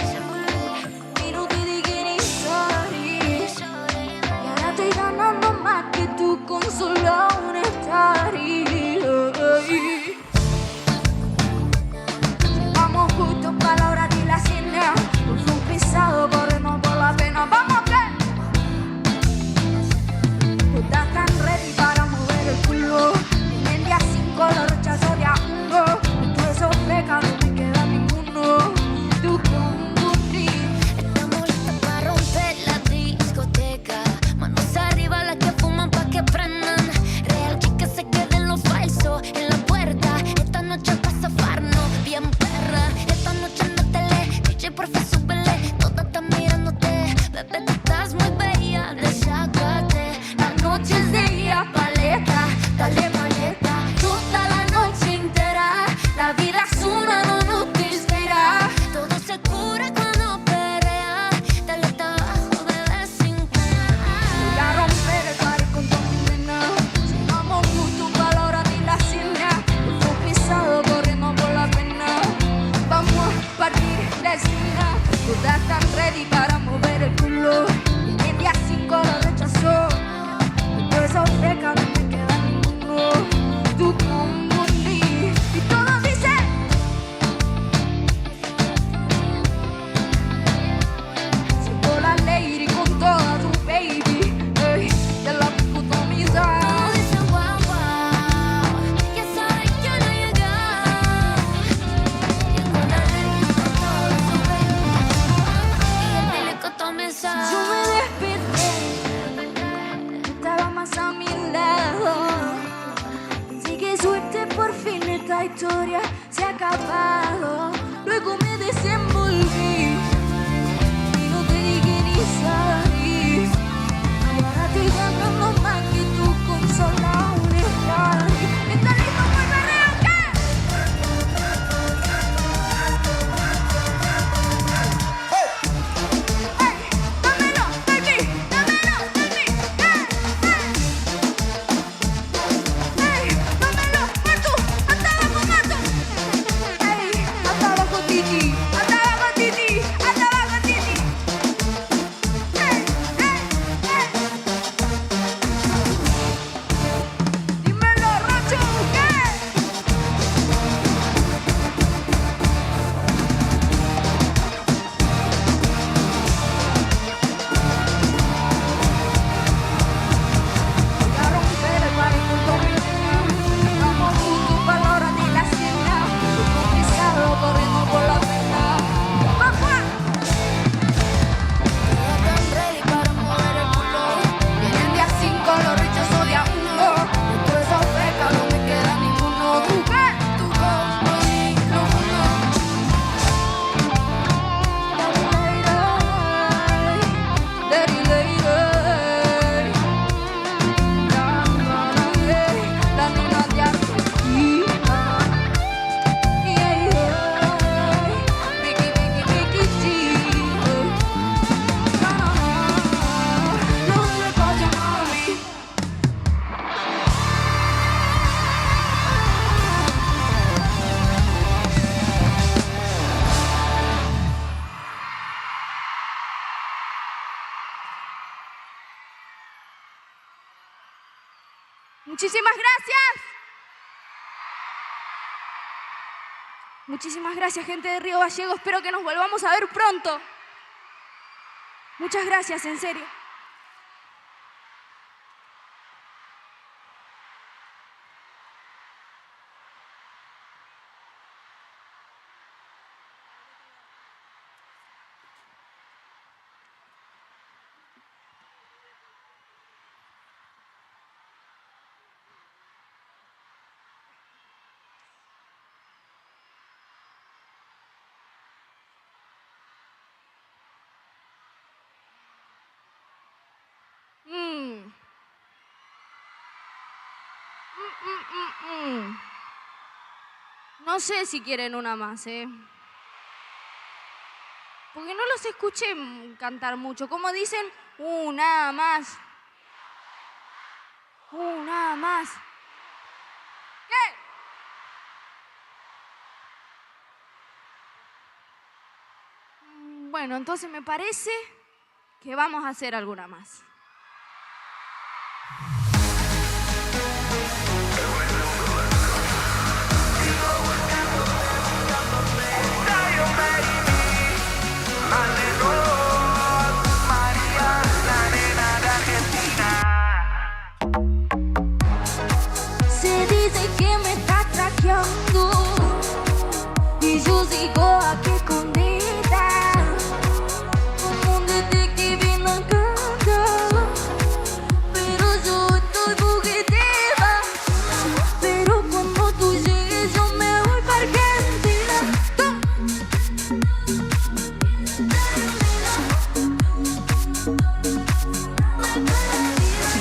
Muchísimas gracias. Muchísimas gracias, gente de Río Gallegos. Espero que nos volvamos a ver pronto. Muchas gracias, en serio. No sé si quieren una más, porque no los escuché cantar mucho. Como dicen, una más. Una más. ¿Qué? Bueno, entonces me parece que vamos a hacer alguna más. Se dice que me está traqueando y yo sigo aquí escondida como un detective en la cama, pero yo estoy fugitiva. Pero cuando tú llegues yo me voy para Argentina.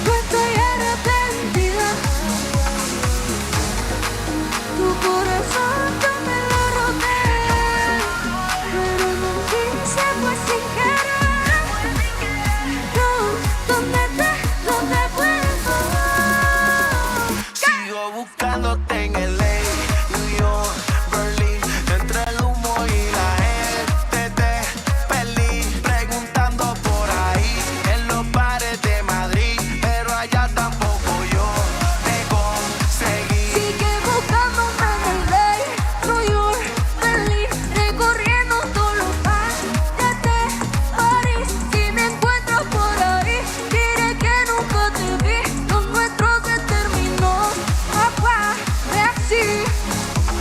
Yo estoy arrepentida. Tu corazón yo me lo robé, pero no quise, fue sin querer. ¿Dónde vuelvo? Sigo buscándote en LA, New York, Berlín, entre el humo y la gente te perdí, preguntando por ahí en los bares de Madrid, pero allá tampoco yo te conseguí. Sigue buscándome en LA, New York, Berlín, recorriendo todos los bares de París. Si me encuentras por ahí, diré que nunca te vi. Lo nuestro se terminó, papá, ve así.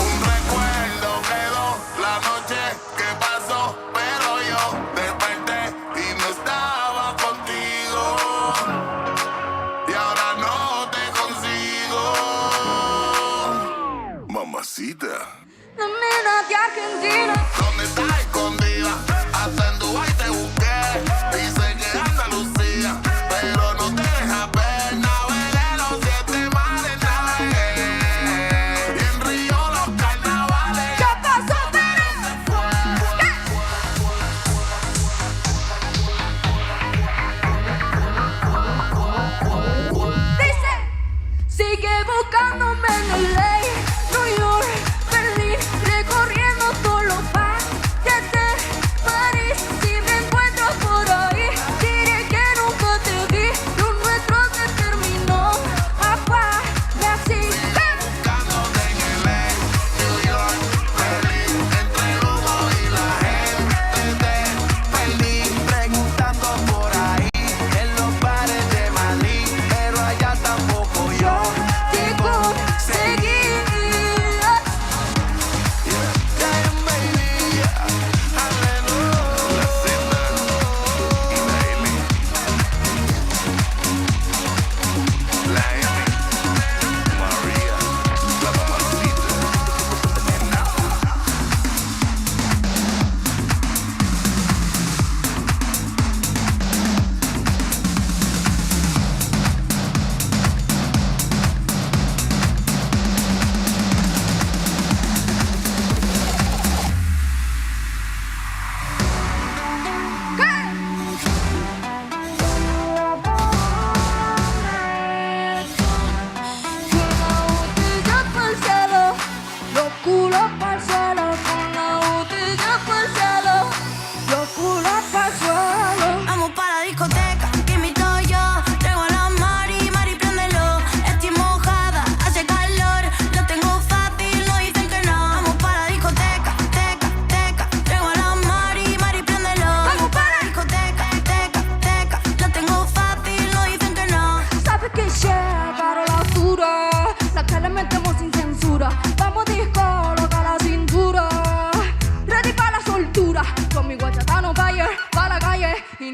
Un recuerdo quedó la noche que pasó, pero yo desperté y no estaba contigo, y ahora no te consigo, mamacita. La nena de Argentina. ¿Dónde estás escondida? Hasta en Dubái te busqué. Dice que Andalucía, pero no te deja ver. Navegué los 7 mares, navegué. Y en Río los carnavales. ¿Qué pasó, Pérez? Dice, sigue buscándome en LA, New York, Berlín, recorriendo todos los bares de París. Si me encuentro por ahí, diré que nunca te vi. Lo nuestro se terminó, papá, ve así. Buscándote en LA, New York, Berlín, entre el humo y la gente te perdí, preguntando por ahí en los bares de Madrid, pero allá tampoco yo Te conseguí.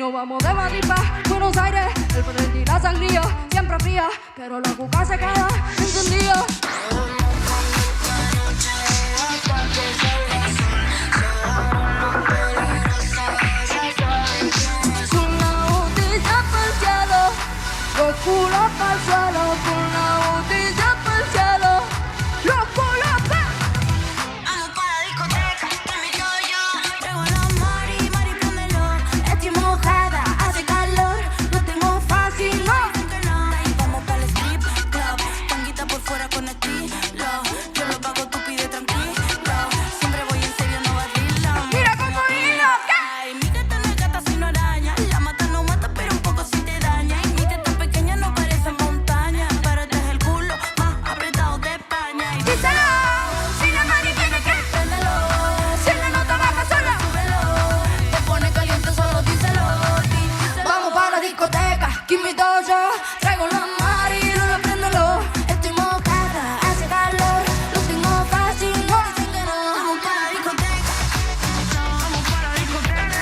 nos vamos de Madrid pa' Buenos Aires. El frente y la sangría, siempre fría, pero la cuca se queda encendida. Los culos pa'l suelo, con la botella pa'l cielo. Los culos Vamos pa' la discoteca, que me yo. Traigo la mari, préndelo. Estoy mojada, hace calor. No tengo fácil, no. Vamos pa' el strip club, tanguita por fuera con estilo. Yo lo pago, tú pide tranquilo. Siempre voy en serio, no vacilo. Mira cómo hilo, ¿qué? Ay, mi teta no es gata sino araña. La mata no mata, pero un poco sí te daña. Y mi teta pequeña no parece montaña. Pero este es el culo más apretado de España. Y Díselo, si la mani tiene que préndelo, si la nota baja sola. súbelo. Te pone caliente, solo díselo. Vamos para la discoteca, give me dojo. Traigo la mari, no la préndelo. Estoy mojada, hace calor. Lo tengo fácil, no dicen que no. Vamos para la discoteca. Vamos para la discoteca.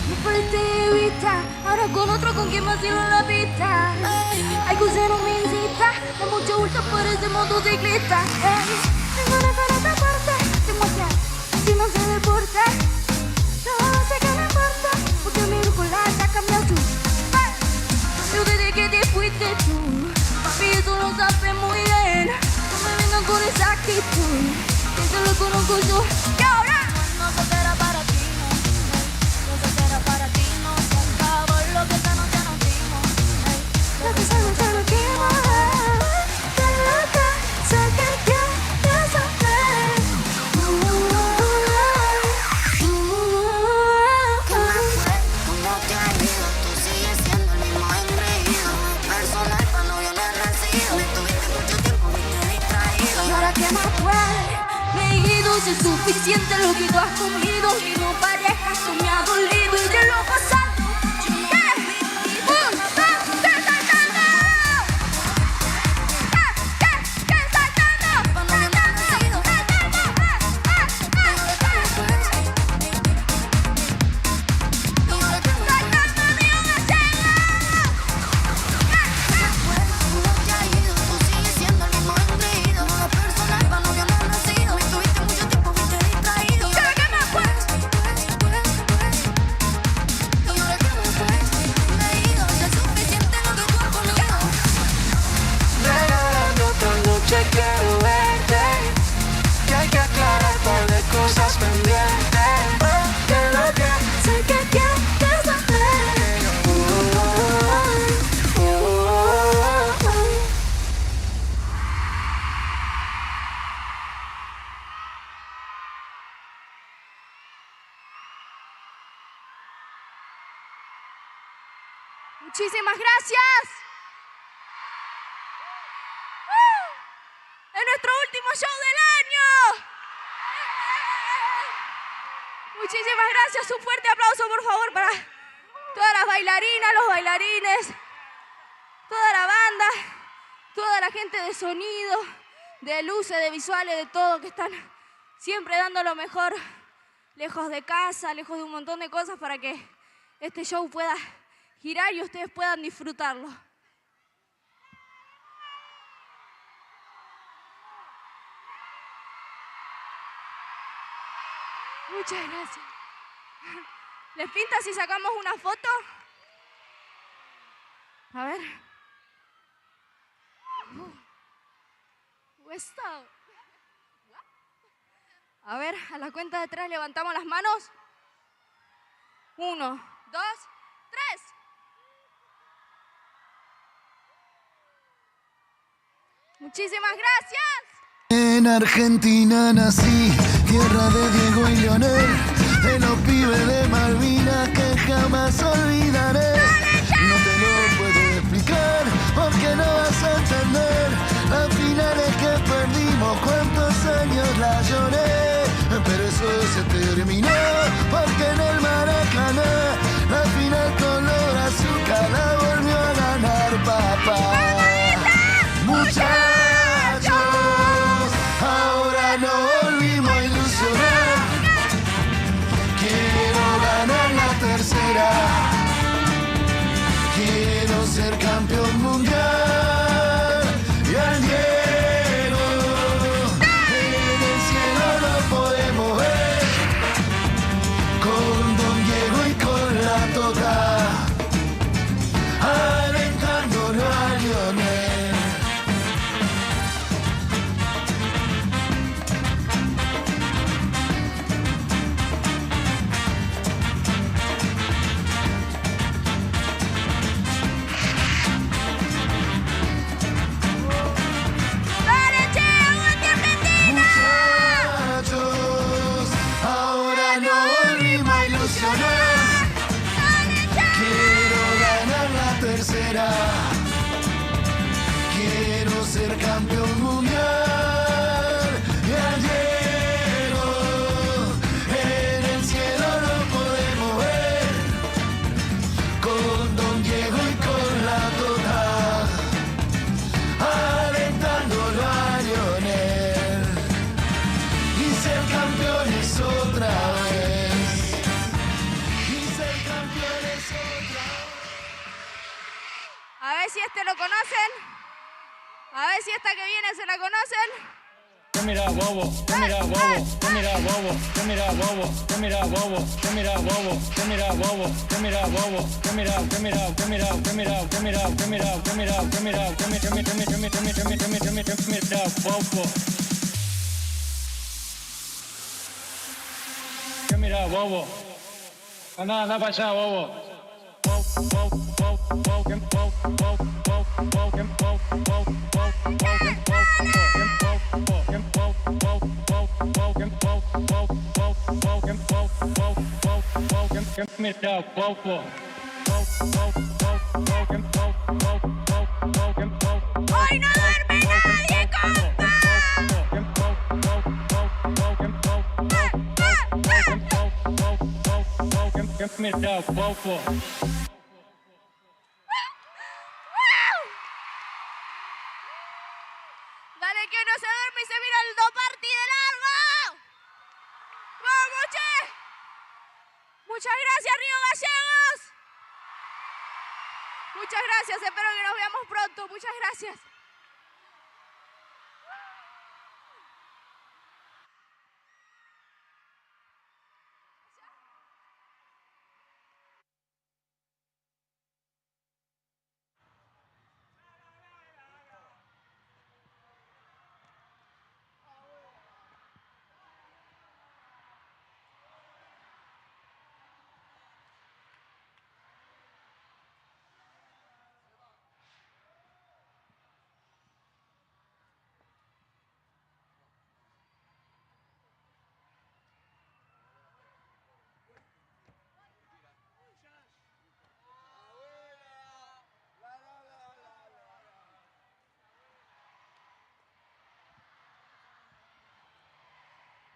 Me perdiste de vista, ahora con otro con quien vacilo en la pista. Hay que usar un incita, con mucho gusto parece motociclista. Tengo una cara de parte, te muestra, si no se deporta. No sé qué me importa, porque mi brújula ya cambió tú. Yo desde que te fuiste tú, papi, eso lo sabes muy bien. No me vengan con esa actitud, que eso lo conozco yo. Y ahora No se será para ti, no se será para ti, no se acabó lo que esta noche nos dimos. lo que sabes ya lo quiero. Qué loca, sé que quieres saber. ¿Qué más fue? ¿Cómo te ha ido? Tú sigues siendo el mismo engreído. Personal pa' novio no he recibido. Me tuviste mucho tiempo, viste distraído. Y ahora qué más puede, me he ido, si es suficiente lo que tú has comido. Y no parezcas que me ha dolido y de lo pasado. ¿Qué? 1, 2, 3, saltando. ¿Qué? Saltando. Pa' novio no he recibido. ¿Cómo te ha ido? Tú sigues siendo el mismo engreído. Personal pa' novio no he recibido. Me tuviste mucho tiempo, viste distraído. ¿Qué más puede? Y ahora qué más fue? Me he ido, ya es suficiente lo que tú has comido. Regálame otra noche, quiero verte. Que hay que aclarar un par de cosas pendientes. Que lo que Sé que quieres saber. Muchísimas gracias. Es nuestro último show del año. Muchísimas gracias. Un fuerte aplauso, por favor, para todas las bailarinas, los bailarines, toda la banda, toda la gente de sonido, de luces, de visuales, de todo, que están siempre dando lo mejor, lejos de casa, lejos de un montón de cosas, para que este show pueda girar y ustedes puedan disfrutarlo. Muchas gracias. ¿Les pinta si sacamos una foto? A ver. Esto. A ver, a la cuenta de 3 levantamos las manos. 1, 2, 3. Muchísimas gracias. En Argentina nací, tierra de Diego y Leonel, de los pibes de Malvinas que jamás olvidaré. No te lo puedo explicar porque no vas a entender las finales que perdimos, cuántos años la lloré, pero eso se terminó porque en el Maracaná ser campeón mundial. Y al Diego en el cielo lo podemos ver, con Don Diego y con la Tota, alentándolo a Lionel. ¡Dale, che! ¡Aguante Argentina! Muchachos, ahora no volvimos a ilusionar. Quiero ganar la tercera. Quiero ser campeón mundial. Y al Diego en el cielo lo podemos ver, con Don Diego y con la Tota, alentándolo a Lionel. Y ser campeones otra vez. Y ser campeones otra vez. A ver si este lo conocen. A ver si esta que viene se la conocen. Mira bobo, mira bobo, mira bobo, mira bobo, mira bobo, mira bobo, mira bobo, mira bobo, mira bobo. Mira bobo. Anda para allá, bobo. Mira bobo. ¡Hoy no duerme nadie, compa! Mira bobo. Dale que no se duerme y se mira el Doparty de largo. ¡Vamos, che! Muchas gracias, Río Gallegos. Muchas gracias, espero que nos veamos pronto. Muchas gracias.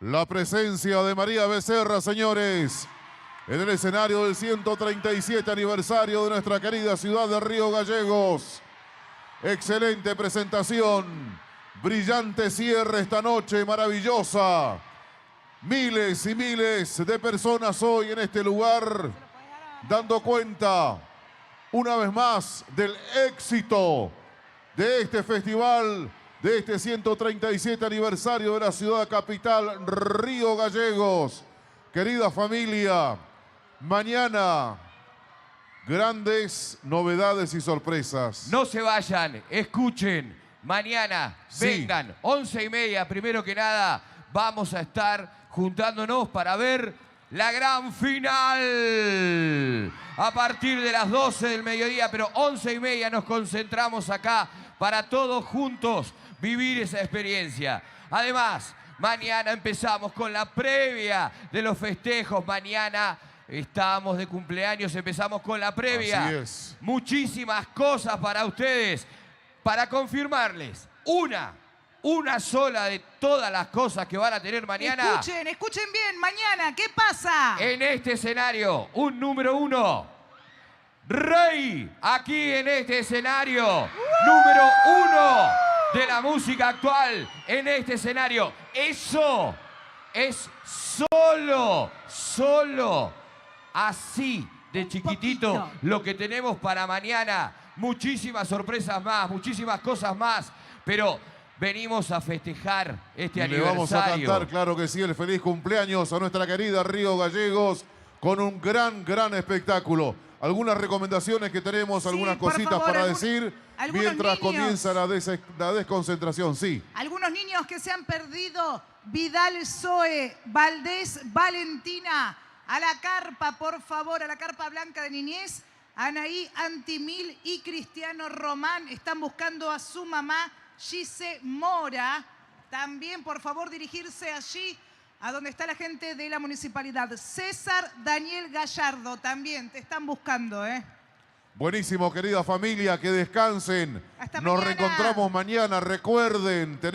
La presencia de María Becerra, señores, en el escenario del 137 aniversario de nuestra querida ciudad de Río Gallegos. Excelente presentación, brillante cierre esta noche maravillosa. Miles y miles de personas hoy en este lugar dando cuenta una vez más del éxito de este festival, de este 137 aniversario de la ciudad capital, Río Gallegos. Querida familia, mañana grandes novedades y sorpresas. No se vayan, escuchen, mañana Sí. vengan, 11:30, primero que nada, vamos a estar juntándonos para ver la gran final. A partir de las 12 del mediodía, pero 11:30 nos concentramos acá para todos juntos vivir esa experiencia. Además, mañana empezamos con la previa de los festejos. Mañana estamos de cumpleaños, empezamos con la previa. Así es. Muchísimas cosas para ustedes. Para confirmarles, una sola de todas las cosas que van a tener mañana. Escuchen bien, mañana, ¿qué pasa? En este escenario, un número 1. Rey, aquí en este escenario. Número 1 de la música actual en este escenario. Eso es solo así de chiquitito lo que tenemos para mañana. muchísimas sorpresas más, muchísimas cosas más, pero venimos a festejar este Y le aniversario. vamos a cantar, claro que sí, el feliz cumpleaños a nuestra querida Río Gallegos con un gran espectáculo. Algunas recomendaciones que tenemos, algunas por cositas favor, para decir mientras niños. comienza la desconcentración. Sí. Algunos niños que se han perdido, Vidal Zoe, Valdés Valentina, a la carpa, por favor, a la carpa blanca de niñez, Anaí Antimil y Cristiano Román están buscando a su mamá, Gise Mora. También, por favor, dirigirse allí, a donde está la gente de la municipalidad. César Daniel Gallardo, también te están buscando, ¿eh? Buenísimo, querida familia, que descansen. Hasta Nos mañana. reencontramos mañana, recuerden, tenemos